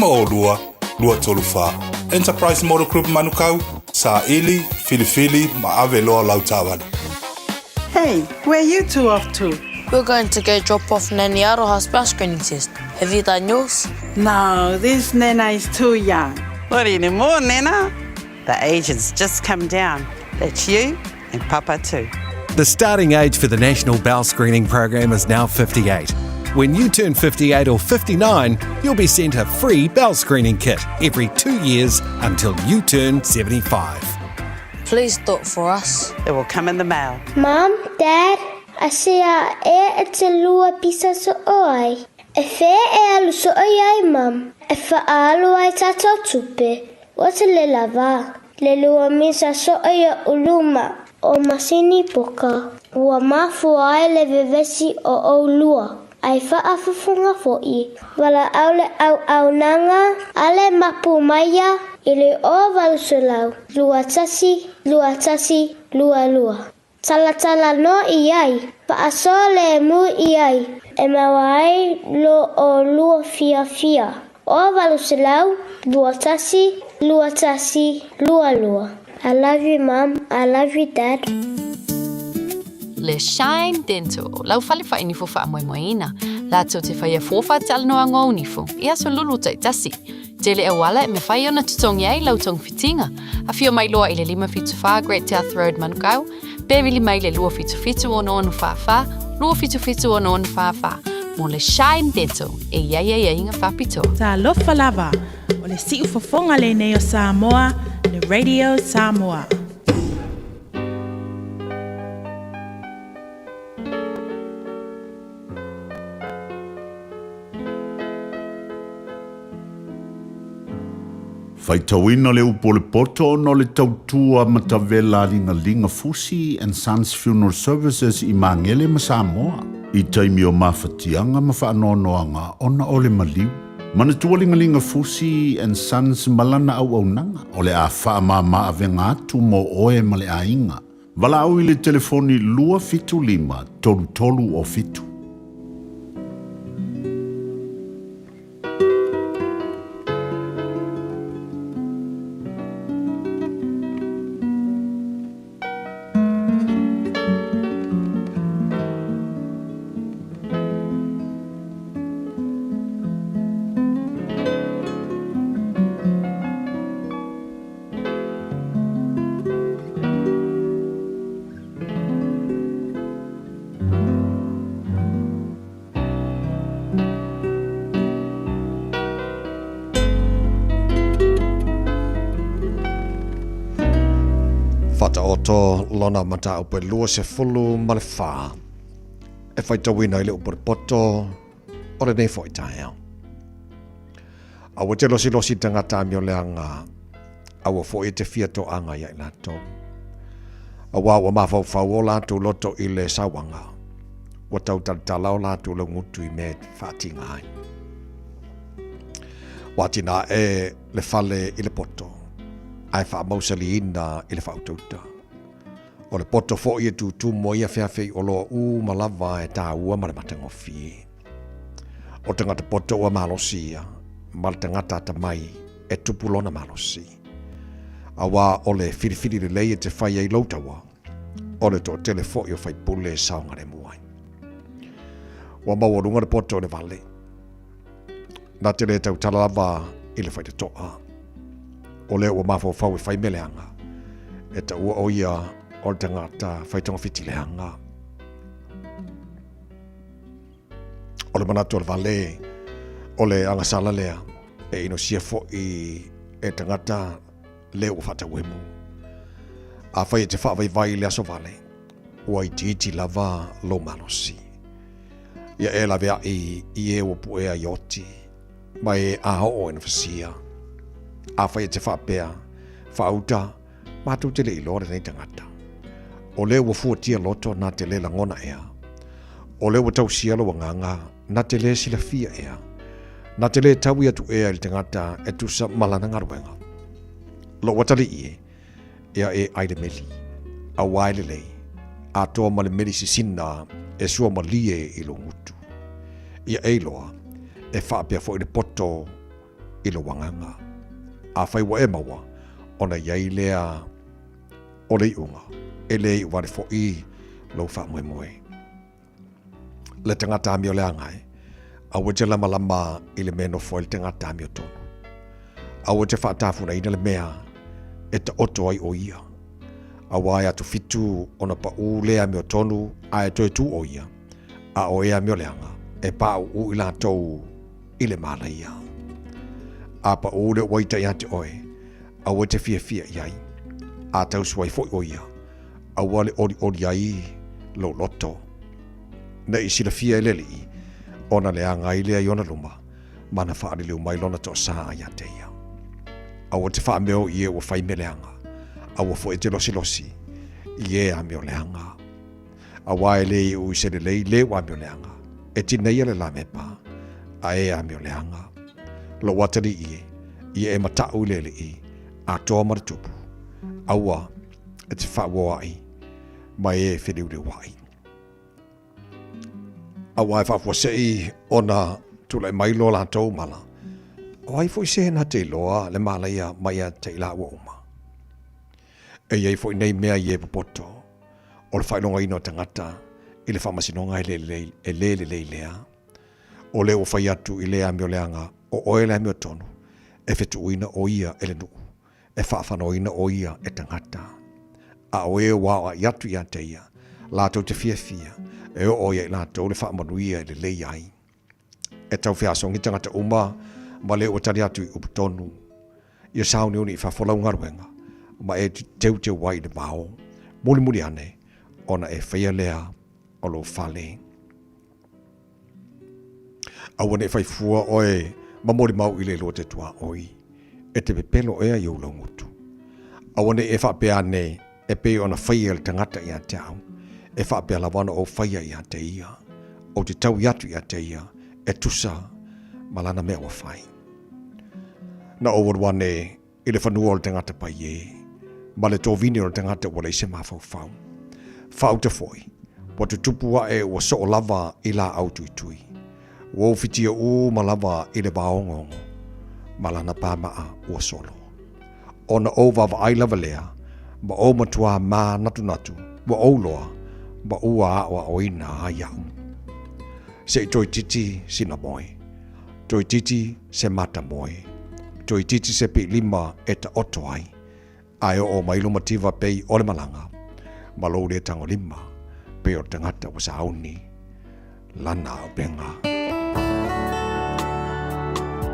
Enterprise Motor Group manukau, sa ili, filifili, ma ave loa lau tawani. Hey, where you two off to? We're going to go drop off Nanny Aroha's bell screening test. Have you done yours? No, this Nena is too young. Not anymore, Nena. The age has just come down. That's you and Papa too. The starting age for the National Bowel Screening Program is now 58. When you turn 58 or 59, you'll be sent a free bowel screening kit every 2 years until you turn 75. Please do it for us. It will come in the mail. Mom, Dad, I see e te lua pisa so oi. E whē e alu so oi ai, Mom. E whaalu ai tātou tupe. O te le lava. Le lua misa so oi a uluma o masini poka. Ua mafu ai le vevesi o o lua. Ai whaafufunga fo'i. Wala aule au nanga, ale mapu maia, ili o valusulau. Lua tasi, lua. Tala no iai, paaso le mu iai. E mawai lo o lua fia. O valusulau, lua tasi, lua. I love you, Mom. I love you, Dad. Le Shine Dental, lau fale fa inifo fa moina. La to te fa fofa tal no ango unifo. Ia so lulu tai tasi. Tele e wala me fa ona tutongi ai lau tong fitinga. A fio mai loa ile 5 Great South Road manukau. Bevili mai le lua fitu ono fa. Lua fitu ono fa. Mo le Shine Dental e ia inga fa pito. Ta lofa lava. O le siu fofonga le neo Samoa, le Radio Samoa. Faitauina le upo le poto no le tautua matavela linga fusi and Sons Funeral Services I Mangele ma Samoa. I taimi o mawhatianga ma whaanoanoanga ona ole maliu. Mana tualingalinga Fusi and Sons malana au nanga. Ole a wha maa avenga atu mo oe male a inga. Wala au ile telefoni lua fitu lima, tolu tolu o fitu. Whataoto lona mata upe lua se fulu ma le wha. E whaitawina i le upe poto o le nei whaitai au. Awa te losi tangata mi o le anga. Awa fo e te fia to anga ia i lato. Awa wa mawhau o lato loto i le sawanga. Wa tau tala o lato le ngutu i me whatinga ai. Watina e le fale i le poto. Ai wha mausali ina i le whautauta. O le poto fo i tu mo ia whiawhi o loa malawa e tā ua ma le matangofi. O tangata poto ua malosia, ma le tangata ata mai e tupulona malosi. Awa o le whiriwhiri le lei e te whai ai lautawa, o le to tele fo i o whai pule e saunga le muai. Wa mawarunga le poto le vale. Nā te le tau talalawa i le whai te toa. O leo ua mawhau e whai meleanga. E ta ua o ia o le tangata whaitonga whiti leanga. O le manatu o le vale, o le angasala lea, e ino sia fo i e tangata leo whata wemu. A whai e te wha vai lea so vale, ua i titi lava lo malosi. Ia e la vea i e o puea ioti, mai aho o ina whasia. A whai e te whapea, whauta, mātou te le ilore nei tangata. O leo wa fuatia loto nā te le langona ea. O leo wa tau sialo wa nganga, nā te le sila fia ea. Nā te le tau ia tu ea il tangata e tu sa malana ngaruenga. Lo watali ie, ea e aile meli, a waile lei, a toa male meli si sina e sua malie i lo ngutu. Ia eiloa, e whapea fo i le poto i lo wanganga. A whai wa e maua, ona iai lea o lei unga, e lei wale fo i lo wha moe moe. Le tangata ami o lea ngai, a wete lama lama i le meno fo i le tangata ami o tonu. A wete wha tafuna ina le mea, e ta oto ai o ia. A wai atu fitu ona pa u lea ami o tonu, a e toi tu o ia. A o ea ami o leanga, e pa u ila tou i le mala ia. A pa u le waita i ate oe, a wete fia iai. A tau suai foi o ia, a wale ori ai lo loto. Na isi la fia eleli, ona leanga i lea iona luma, mana whaari leo mai lona to saa i ate ia. A wate wha meo i e wa whai me leanga, a wa fo e te losi, i e a meo leanga. A wae le i u se le lei le wa meo leanga, e ti nei le la mepa, a e a meo leanga. Lo watari i e matau lele i, a toa maratupu. Aua, e te wha ai, mai e whiriure wai. Awa e whafua sei ona tula mai lo la tau mala. O ai foi se na te loa le mala ia mai a te la wa uma. E iei foi nei mea i e popoto. O le whailonga ino tangata, i le whamasinonga e le lea. O le o whai atu i lea meo leanga, o oe lea meo tonu, e whetu uina o ia ele nuu. E whaafanoina o ia e tangata. A o e wawa i atu i ante ia, lātou te fia, e o ia i lātou le whaamanuia i le lei ai. E tau whiasongi tangata uma, ma le o tari atu i uputonu. Ia sauni uni i whawholau ngaruenga, ma e te wai le mao. Muli ane, ona e whaia lea o lo whale. Awane e whaifua oe, ma mori mau i le lo te tua oi. E te pepelo ea i ulo ngutu. Awane e whapea ne, e pe ona whaia le tangata i a te au. E whapea lawana o whaia i a te ia. o te tau yatu ia te ia e tusa malana mea wa fai. Na o wane i le whanua o le tangata pai e, ma le tōwini o le tangata wale i se mawhau whau. Whau te foi, wa te tupua e wa so o lava i la au tui tui. Wa o fitia u ma lava i le baongongo, malana pāmaa ua solo. Ona o vava ai lava lea, ma o matua mā natu natu, wa o loa, ma ua awa o ina a iau. Se toi titi sina moi, toi titi se mata moi, toi titi se pe lima e ta oto ai, ai o mailo mativa pei o le malanga, ma lo le tango lima, pe o tangata wa sa auni, lana o benga.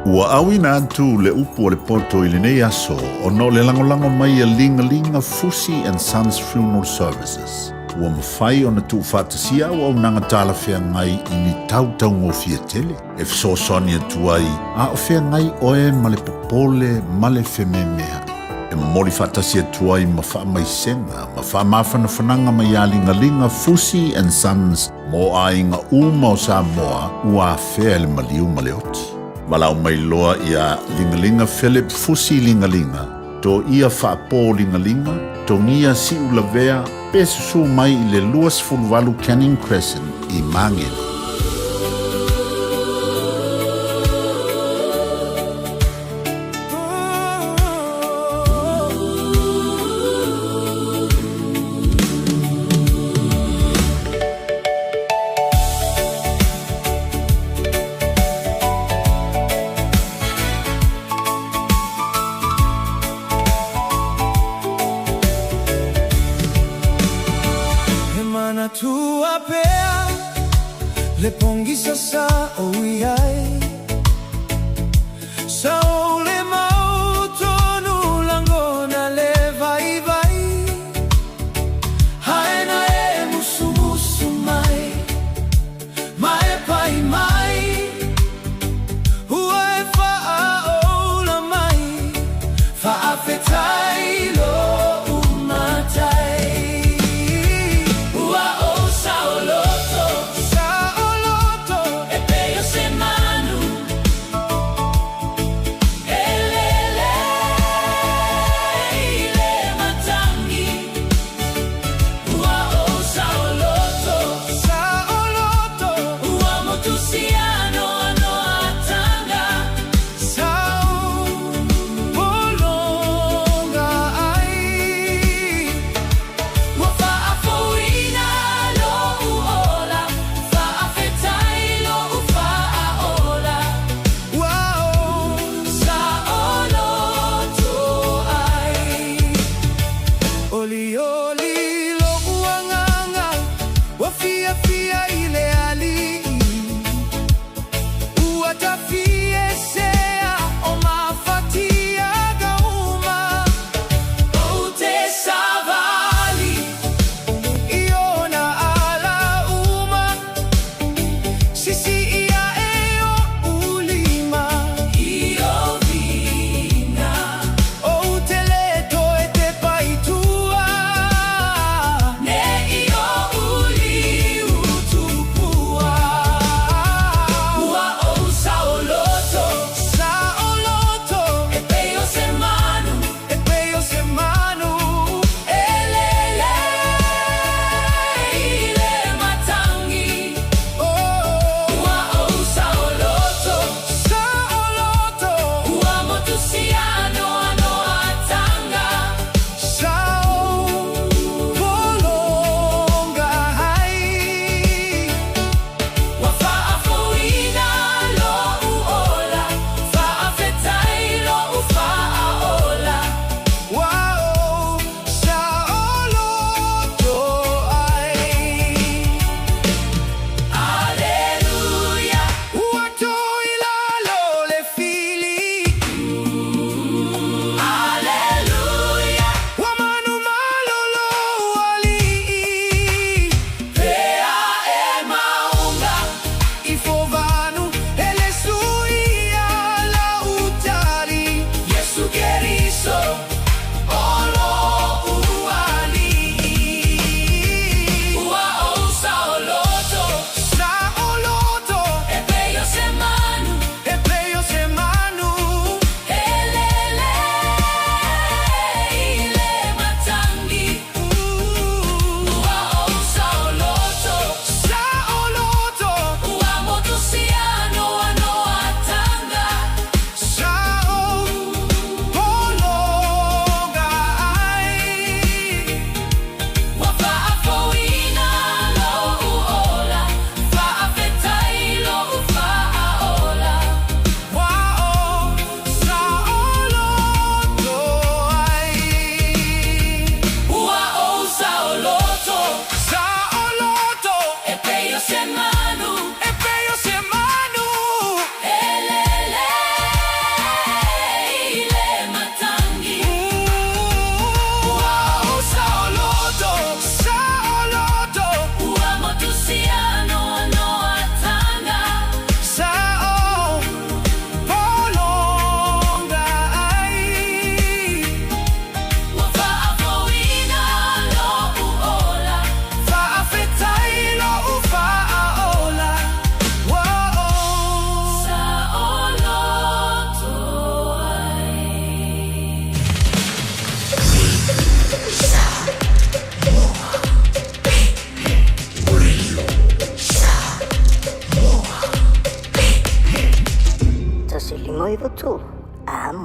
Ua awina atu le upu o le poto i le nei aso o no le langolango mai a linga Fusi and Sons Funeral Services. Ua mawhai o na tu whātasia o nanga tāla whea ngai i ni tautau ngō fia tele. E fso soni atu ai, a o whea ngai oe ma le popole ma le wheme mea. E mori whātasia atu ai ma wha mai senga, ma wha mawhana whananga mai a linga Fusi and Sons mo a inga uma o Samoa ua whea le maliu ma le oti. Malau mai loa ia lingalinga Philip Fusi lingalinga, to ia whaapō lingalinga, to ngia si ulavea, pesusu mai i le luas fulvalu Canning Crescent i Mangere. Le pongisa sa oiai sa ole mau tonu langona le vai vai haena e musu musu mai mai pai mai ua e faa ola mai faa fetai lo umatai ua o sa oloto e peo se manu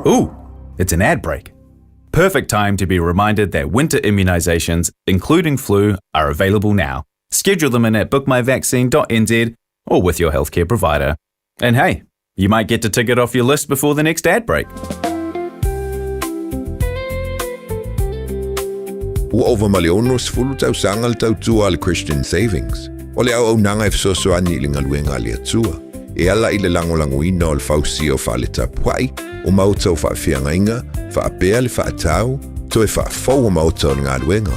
Ooh, it's an ad break. Perfect time to be reminded that winter immunisations, including flu, are available now. Schedule them in at bookmyvaccine.nz or with your healthcare provider. And hey, you might get to tick it off your list before the next ad break. Ua ova maleono sefulu tausanga le tautua le Christian Savings. O le au nanga fesoasoani i le galuega a le atua. E ala i le langolangoina o le fausio faaletāpuaʻi o mautau faafeagaiga faapea le faatau toe faafou o mautau o le galuega.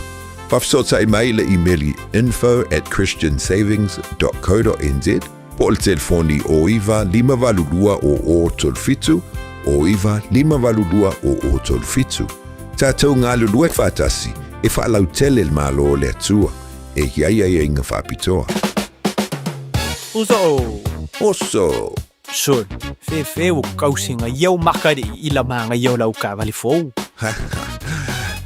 Faafesoataʻi mai le imeli info@christiansavings.co.nz po o le telefoni o iva 5valulua o tolufitu o iva 5valulua o tolufitu. Tatou galulue faatasi e faalautele le malo o le atua e iaiaiaiga faapitoa. Oso. Son, fe o kausinga iau makari i la manga iau lau ka vali fou.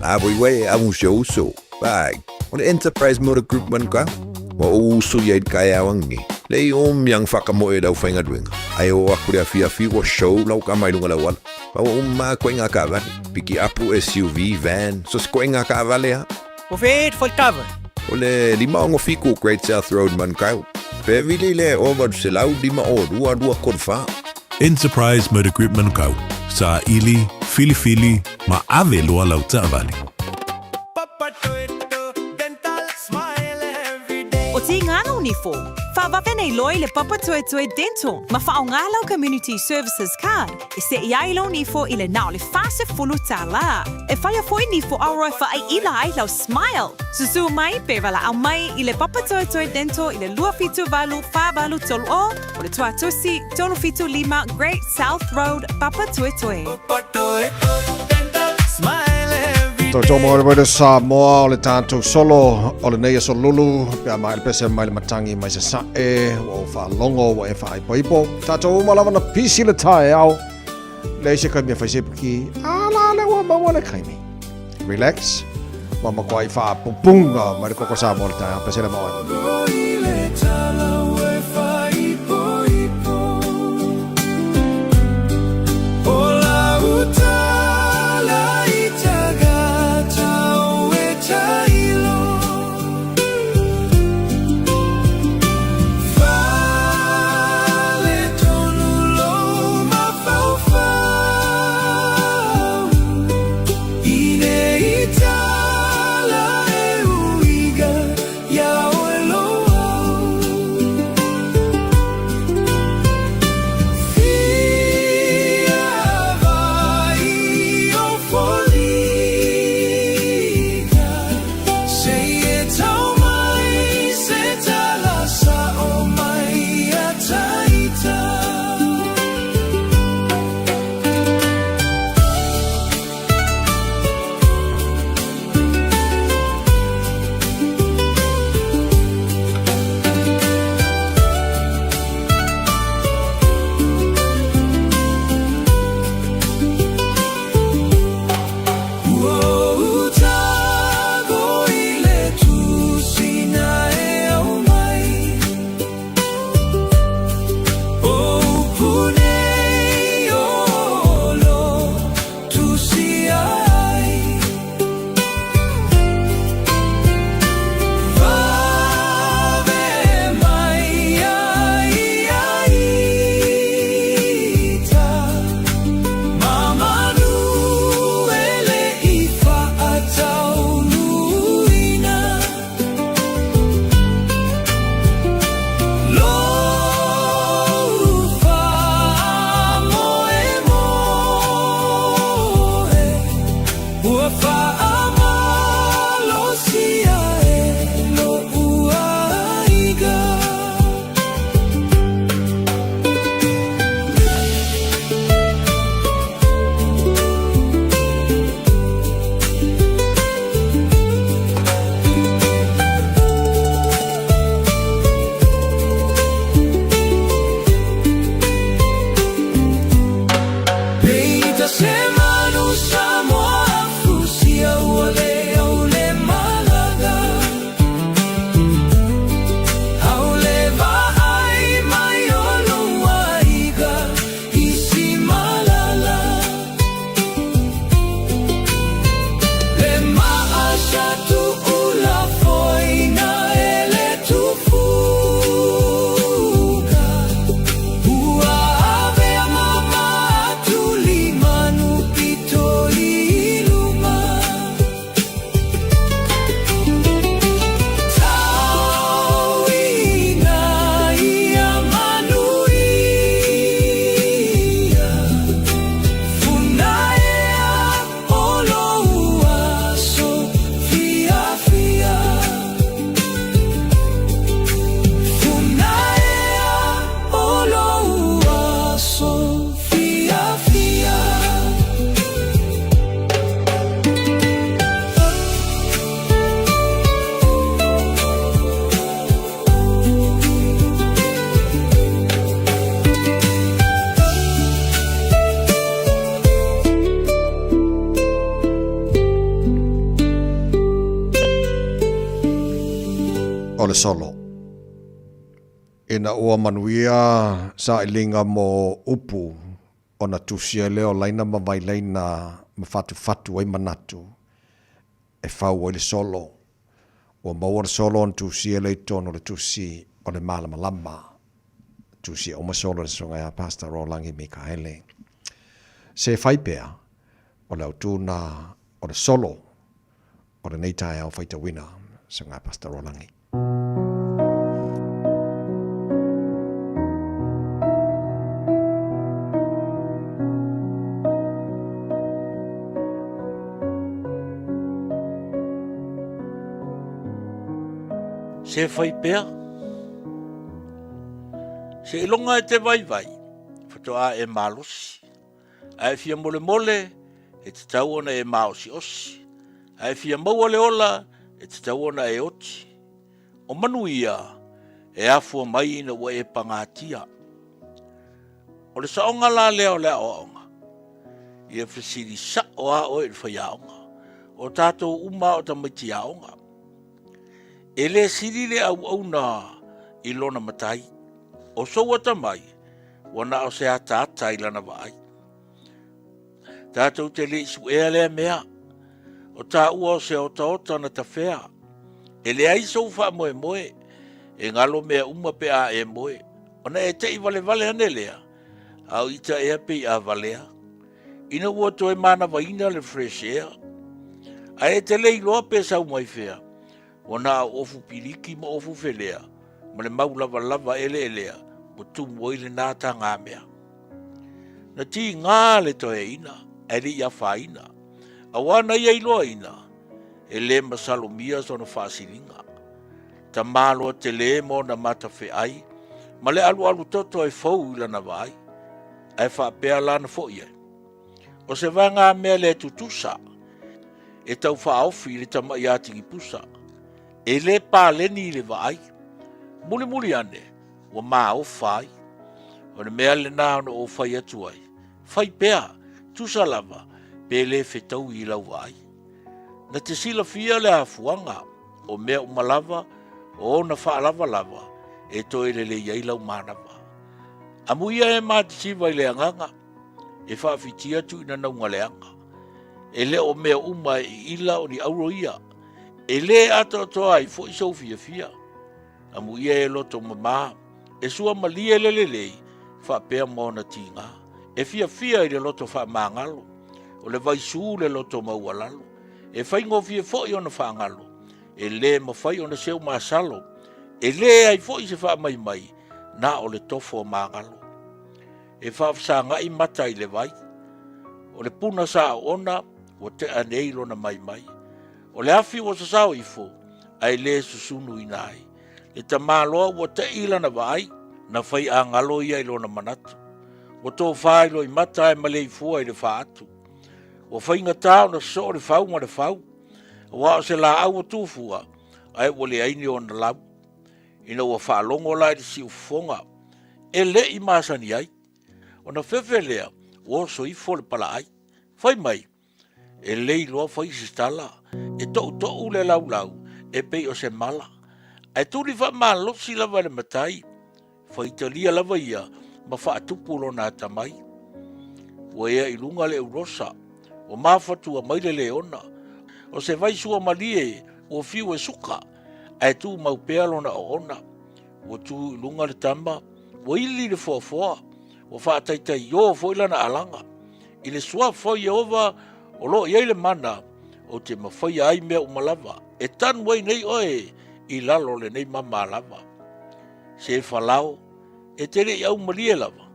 La boi a musio uso. Bag. O le Enterprise Motor Group man ka. Wa uso ia kai awangi. Le yang whakamoe lau whainga duenga. Ai o akure a fi o show lau ka mai lunga lau wala. Pa o koinga ka vale. Piki apu SUV, van. So koinga ka vale ha. O fe for cover. O le lima ongo fiku Great South Road man kau. Pe vile le over se lau lima o dua korfa. Enterprise Motor Group Manukau. Sa ili, fili, ma ave loa lau taavali. O ti ngana unifo. Whawawe nei loi le Papa Toe Toe Dental. Ma whao ngālau Community Services Card. E se iai lo nifo i le nao le whase fulu tā la. E whaia foi nifo auroi wha ai ila ai lau smile. Susu mai pe wala au mai i le Papa Toe Toe Dental i le lua fitu valu whabalu tolu o le tua tusi tolu fitu lima Great South Road Papa Toe Toe. Papa Toe Dental Smile. Tomo o le Samoa o le tātou solo o le nei so lulu pia mai le pese mai le matangi mai se sae o whalongo o e whaai poipo tātou umalawa na pisi le tae au le se kai mea whaisepiki ala le ua maua le kaimi relax mama kwa i wha pupunga mai le koko Samoa le tae pese le maua le solo. Ina ua manuia sa ilinga mo upu o na tusia leo laina mawai laina mafatu ai manatu. E fau o le solo. Ua maua le solo on tusia le tono le tusi o le malama lama. Tusia o masolo le songa ya Pastor Rolangi Mikaele. Se faipea o le autuna o le solo o le neitai au faita wina songa Pastor Rolangi. Se fai pea. Se ilonga e te vai vai. Fatoa e malosi. Ai fia mole mole e te tau ona e maosi osi. Ai fia maua le ola e te tau ona e oti. O manuia e afua mai ina ua e pangatia. O le saonga la leo lea o onga. Ia fesiri sa o a o e whai onga. O tātou uma o tamaiti a onga. E le sirile au na i lona matai. O sowata mai, wana o se ata ata i lana vai. Tātou te le isu ea lea mea. O tā ua o se ota na ta whea. E le aiso wha moe moe. E ngalo mea uma pe a e moe. Ona e te i vale ane lea. Au ita ea pe a valea. Ina ua to e mana vaina le fresh air. A e te le iloa pe sau mai whea. Wana ofu piliki mo ofu felea, ma le mau lava elea, mo tumu oile nāta ngā mea. Na ti ngā le toe ina, e li ia whaina. A wana ia iloa ina, e le masalomia sona whaasiringa. Ta māloa te le mo na mata whe ai, ma le alu toto e fau ila na vai, e whaapea lana fo ia. O se vanga mea le tutusa, e tau whaofi le tama i atingi pusa. E le pāleni le vai, muli ane, wa maa o whai, o ne mea le nā o whai atu ai. Whai pēa, tusa lava, pē le whetau i lau vai. Na te sila fia le hafuanga, o mea umalava, o na whaalava lava, e toi le iai lau mānawa. Amuia e mā te siwa i le anganga, e whaafitia tu ina naunga le anga. E le o mea uma i ila o ni auro ia, e le ato toa i fo i sau fia. Amu ia e loto mamā. E sua malia lelelei. Wha pēr mōna tīngā. E fia i le loto wha māngalo. O le vaisū le loto maualalo. E whai ngofia fo i ona whaangalo. E le mawhai ona seu māsalo. E le ai fo i se wha mai. Nā o le tofo māngalo. E wha ngai mata i le vai. O le puna sa ona. O te aneilo na mai. O le afi o sasao ifo, ai le susunu inai. Le ta māloa o te ila na vai, na whai a ngalo ia ilo na manatu. O tō whailo i mata e male i fua i le whaatu. O whai ngatao na so le whau ma le whau. O wao se la au o tūfua, ai o le aini o na lau. Ina ua whaalongo lai le si ufonga. E le i masani ai. O na whewhe lea, o so i fo le pala ai. Whai mai, e le i loa whai sistala. E tou le lau, e pei o se mala. Ai tūri wha maa losi lava le matai. Whaitalia lava ia, ma wha atupulo nā tamai. Ua ea i lunga le urosa, o mawhatua mai le leona. O se vai sua malie, o fiu e suka, ai tū mau pealo na o ona. O tū i lunga le tama, o ili le foa, o wha taitai yo foila na alanga. I le sua foi ova, o lo iei le mana, o te mawhai ai mea umalava. E tan wai nei oe i lalo le nei mama lava. Se whalao, e tere i au malie lava.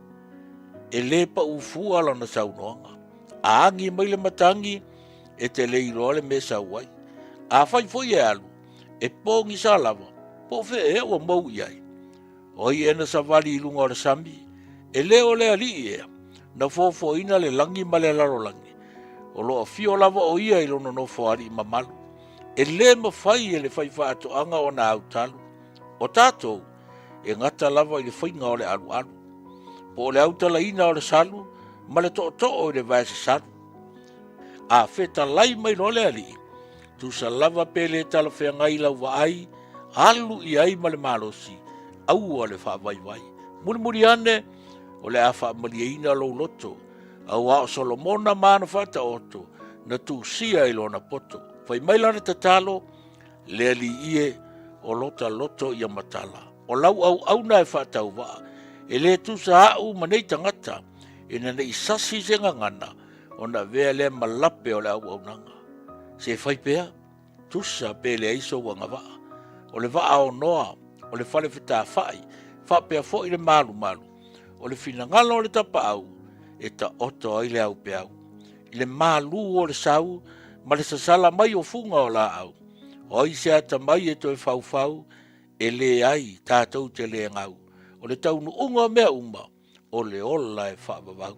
E le pa ufua ala na saunoanga. A angi mai le matangi, e te le iloa le me sauai. A whai foi e alu, e pōngi sa lava, po fe e o mau iai. Oi ena sa wali ilunga o le sambi, e leo le ali ea, na fofo ina le langi ma le laro langi. O loa fio lava o ia i lono no foari i mamalu. E le mawhai e le whai whaato anga o na autalu. O tātou, e ngata lava i le whainga o le alu. Po o le autala ina o le salu, ma le to o le vaese salu. A feta lai mai no le ali. Tu sa lava pele tala whea ngai lau wa ai, alu i ai ma le malosi au o le whaavaivai. Muri ane o le a whaamaliaina lo loto au a o Solomona mana whata oto na tu sia i lona poto. Whai mailana te talo le ali ie o lota loto i matala. O lau au na e whatau waa e le tu sa au manei tangata e na nei sasi se ngangana o na vea le malape o le au nanga. Se whai pea tusa pe le aiso wanga waa. O le waa o noa o le whale whita whai wha pea fo i le malu. O le fina ngalo o le tapa au e ta oto ai le au pe au. I le malu o le sau ma le sasala mai o funga o la au. O i se ata mai e to e fau e le ai tātou te le ngau. O le taunu unga mea uma o le ola e whaavavau.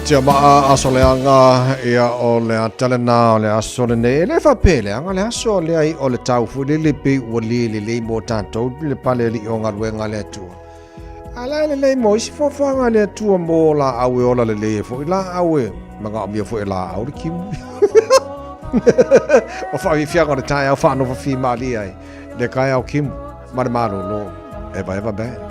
Tia maa aso leanga ia o le atalena o le aso le ne le whapele anga le aso le ai o le tau fu le lipi ua li mo tātou le pale li o ngā ruenga le atua. Ala le mo isi fofanga le atua mo la awe ola le le fo la awe manga o mia fo la au le kimu. O whawi fianga o le tai au whano whawhi mali ai le kai au kimu mare maro no eva band.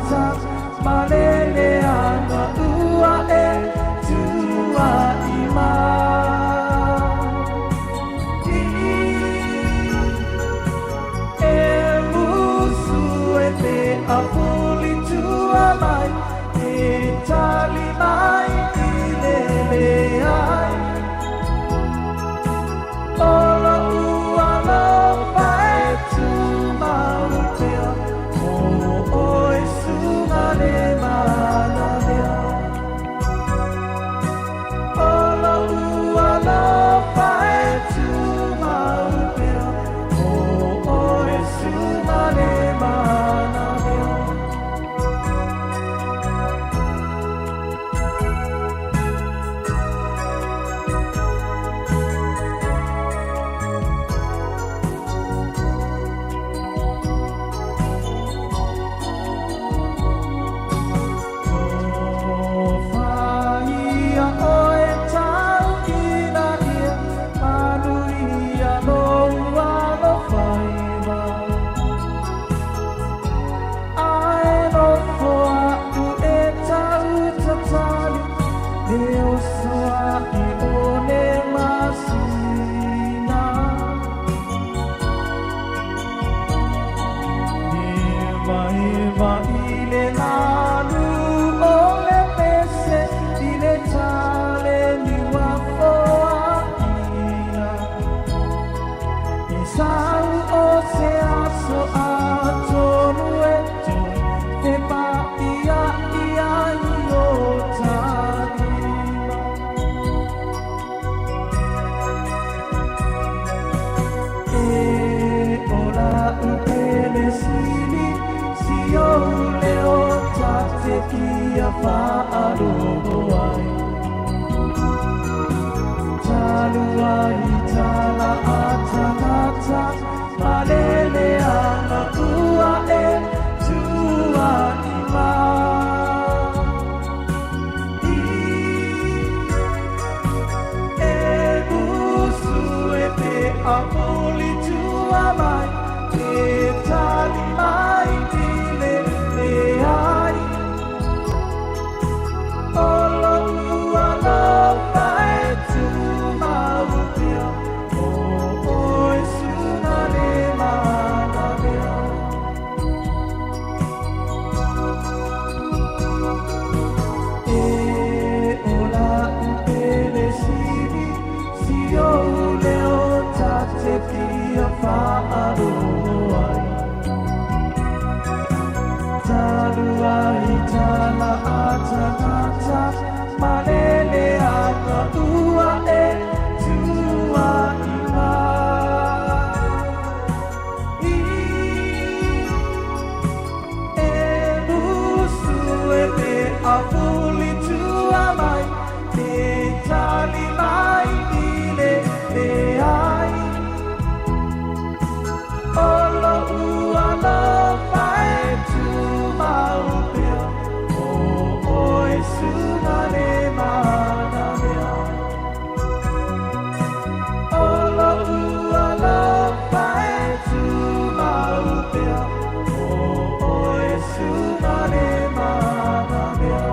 Ta pia whaaroai. Taluai tala atanata, malele ana ua e tua ima. E busu e pe amoli tua mai, e tali mai dile le ai. Olo ua lofa e tu maupia, o e suna le mana mea. E ola upele sini, si o leo tate pia whaaroai. Taluai tala atanata, malele ana ua e tua ima. E musu e me apuli tua mai, te tali mai dile le ai. Olo ua lofa e tu maupia, o e suna le mana mea. Olo ua lofa e tu maupia, o e suna le mana mea.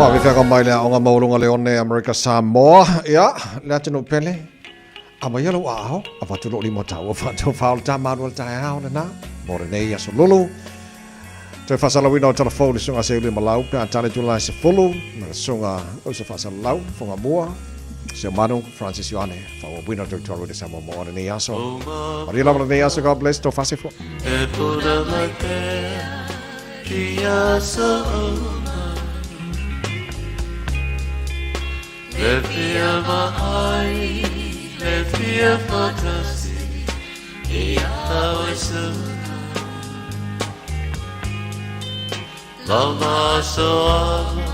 Whakawhika mai lea o ngā maurunga leone America Samoa. Ia, lea tino pele. A mai alu aho, a whatulo limo tau, a whatu whaola tā maru al tae hao na nā. More nei aso lulu. Toi whasala wina o telefoni sunga se uli malau, pia tane tulai se fulu, na sunga o se whasala lau, whunga mua. Se manu, Francis Ioane, whaua wina toi tuaru de Samoa more nei aso. Maria lama nei aso, God bless, to whasifo. E puna mai pēr, ki aso le pia mahai, le pia fantasi, e tau e suna. Lama so ama,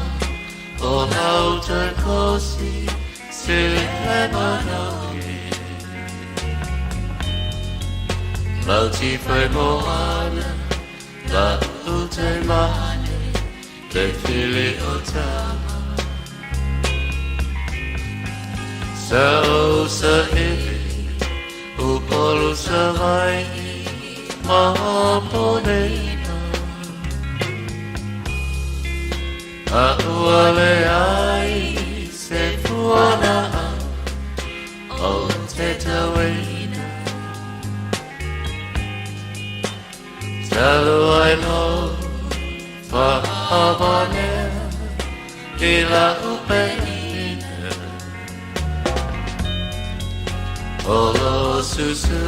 o hau tai kosi, se le manawi. Lauti fai moana, la ute mane, le fili o tama. Sa o sa ili, upolu sa vai, mahaponena. A uale ai, se fuana o te tawena. Talu ai lo, fa habanea, ila upena. Olo susu,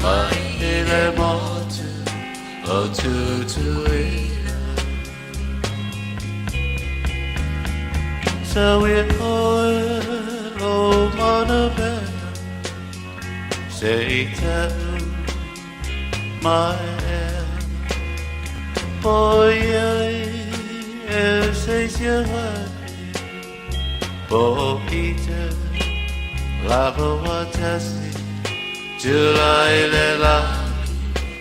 mai ile motu, o tutui. So we oil, o manabena, se itau, mai boy, se siawai, bo ita. Lava watasi, July le laki,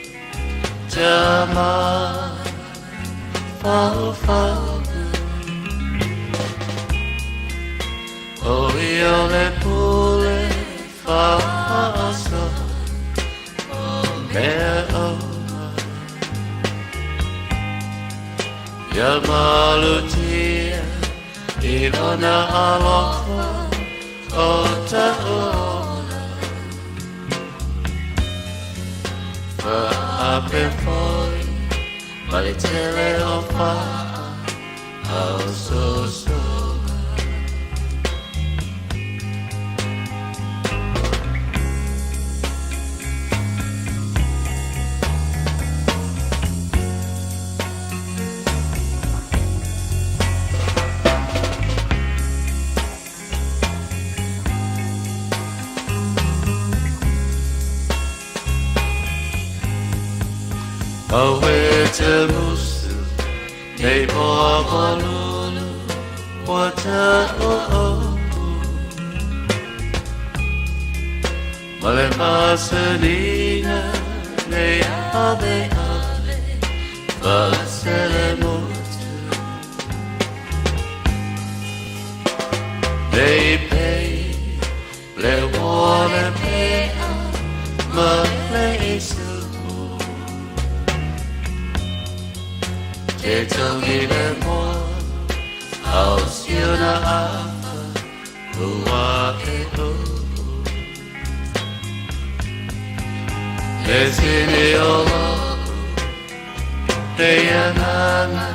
Jama, fau fau. Oio le pule, fa so, mea oma. Yamalutia, ilona alofa. Ota ona fa ape foi valitele o fa au so so Awe te musu, nei moa malulu, wata o oku. Male masalina, nei ave ave, vasele mutu. Nei pei, le wale pea, ma le isu. Te tangi le moa, au siona afa, ua e o. Le sini o loku, te anana.